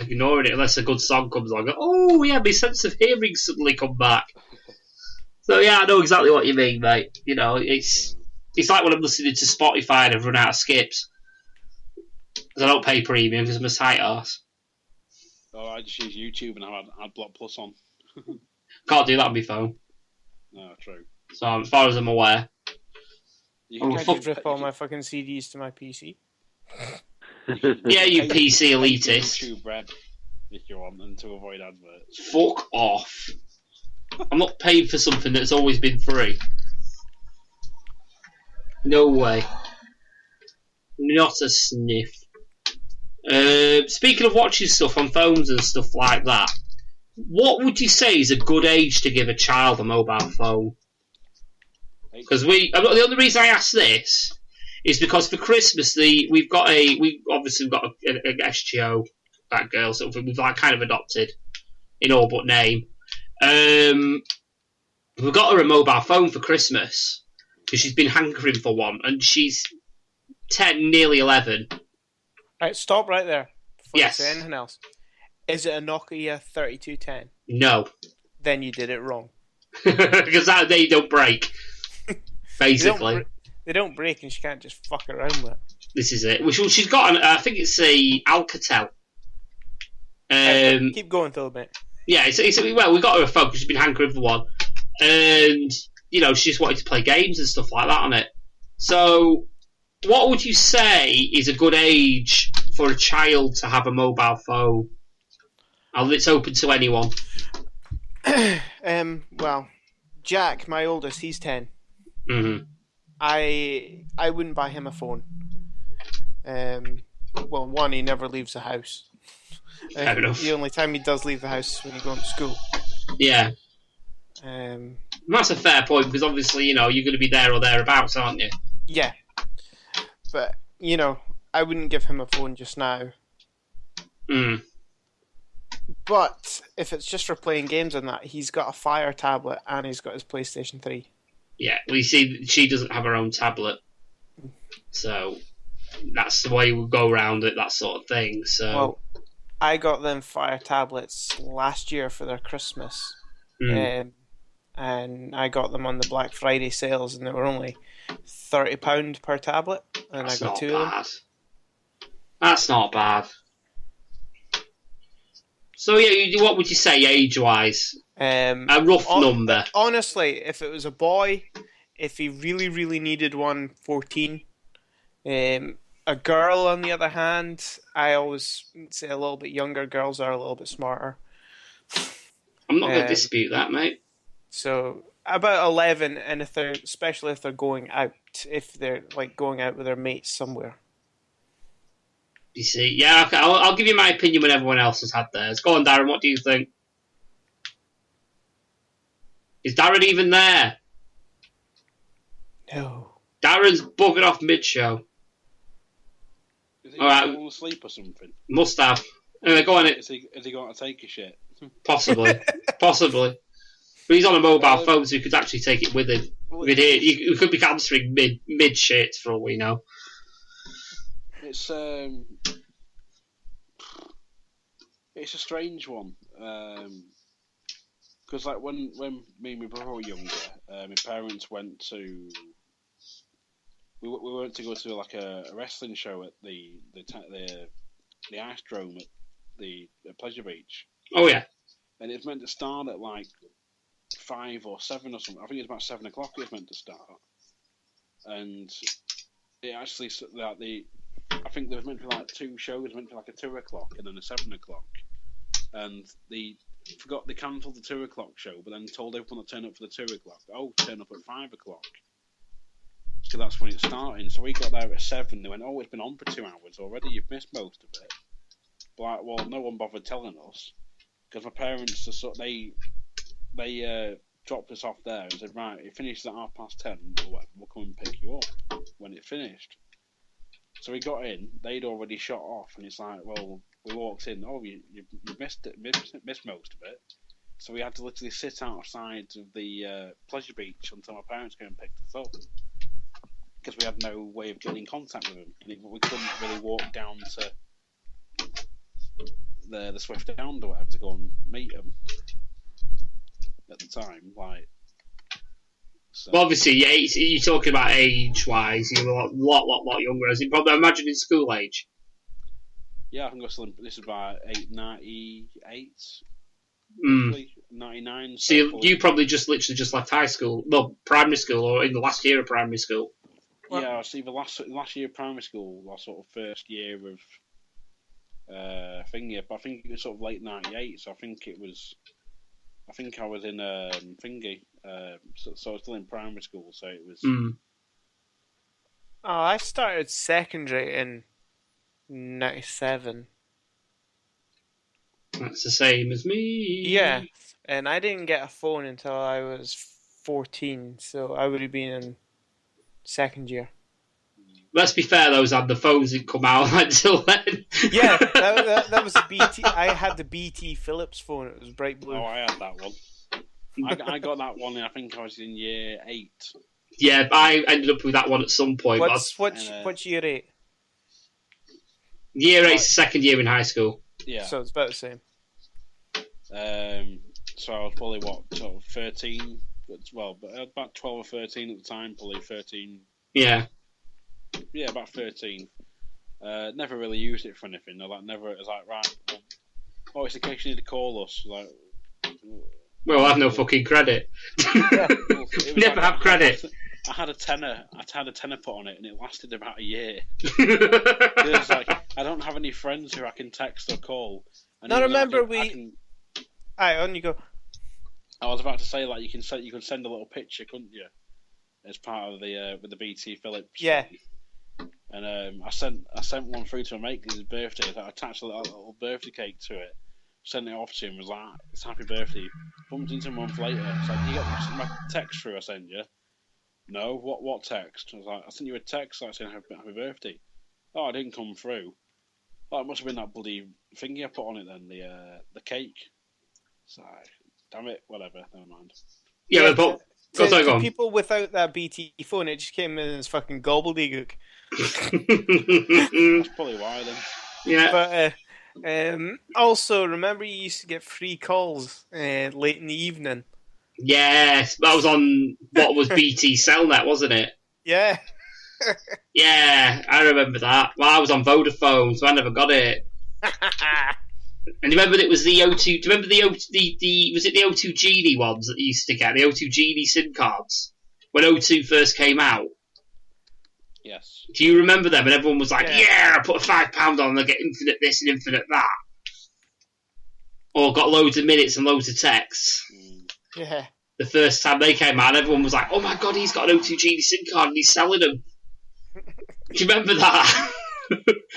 ignoring it unless a good song comes on. Oh yeah, my sense of hearing suddenly come back. So yeah, I know exactly what you mean, mate. It's like when I'm listening to Spotify and I've run out of skips. Because I don't pay premium because I'm a tight arse. Oh, I just use YouTube and I had Block Plus on. Can't do that on my phone. No, true. So as far as I'm aware. I could rip all my fucking CDs to my PC. Yeah, you PC elitist. YouTube Red if you want them to avoid adverts. Fuck off. I'm not paying for something that's always been free. No way. Not a sniff. Speaking of watching stuff on phones and stuff like that, what would you say is a good age to give a child a mobile phone? Because the only reason I ask this is because for Christmas we've obviously got an SGO, that girl, so we've like kind of adopted in all but name. We got her a mobile phone for Christmas because she's been hankering for one, and she's 10, nearly 11. Right, stop right there. Before Yes. you say anything else. Is it a Nokia 3210? No. Then you did it wrong. Because they don't break. Basically. They don't break, and she can't just fuck around with it. This is it. Well, she's got I think it's a Alcatel. Keep going, Phil, mate. Yeah, well, we got her a phone because she's been hankering for one. And, she just wanted to play games and stuff like that on it. So, what would you say is a good age for a child to have a mobile phone? It's open to anyone. Well, Jack, my oldest, he's 10. Mm-hmm. I wouldn't buy him a phone. Well, one, he never leaves the house. Fair enough. The only time he does leave the house is when he's going to school. Yeah. That's a fair point, because obviously, you're going to be there or thereabouts, aren't you? Yeah. But, I wouldn't give him a phone just now. Mm. But if it's just for playing games and that, he's got a Fire tablet and he's got his PlayStation 3. Yeah, well, you see, she doesn't have her own tablet. So, that's the way we go around it, that sort of thing. So, well, I got them Fire tablets last year for their Christmas. And I got them on the Black Friday sales, and they were only £30 per tablet. And that's I got 2 of them. That's not bad. So, yeah, what would you say age-wise? A rough number. Honestly, if it was a boy, if he really, really needed one, 14. A girl, on the other hand, I always say a little bit younger. Girls are a little bit smarter. I'm not going to dispute that, mate. So about 11, and especially if they're going out, if they're like going out with their mates somewhere. You see, yeah, okay, I'll give you my opinion when everyone else has had theirs. Go on, Darren. What do you think? Is Darren even there? No. Darren's bugging off mid-show. Is he All right. falling asleep or something? Must have. Anyway, go on. Is he going to take a shit? Possibly. Possibly. But he's on a mobile phone, so he could actually take it with him. He could be answering mid-shit for all we know. It's a strange one. Because like when me and my brother were younger, my parents went to. We went to go to like a wrestling show at the ice dome at Pleasure Beach. Oh yeah. And it's meant to start at like 5 or 7 or something. I think it's about 7 o'clock. It's meant to start, and it actually I think there was meant to be like 2 shows. Meant to be like a 2 o'clock and then a 7 o'clock, and they cancelled the 2 o'clock show, but then told everyone to turn up for the 2 o'clock. Oh, turn up at 5 o'clock. Because that's when it's starting. So we got there at 7. They went, oh, it's been on for 2 hours already. You've missed most of it. But like, well, no one bothered telling us because my parents they dropped us off there and said, right, it finishes at 10:30 or whatever. We'll come and pick you up when it finished. So we got in. They'd already shot off, and it's like, well, we walked in. Oh, you missed most of it. So we had to literally sit outside of the Pleasure Beach until my parents came and picked us up. Because we had no way of getting in contact with them. We couldn't really walk down to the Swift Down or whatever to go and meet them at the time. Like, so. Well, obviously, you're talking about age-wise. You were a lot younger. As in, probably, I imagine in school age. Yeah, I think this is about 98, 99. So you probably just left high school, well, primary school, or in the last year of primary school. Yeah, I was either last year of primary school or sort of first year of thingy. But I think it was sort of late 98, so I think I was in thingy. So I was still in primary school, so it was. Oh, I started secondary in 97. That's the same as me. Yeah, and I didn't get a phone until I was 14, so I would have been in second year. Let's be fair, those had the phones didn't come out until then. Yeah, that was the BT. I had the BT Philips phone. It was bright blue. Oh, I had that one. I got that one. I think I was in year 8. Yeah, I ended up with that one at some point. What's year 8? Year 8's the second year in high school. Yeah. So it's about the same. So I was probably sort of 13. Well, but about 12 or 13 at the time. Probably 13. Yeah. Yeah, about 13. Never really used it for anything. It was like, right. Oh, it's the case you need to call us. Like, well, I have no fucking credit. Yeah, Never have credit. I had a tenner put on it, and it lasted about a year. It was like, I don't have any friends who I can text or call. And now remember Alright, on you go. I was about to say, like, you could send a little picture, couldn't you? As part of with the BT Philips. Yeah. And I sent one through to my mate for his birthday. I attached a little birthday cake to it. Sent it off to him. Was like, "It's happy birthday." Bumped into him a month later. It's like, "You got my text through I sent you?" No. What text? I was like, "I sent you a text like saying happy birthday." Oh, it didn't come through. Oh, it must have been that bloody thingy I put on it then. The cake. So, damn it. Whatever. Never mind. Yeah, but to people without that BT phone, it just came in as fucking gobbledygook. That's probably why then. Yeah. But also, remember you used to get free calls late in the evening? Yes, that was on what was BT Cellnet, wasn't it? Yeah. Yeah, I remember that. Well, I was on Vodafone, so I never got it. And you remember it was the O2? Do you remember was it the O2 Genie ones that you used to get? The O2 Genie SIM cards when O2 first came out. Yes. Do you remember them? And everyone was like, "Yeah, I put £5 on, and I get infinite this and infinite that." Or got loads of minutes and loads of texts. Yeah. the first time they came out, everyone was like, "Oh my god, he's got an O2 Genie SIM card and he's selling them." Do you remember that?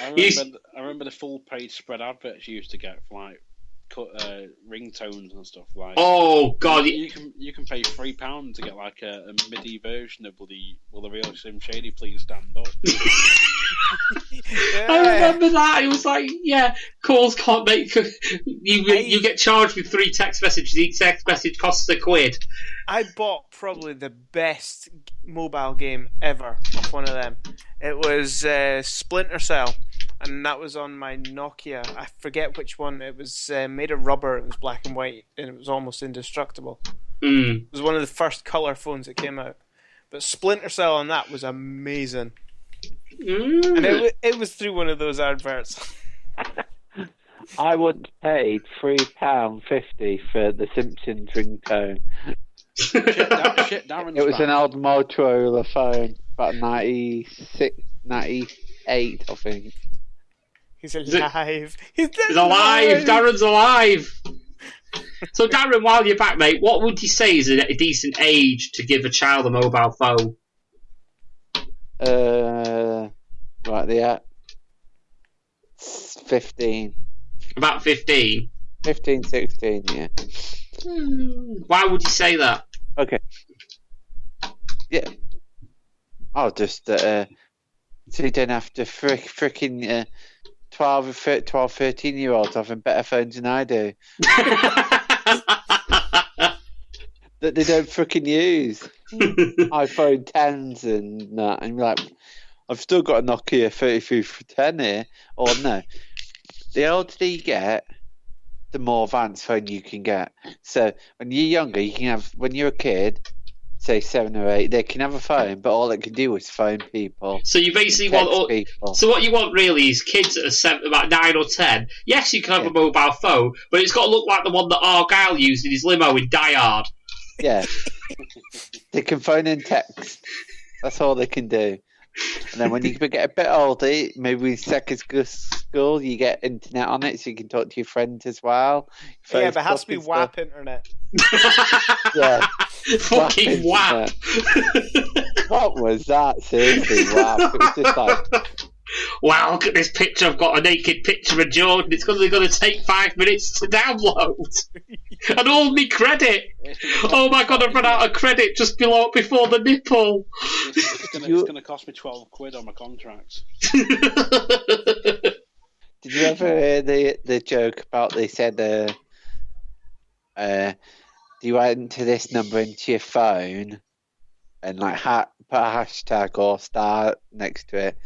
I remember the full page spread adverts you used to get for like ringtones and stuff. Like, oh god, you can pay £3 to get like a MIDI version of bloody "Will the Real Slim Shady Please Stand Up." I remember that. It was like, yeah, calls can't make. You get charged with 3 text messages. Each text message costs £1. I bought probably the best mobile game ever off one of them. It was Splinter Cell, and that was on my Nokia. I forget which one. It was made of rubber. It was black and white, and it was almost indestructible. It was one of the first colour phones that came out. But Splinter Cell on that was amazing. And it was through one of those adverts. I once paid £3.50 for the Simpsons ringtone. It was an old Motorola phone, about 96, 98, I think. He's alive. He's alive. Darren's alive. So, Darren, while you're back, mate, what would you say is a decent age to give a child a mobile phone? Right there. 15. About 15? 15, 16, yeah. Why would you say that? Okay. Yeah. Oh, just so you don't have to freaking 12, 13-year-olds having better phones than I do. That they don't freaking use. iPhone 10s and that. And you're like, I've still got a Nokia 3310 here. Or no. The older you get, the more advanced phone you can get. So when you're younger, you can have, when you're a kid, say 7 or 8, they can have a phone, but all it can do is phone people. So you basically want people. So what you want really is kids that are about 9 or 10. Yes, you can have a mobile phone, but it's got to look like the one that Argyle used in his limo in Die Hard. Yeah. They can phone and text. That's all they can do. And then when you get a bit older, maybe secondary school, you get internet on it, so you can talk to your friends as well. Yeah, but it has to be WAP internet. Yeah. Fucking WAP. What was that? Seriously, WAP. It was just like, wow, look at this picture. I've got a naked picture of Jordan. It's only going to take 5 minutes to download. And all me credit. Oh my god, I've run out of credit just before the nipple. It's going to cost me £12 on my contract. Did you ever hear the joke about they said, do you enter this number into your phone and like put a hashtag or star next to it,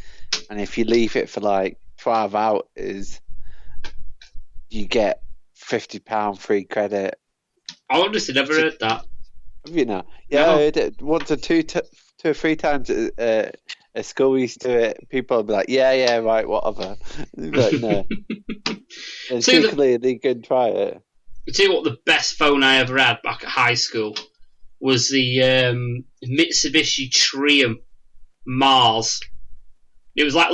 and if you leave it for like 12 hours, you get £50 free credit. I honestly never heard that. Have you not? Yeah, I heard it once or two or three times at school. We used to do it. People would be like, yeah, right, whatever. But no. And secretly, they could try it. I tell you what, the best phone I ever had back at high school was the Mitsubishi Triumph Mars. It was like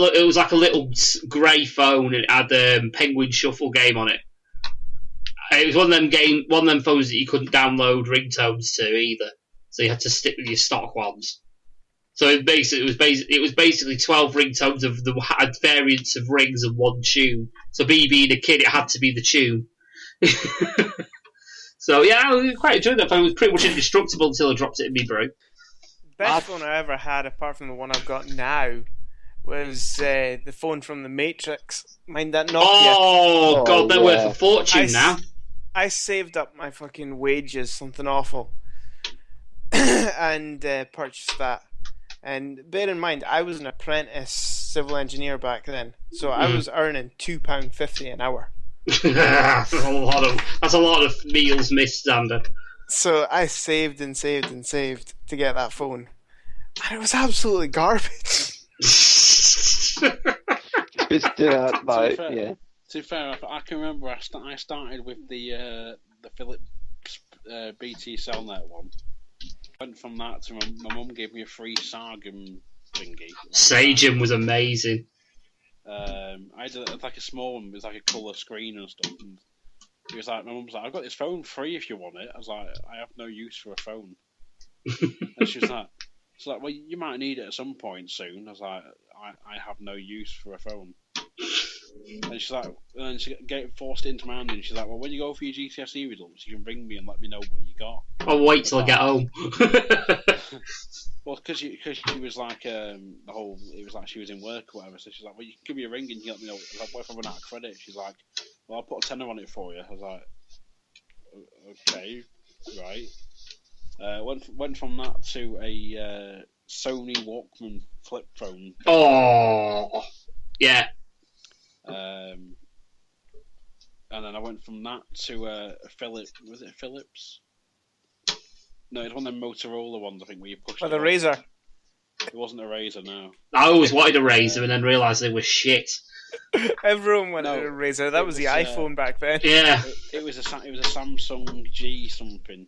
a little grey phone, and it had Penguin Shuffle game on it. It was one of them phones that you couldn't download ringtones to either, so you had to stick with your stock ones. So it was basically 12 ringtones of the had variants of rings and one tune. So me being a kid, it had to be the tune. So yeah, I quite enjoyed that phone. It was pretty much indestructible until I dropped it in me bro. Best phone I ever had, apart from the one I've got now, was the phone from the Matrix. Mind that Nokia? Oh god, they're worth a fortune now. I saved up my fucking wages, something awful, and purchased that. And bear in mind, I was an apprentice civil engineer back then, so I was earning £2.50 an hour. That's a lot of meals missed, Xander. So I saved and saved and saved to get that phone, and it was absolutely garbage. Just do that, like, yeah. To be fair, I can remember I started with the Philips BT Cellnet one. Went from that to my mum gave me a free Sargem thingy. Sagem was amazing. I had like a small one. It was like a colour screen and stuff. And He was like, my mum was like, I've got this phone free if you want it. I was like, I have no use for a phone. And she was like, well, you might need it at some point soon. I was like, I have no use for a phone. And she's like, and then she forced it into my hand, and she's like, well, when you go for your GCSE results, you can ring me and let me know what you got. I'll wait till I get home. Well, because she was like, it was like she was in work or whatever, so she's like, well, you can give me a ring and you can let me know. I was like, what if I run out of credit? She's like, well, I'll put a tenner on it for you. I was like, okay, right. Went from that to a Sony Walkman flip phone. Oh, yeah. And then I went from that to a Philips. Was it a Philips? No, it's one of them Motorola ones, I think, where you push. The Razor. It wasn't a Razor, no. I always wanted a Razor and then realised they were shit. Everyone wanted a Razor. That was the iPhone back then. Yeah. It was a Samsung G something.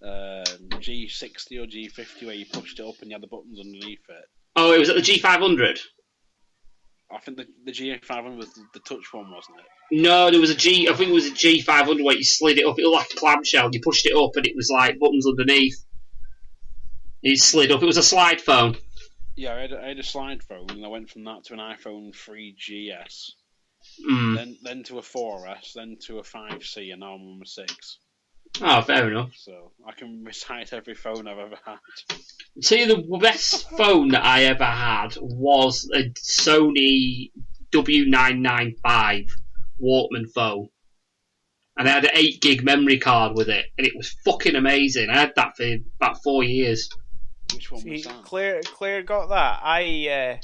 G60 or G50, where you pushed it up and you had the buttons underneath it. Oh, it was at the G500? I think the G500 was the touch one, wasn't it? No, there was I think it was a G500 where you slid it up. It looked like a clamshell. You pushed it up and it was like buttons underneath. It slid up. It was a slide phone. Yeah, I had a slide phone, and I went from that to an iPhone 3GS. Then to a 4S, then to a 5C, and now I'm on a 6. Oh, fair enough. So I can recite every phone I've ever had. See, the best phone that I ever had was a Sony W995 Walkman phone. And I had an 8 gig memory card with it, and it was fucking amazing. I had that for about 4 years. Which one was that? Claire got that. I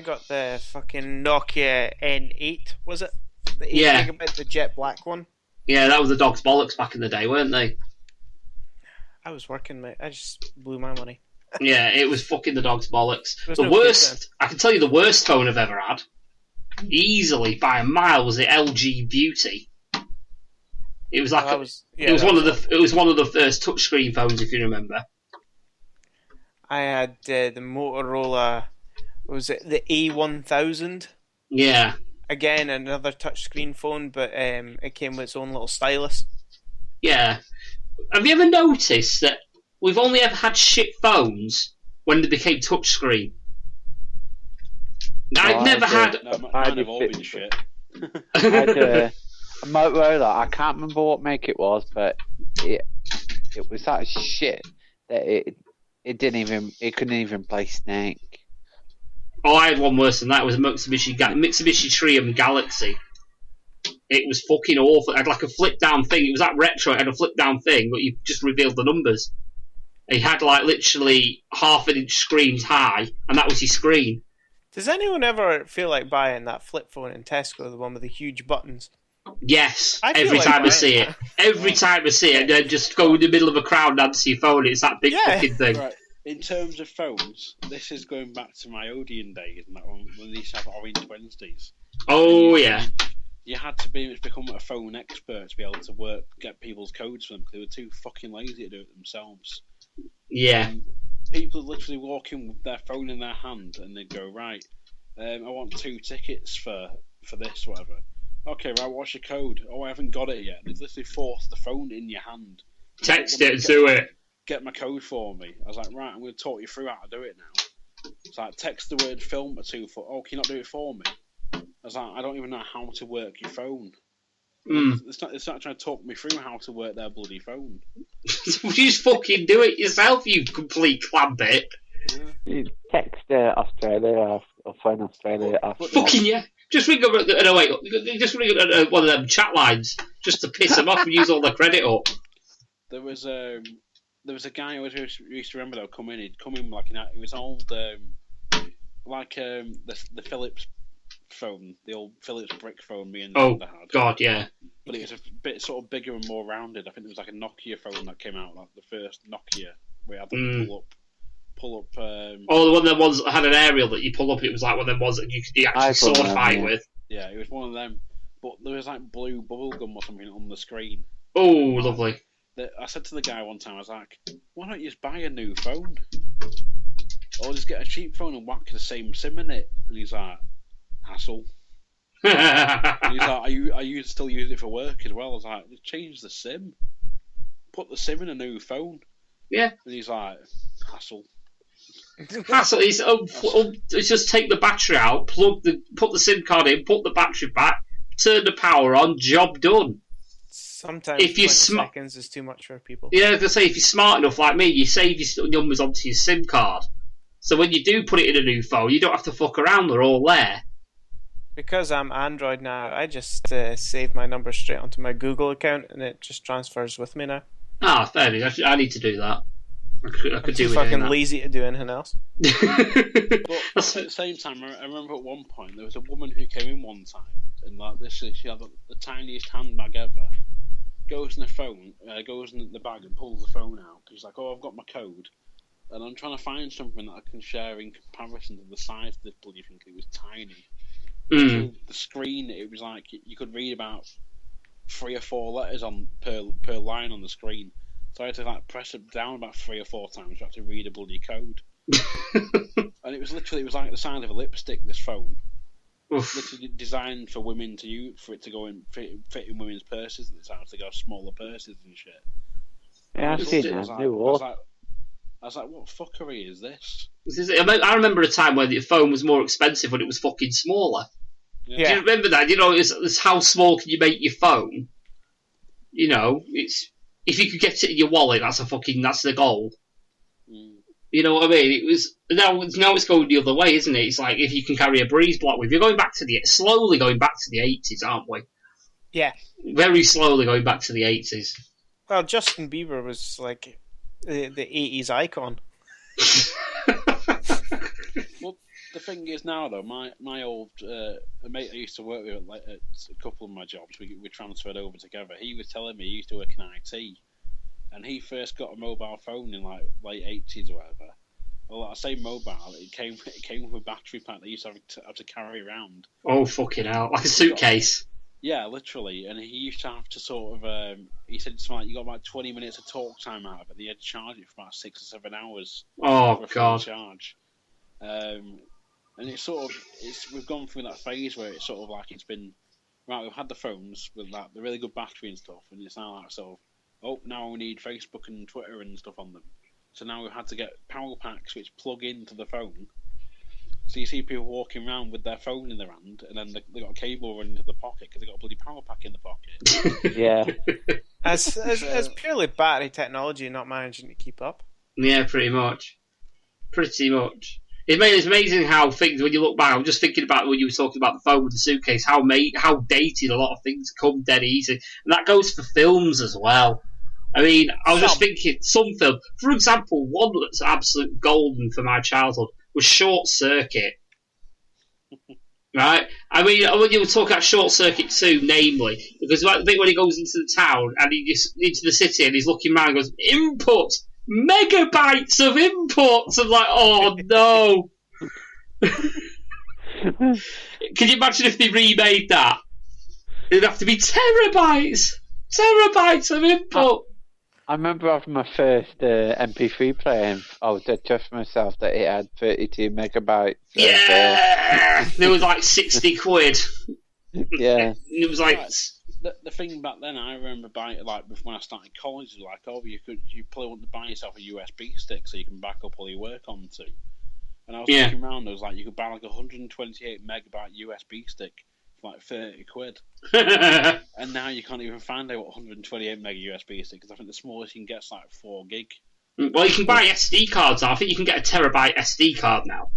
got the fucking Nokia N8, was it? The 8 gigabit, the jet black one. Yeah, that was the dog's bollocks back in the day, weren't they? I was working, mate. I just blew my money. Yeah, it was fucking the dog's bollocks. The worst, I can tell you the worst phone I've ever had, easily by a mile, was the LG Beauty. It was like it was one of the first touchscreen phones, if you remember. I had the Motorola. Was it the A1000? Yeah. Again, another touchscreen phone, but it came with its own little stylus. Yeah. Have you ever noticed that we've only ever had shit phones when they became touchscreen? I've never had. Mine have all been shit. I had a Motorola. I can't remember what make it was, but it was that shit that it couldn't even play Snake. Oh, I had one worse than that. It was a Mitsubishi Triumph Galaxy. It was fucking awful. It had like a flip down thing. It was that retro. It had a flip down thing, but you just revealed the numbers. It had like literally half an inch screens high, and that was your screen. Does anyone ever feel like buying that flip phone in Tesco, the one with the huge buttons? Yes, every time I see it. Every time I see it, and then just go in the middle of a crowd and answer your phone. It's that big fucking thing. Right. In terms of phones, this is going back to my Odeon days, and that one when they used to have Orange Wednesdays. Oh yeah. You had to become a phone expert to be able to get people's codes for them, because they were too fucking lazy to do it themselves. Yeah. People would literally walk in with their phone in their hand, and they'd go, right, I want 2 tickets for this, whatever. Okay, right, what's your code? Oh, I haven't got it yet. They'd literally force the phone in your hand. Text it and do it. Get my code for me. I was like, right, I'm going to talk you through how to do it now. It's like, text the word film or 2 for, oh, can you not do it for me? I was like, I don't even know how to work your phone. It's not trying to talk me through how to work their bloody phone. You just fucking do it yourself, you complete clambit. You text Australia or phone Australia. Fucking yeah. Just ring up. No, wait. Just ring up one of them chat lines just to piss them off and use all their credit up. There was a guy who used to remember though. He'd come in like it was old the Philips phone, the old Philips brick phone me and Linda had. God, yeah. But it was a bit sort of bigger and more rounded. I think there was like a Nokia phone that came out, like the first Nokia, where you had to pull up. The one of them ones that had an aerial that you pull up. It was like one of them ones that you could actually sword fight with. Yeah, it was one of them. But there was like blue bubble gum or something on the screen. Oh, lovely. I said to the guy one time, I was like, why don't you just buy a new phone? Or just get a cheap phone and whack the same SIM in it? And he's like, hassle. And he's like, I use still use it for work as well. I was like, just change the SIM. Put the SIM in a new phone. Yeah. And he's like, hassle. Hassle is it's just take the battery out, put the SIM card in, put the battery back, turn the power on, job done. Sometimes if 20 seconds is too much for people. Yeah, I was gonna say, if you're smart enough like me, you save your numbers onto your SIM card. So when you do put it in a new phone, you don't have to fuck around, they're all there. Because I'm Android now, I just save my number straight onto my Google account and it just transfers with me now. Ah, fair enough. I need to do that. I could do too fucking lazy to do anything else. But at the same time, I remember at one point there was a woman who came in one time and like this, she had the tiniest handbag ever. Goes in the phone, goes in the bag and pulls the phone out. She's like, "Oh, I've got my code," and I'm trying to find something that I can share in comparison to the size of this bloody thing. It was tiny. The screen, it was like you could read about 3 or 4 letters on per line on the screen. So I had to like press it down about 3 or 4 times to actually read a bloody code. And it was like the size of a lipstick. This phone, literally designed for women to use, for it to go in fit in women's purses at the time. They got smaller purses and shit. Yeah, I've seen that. I was like, what fuckery is this? I remember a time when the phone was more expensive when it was fucking smaller. Yeah. Do you remember that? You know, it's how small can you make your phone? You know, it's if you could get it in your wallet, that's the goal. You know what I mean? It was now it's going the other way, isn't it? It's like if you can carry a breeze block with you, going back to slowly going back to the 80s, aren't we? Yeah. Very slowly going back to the 80s. Well, Justin Bieber was like the 80s icon. Well, the thing is now though, my old mate I used to work with like, at a couple of my jobs, we transferred over together. He was telling me he used to work in IT, and he first got a mobile phone in like late 80s or whatever. Well, I say mobile, it came with a battery pack that he used to have to carry around. Oh fucking hell! Like a suitcase. Yeah, literally. And he used to have to sort of, he said something like, you got about 20 minutes of talk time out of it. He had to charge it for about 6 or 7 hours. Oh, God. Charge. And it's sort of, we've gone through that phase where it's sort of like it's been, right, we've had the phones with like the really good battery and stuff, and it's now like sort of, oh, now we need Facebook and Twitter and stuff on them. So now we've had to get power packs which plug into the phone. So you see people walking around with their phone in their hand, and then they got a cable running into the pocket because they got a bloody power pack in the pocket. Yeah. As purely battery technology not managing to keep up. Yeah, pretty much. It's amazing how things, when you look back, I'm just thinking about when you were talking about the phone with the suitcase, how dated a lot of things come dead easy. And that goes for films as well. I mean, I was just thinking, some film, for example, one that's absolute golden for my childhood was Short Circuit. Right? I mean, when you were talking about Short Circuit 2, namely, because the bit when he goes into the town and he gets into the city and he's looking around and goes, input! Megabytes of inputs! I'm like, oh no! Can you imagine if they remade that? It'd have to be terabytes! Terabytes of input! I remember after my first MP3 player, and I was dead chuffed myself that it had 32 megabytes. Yeah! There was like 60 quid. Yeah. It was like... The thing back then, I remember buying like when I started college, like, oh, you probably want to buy yourself a USB stick so you can back up all your work onto. And I was looking around, I was like, you could buy like a 128 megabyte USB stick for like 30 quid. And now you can't even find out what 128 mega USB stick, because I think the smallest you can get is like 4 gig. Well, you can buy SD cards. I think you can get a terabyte SD card now.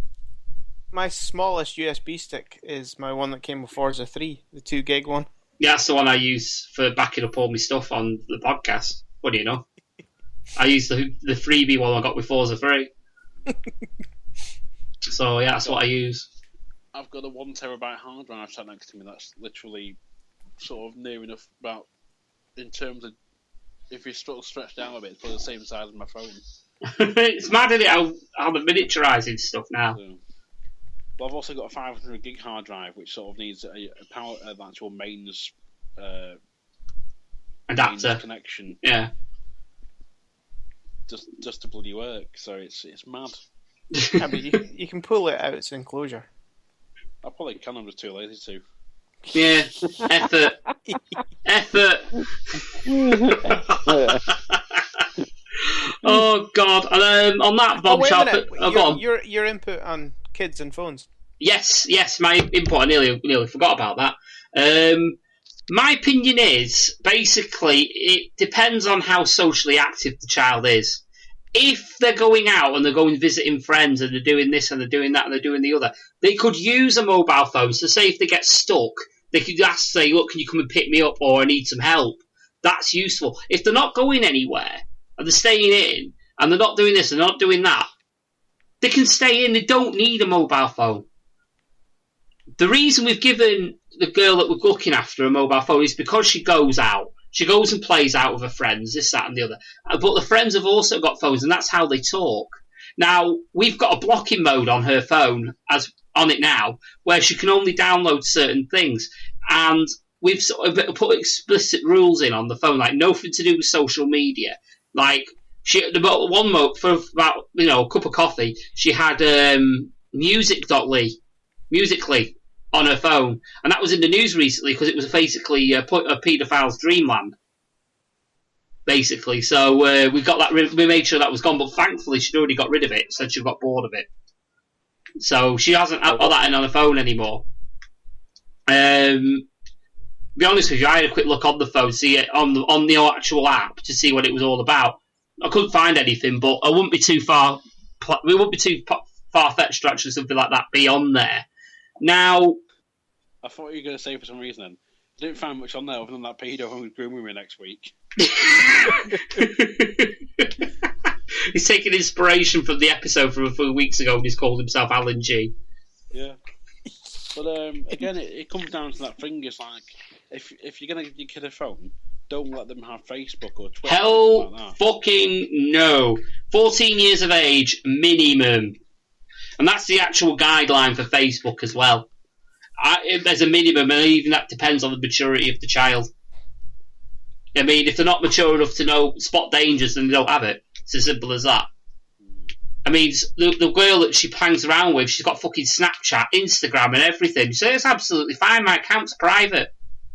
My smallest USB stick is my one that came with Forza 3, the 2 gig one. Yeah, that's the one I use for backing up all my stuff on the podcast. What do you know? I use the freebie one I got with Forza 3. So, yeah, that's what I use. I've got a 1 terabyte hard drive sat next to me that's literally sort of near enough about, in terms of, if you sort of stretched out a bit, it's probably the same size as my phone. It's mad, isn't it, how they're miniaturising stuff now. So, well, I've also got a 500 gig hard drive, which sort of needs an actual mains adapter mains connection. Yeah, just to bloody work. So it's mad. Yeah, but you can pull it out its enclosure. I probably can. I'm just too lazy to. Yeah, effort. Oh God! And on that bombshell, go on. Your input on kids and phones. Yes, my input. I nearly forgot about that. My opinion is basically it depends on how socially active the child is. If they're going out and they're going visiting friends and they're doing this and they're doing that and they're doing the other, they could use a mobile phone. So say if they get stuck, they could say, look, can you come and pick me up, or I need some help. That's useful. If they're not going anywhere and they're staying in and they're not doing this and they're not doing that, they can stay in. They don't need a mobile phone. The reason we've given the girl that we're looking after a mobile phone is because she goes out. She goes and plays out with her friends, this, that, and the other. But the friends have also got phones, and that's how they talk. Now, we've got a blocking mode on her phone, on it now, where she can only download certain things. And we've sort of put explicit rules in on the phone, like nothing to do with social media. Like, about one month, for about, a cup of coffee, she had Musical.ly on her phone, and that was in the news recently because it was basically a paedophile's dreamland, basically. So we got that. We made sure that was gone, but thankfully she'd already got rid of it. Said she got bored of it, so she hasn't got that in on her phone anymore. Be honest with you, I had a quick look on the phone, see it on the actual app to see what it was all about. I couldn't find anything, but I wouldn't be too far. We wouldn't be too far-fetched to actually something like that be on there. Now, I thought you were going to say for some reason then, I didn't find much on there other than that pedo who's grooming me next week. He's taking inspiration from the episode from a few weeks ago when he's called himself Alan G. Yeah. But again, it comes down to that thing. It's like, if you're going to give your kid a phone, don't let them have Facebook or Twitter. Hell like that. fucking no. 14 years of age, minimum. And that's the actual guideline for Facebook as well. There's a minimum, and even that depends on the maturity of the child. I mean, if they're not mature enough to spot dangers, then they don't have it. It's as simple as that. I mean, the girl that she hangs around with, she's got fucking Snapchat, Instagram, and everything. So it's absolutely fine. My account's private.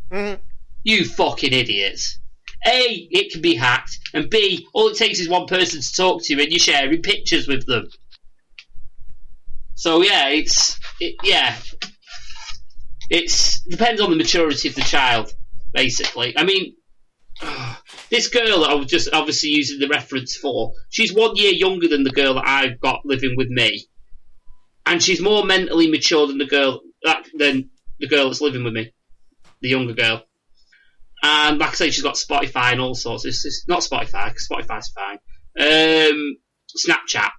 Mm-hmm. You fucking idiots. A, it can be hacked, and B, all it takes is one person to talk to you, and you're sharing pictures with them. So yeah, it depends on the maturity of the child, basically. I mean, this girl that I was just obviously using the reference for, she's 1 year younger than the girl that I've got living with me, and she's more mentally mature than the girl that's living with me, the younger girl. And like I say, she's got Spotify and all sorts. It's not Spotify, because Spotify's fine. Snapchat.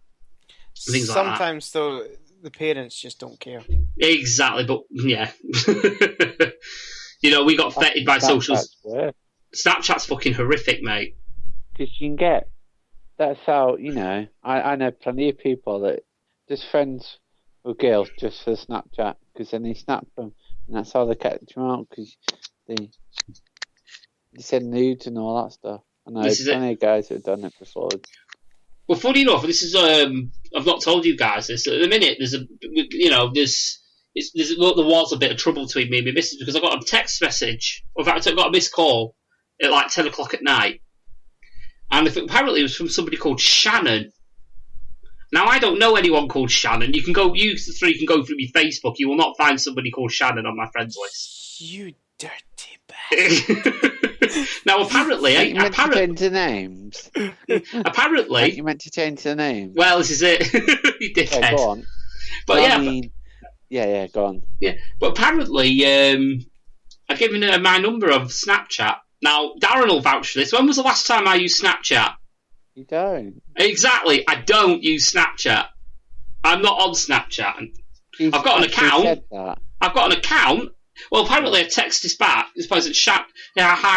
Things like that. Sometimes, though, the parents just don't care. Exactly, but yeah. We got fetted by socials. Snapchat's fucking horrific, mate. Because you can get... That's how, I know plenty of people that just friends with girls just for Snapchat, because then they snap them, and that's how they catch them out, because they send nudes and all that stuff. I know plenty of guys that have done it before. Well, funny enough, this is I've not told you guys this. At the minute, there was a bit of trouble between me and my missus because I got a text message. In fact, I got a missed call at like 10 o'clock at night, and apparently it was from somebody called Shannon. Now, I don't know anyone called Shannon. You can go through my Facebook. You will not find somebody called Shannon on my friends list. You dirty bastard. Now, apparently... You meant to change the names. Apparently... You meant to change the name. Well, this is it. You dickhead. Yeah, go on. But yeah, go on. Yeah, but apparently I've given her my number of Snapchat. Now, Darren will vouch for this. When was the last time I used Snapchat? You don't. Exactly, I don't use Snapchat. I'm not on Snapchat. I've got an account. Said that. I've got an account. Well, apparently I texted this back. I suppose it's hi.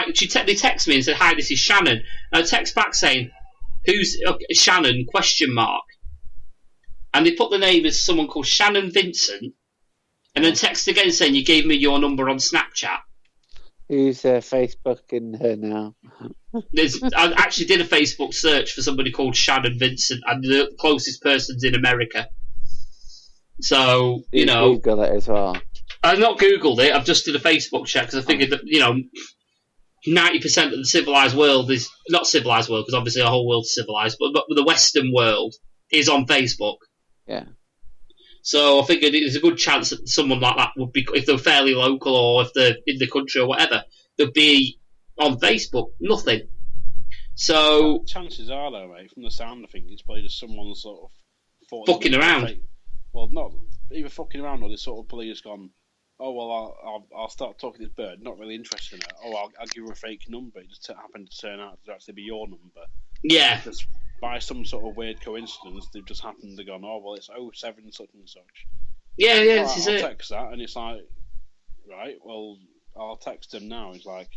They text me and said, "Hi, this is Shannon." And I text back saying, "Who's Shannon?" ? And they put the name as someone called Shannon Vincent, and then text again saying, "You gave me your number on Snapchat." Who's Facebooking her now? I actually did a Facebook search for somebody called Shannon Vincent, and the closest person's in America. So, Google it as well. I've not Googled it. I've just did a Facebook check because I figured that 90% of the civilized world is not civilized world because obviously the whole world's civilized, but the Western world is on Facebook. Yeah. So I figured there's a good chance that someone like that would be, if they're fairly local or if they're in the country or whatever, they'd be on Facebook. Nothing. So chances are, though, mate, from the sound, I think it's probably just someone sort of fucking around. Well, not either fucking around or they sort of probably just gone. Oh well, I'll start talking to this bird. Not really interested in it. Oh, I'll give her a fake number. It just happened to turn out to actually be your number. Yeah. Just by some sort of weird coincidence, they've just happened to gone. Oh well, it's 07 such and such. Yeah, Right, this is I'll it. text that, and it's like, right. Well, I'll text him now. It's like,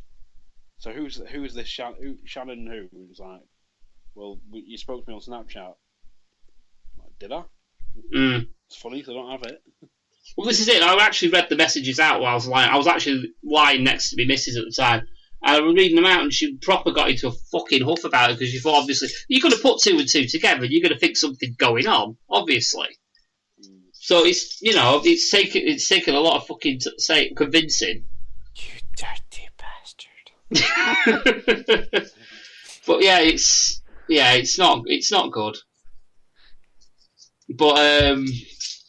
so who's this Shannon? Who? It's like, well, you spoke to me on Snapchat. I'm like, did I? It's funny because I don't have it. Well, this is it. I actually read the messages out while I was actually lying next to my missus at the time. I was reading them out, and she proper got into a fucking huff about it because she thought, obviously, you're going to put two and two together, and you're going to think something's going on, obviously. So it's taken a lot of fucking convincing. You dirty bastard. But yeah, it's not good. But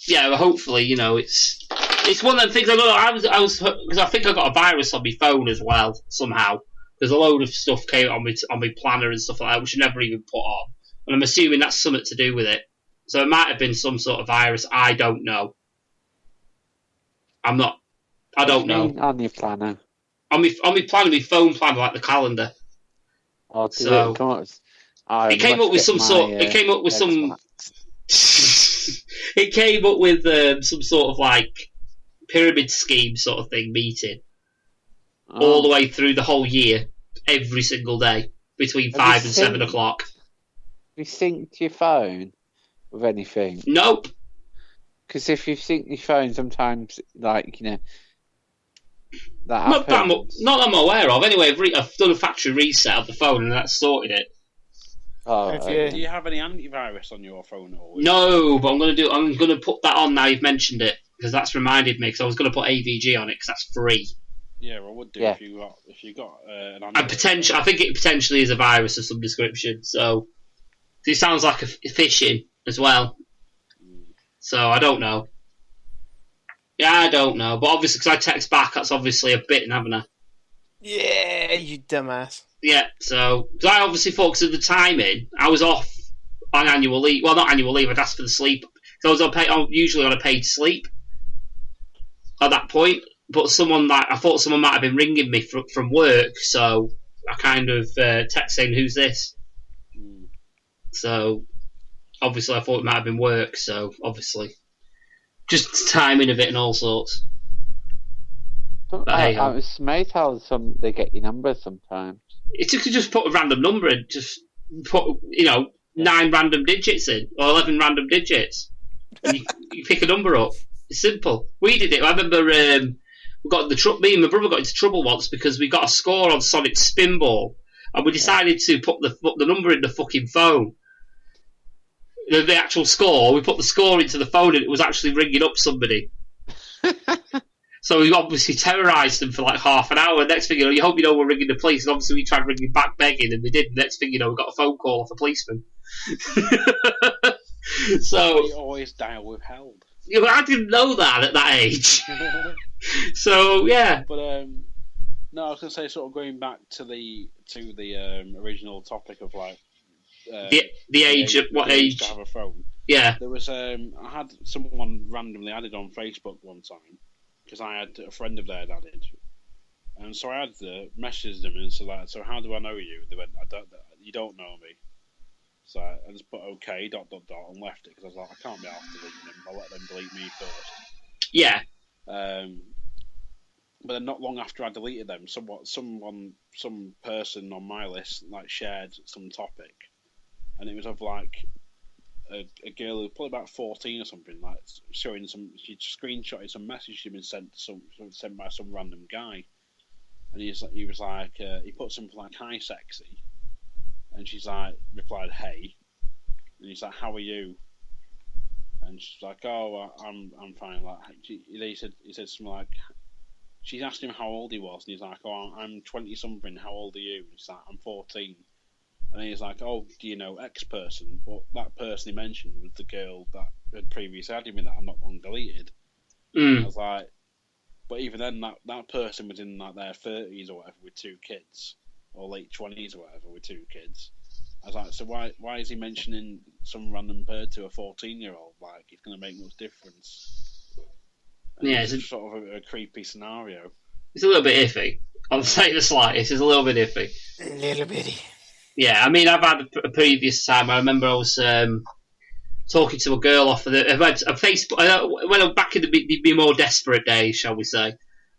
yeah, hopefully, it's one of them things. I was because I think I got a virus on my phone as well somehow. There's a load of stuff came on my planner and stuff like that, which I never even put on, and I'm assuming that's something to do with it. So it might have been some sort of virus. I don't know. I don't know. On your planner. On my planner, my phone planner, like the calendar. Oh, So it came up with some sort. It came up with some. It came up with some sort of like pyramid scheme sort of thing meeting all the way through the whole year, every single day between 5 and 7 o'clock. Have you synced your phone with anything? Nope. Because if you sync your phone, sometimes that not happens. that I'm aware of. Anyway, I've done a factory reset of the phone and that's sorted it. Oh, Do you have any antivirus on your phone? No, but I'm going to put that on now you've mentioned it because that's reminded me because I was going to put AVG on it because that's free. Yeah, I would do if you got an antivirus. And I think it potentially is a virus of some description. So it sounds like a phishing as well. So I don't know. Yeah, I don't know. But obviously, because I text back, that's obviously a bit, haven't I? Yeah, you dumbass. Yeah, so I obviously thought because of the timing, I was off on annual leave. Well, not annual leave. I'd asked for the sleep. So I'm usually on a paid sleep at that point. But I thought someone might have been ringing me from work, so I kind of text saying, "Who's this?" So obviously, I thought it might have been work. So obviously, just timing of it and all sorts. I was amazed how they get your number sometimes. It's you could just put a random number and just put 9 random digits in or 11 random digits. And you pick a number up. It's simple. We did it. I remember me and my brother got into trouble once because we got a score on Sonic Spinball and we decided to put the number in the fucking phone. The actual score. We put the score into the phone and it was actually ringing up somebody. So we obviously terrorised them for like half an hour. Next thing you know, you hope we're ringing the police. And obviously we tried ringing back begging, and we did. Next thing you know, we got a phone call off a policeman. So we always dial withheld. Yeah, but I didn't know that at that age. So yeah. But no, I was gonna say, sort of going back to the original topic of like the age of what age to have a phone. Yeah. There was I had someone randomly added on Facebook one time. Because I had a friend of theirs added, and so I had messaged them and said, like, "So how do I know you?" They went, "You don't know me." So I just put "okay" ... and left it because I was like, "I can't be asked deleting them. I'll let them delete me first." Yeah. But then not long after I deleted them, some person on my list like shared some topic, and it was of like. A girl who was probably about 14 or something, like showing she screenshotted some message she'd been sent by some random guy, and he was like, he put something like "hi sexy," and she's like replied "hey," and he's like "how are you?" And she's like, "Oh, I'm fine." Like he said something like, she asked him how old he was, and he's like, "Oh, I'm 20 something. How old are you?" And he's like, "I'm 14." And he's like, "Oh, do you know X person?" But that person he mentioned was the girl that had previously had him in that had not long deleted. I was like, but even then, that person was in like their 30s or whatever with 2 kids, or late 20s or whatever with 2 kids. I was like, so why is he mentioning some random bird to a 14-year-old? Like, it's going to make much difference. And Yeah, it's sort of a creepy scenario. It's a little bit iffy. I'll say the slightest. It's a little bit iffy. A little bitty. Yeah, I mean, I've had a previous time. I remember I was talking to a girl off of a Facebook. When I was back in the more desperate days, shall we say,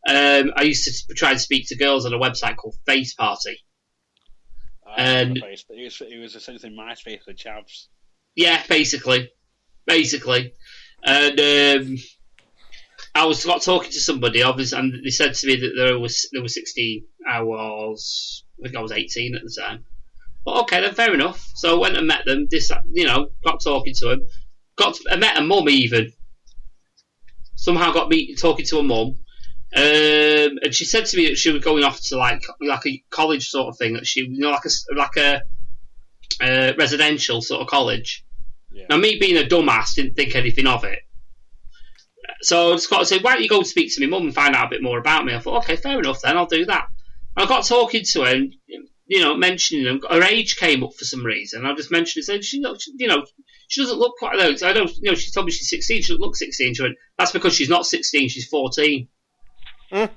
I used to try and speak to girls on a website called Face Party. And it was essentially MySpace for chavs. Yeah, basically, and I got talking to somebody, obviously, and they said to me that there were 16. I think I was 18 at the time. But okay, then fair enough. So I went and met them. Got talking to them. I met a mum even. Somehow got me talking to a mum. And she said to me that she was going off to like a college sort of thing. That she, like a residential sort of college. Yeah. Now, me being a dumbass, didn't think anything of it. So I just got to say, why don't you go and speak to me mum and find out a bit more about me? I thought, okay, fair enough then, I'll do that. And I got talking to her and, mentioning them. Her age came up for some reason. I just mentioned it, said, she doesn't look quite those. I don't, she told me she's 16, she doesn't look 16. She went, that's because she's not 16, she's 14. I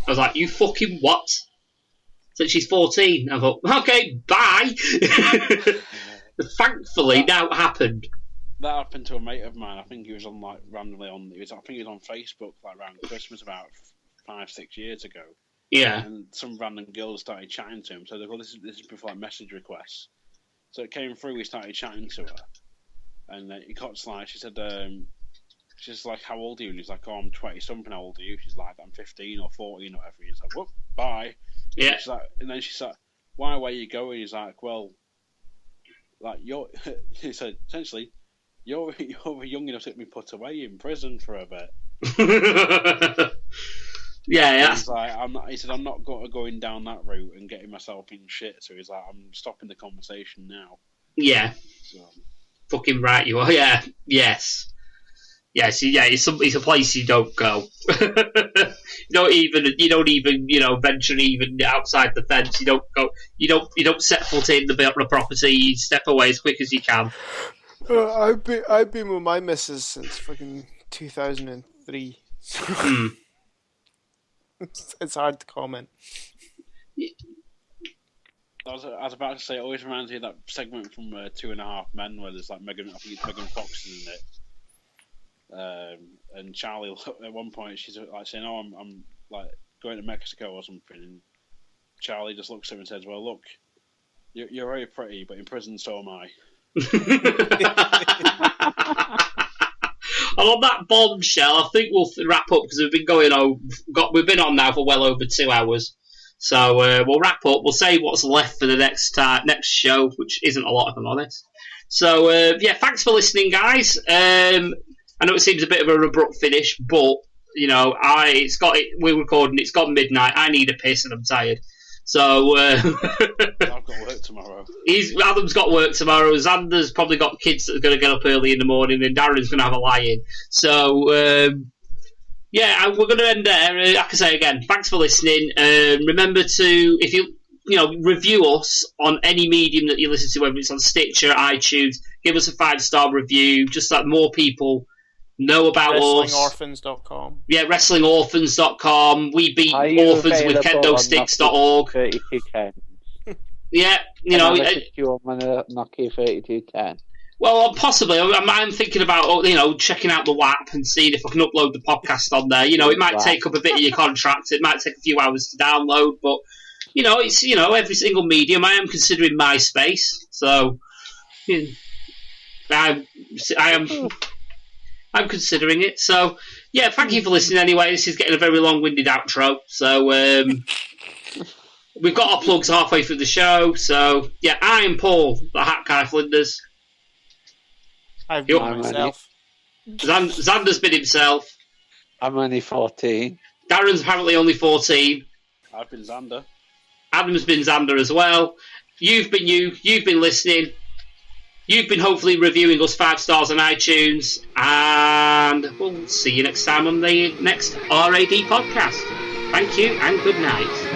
was like, you fucking what? Said she's 14. I thought, okay, bye. Thankfully, now it happened. That happened to a mate of mine. I think he was on randomly on. I think he was on Facebook around Christmas about 5-6 years ago. Yeah. And some random girl started chatting to him. So they go, this is before message requests. So it came through. We started chatting to her, and he got she said, she's like, "How old are you?" And he's like, "Oh, I'm 20 something. How old are you?" She's like, "I'm 15 or 14 or whatever." He's like, "Whoop, bye." Yeah. And then she's like, "Why? Where are you going?" He's like, "Well, like you're." He said, essentially, You're young enough to be put away in prison for a bit. Yeah. He's like, he said, I'm not going down that route and getting myself in shit. So he's like, I'm stopping the conversation now. Yeah. So. Fucking right you are. Yeah. Yes. Yes. Yeah. It's a place you don't go. you don't even venture even outside the fence. You don't go. You don't set foot in the property. You step away as quick as you can. I've been with my missus since fucking 2003. It's hard to comment. I was about to say, it always reminds me of that segment from 2.5 Men where there's like Megan Fox is in it. And Charlie, at one point, she's like saying, "Oh, I'm like going to Mexico or something," and Charlie just looks at her and says, "Well, look, you're very pretty, but in prison, so am I." And on that bombshell, I think we'll wrap up because we've been on now for well over 2 hours. So we'll wrap up. We'll say what's left for the next show, which isn't a lot, if I'm honest. So thanks for listening, guys. I know it seems a bit of a abrupt finish, but we're recording. It's got midnight. I need a piss and I'm tired. So I've got work tomorrow. Adam's got work tomorrow. Xander's probably got kids that are going to get up early in the morning, and Darren's going to have a lie-in. So we're going to end there. Like I say again, thanks for listening. Remember to, if you review us on any medium that you listen to, whether it's on Stitcher, iTunes, give us a 5-star review, just so that more people know about us. WrestlingOrphans.com. Yeah, WrestlingOrphans.com. We beat orphans with KendoSticks.org. 3210. Yeah, you on my Nokia 3210. Well, possibly. I'm thinking about checking out the WAP and seeing if I can upload the podcast on there. It might take up a bit of your contract. It might take a few hours to download, but it's every single medium. I am considering MySpace, so I'm considering it. So, yeah, thank you for listening anyway. This is getting a very long-winded outro. So, we've got our plugs halfway through the show. So, yeah, I'm Paul, the Hat Guy Flinders. I've been myself. Xander's been himself. I'm only 14. Darren's apparently only 14. I've been Xander. Adam's been Xander as well. You've been you. You've been listening. You've been hopefully reviewing us 5 stars on iTunes. And we'll see you next time on the next RAD podcast. Thank you and good night.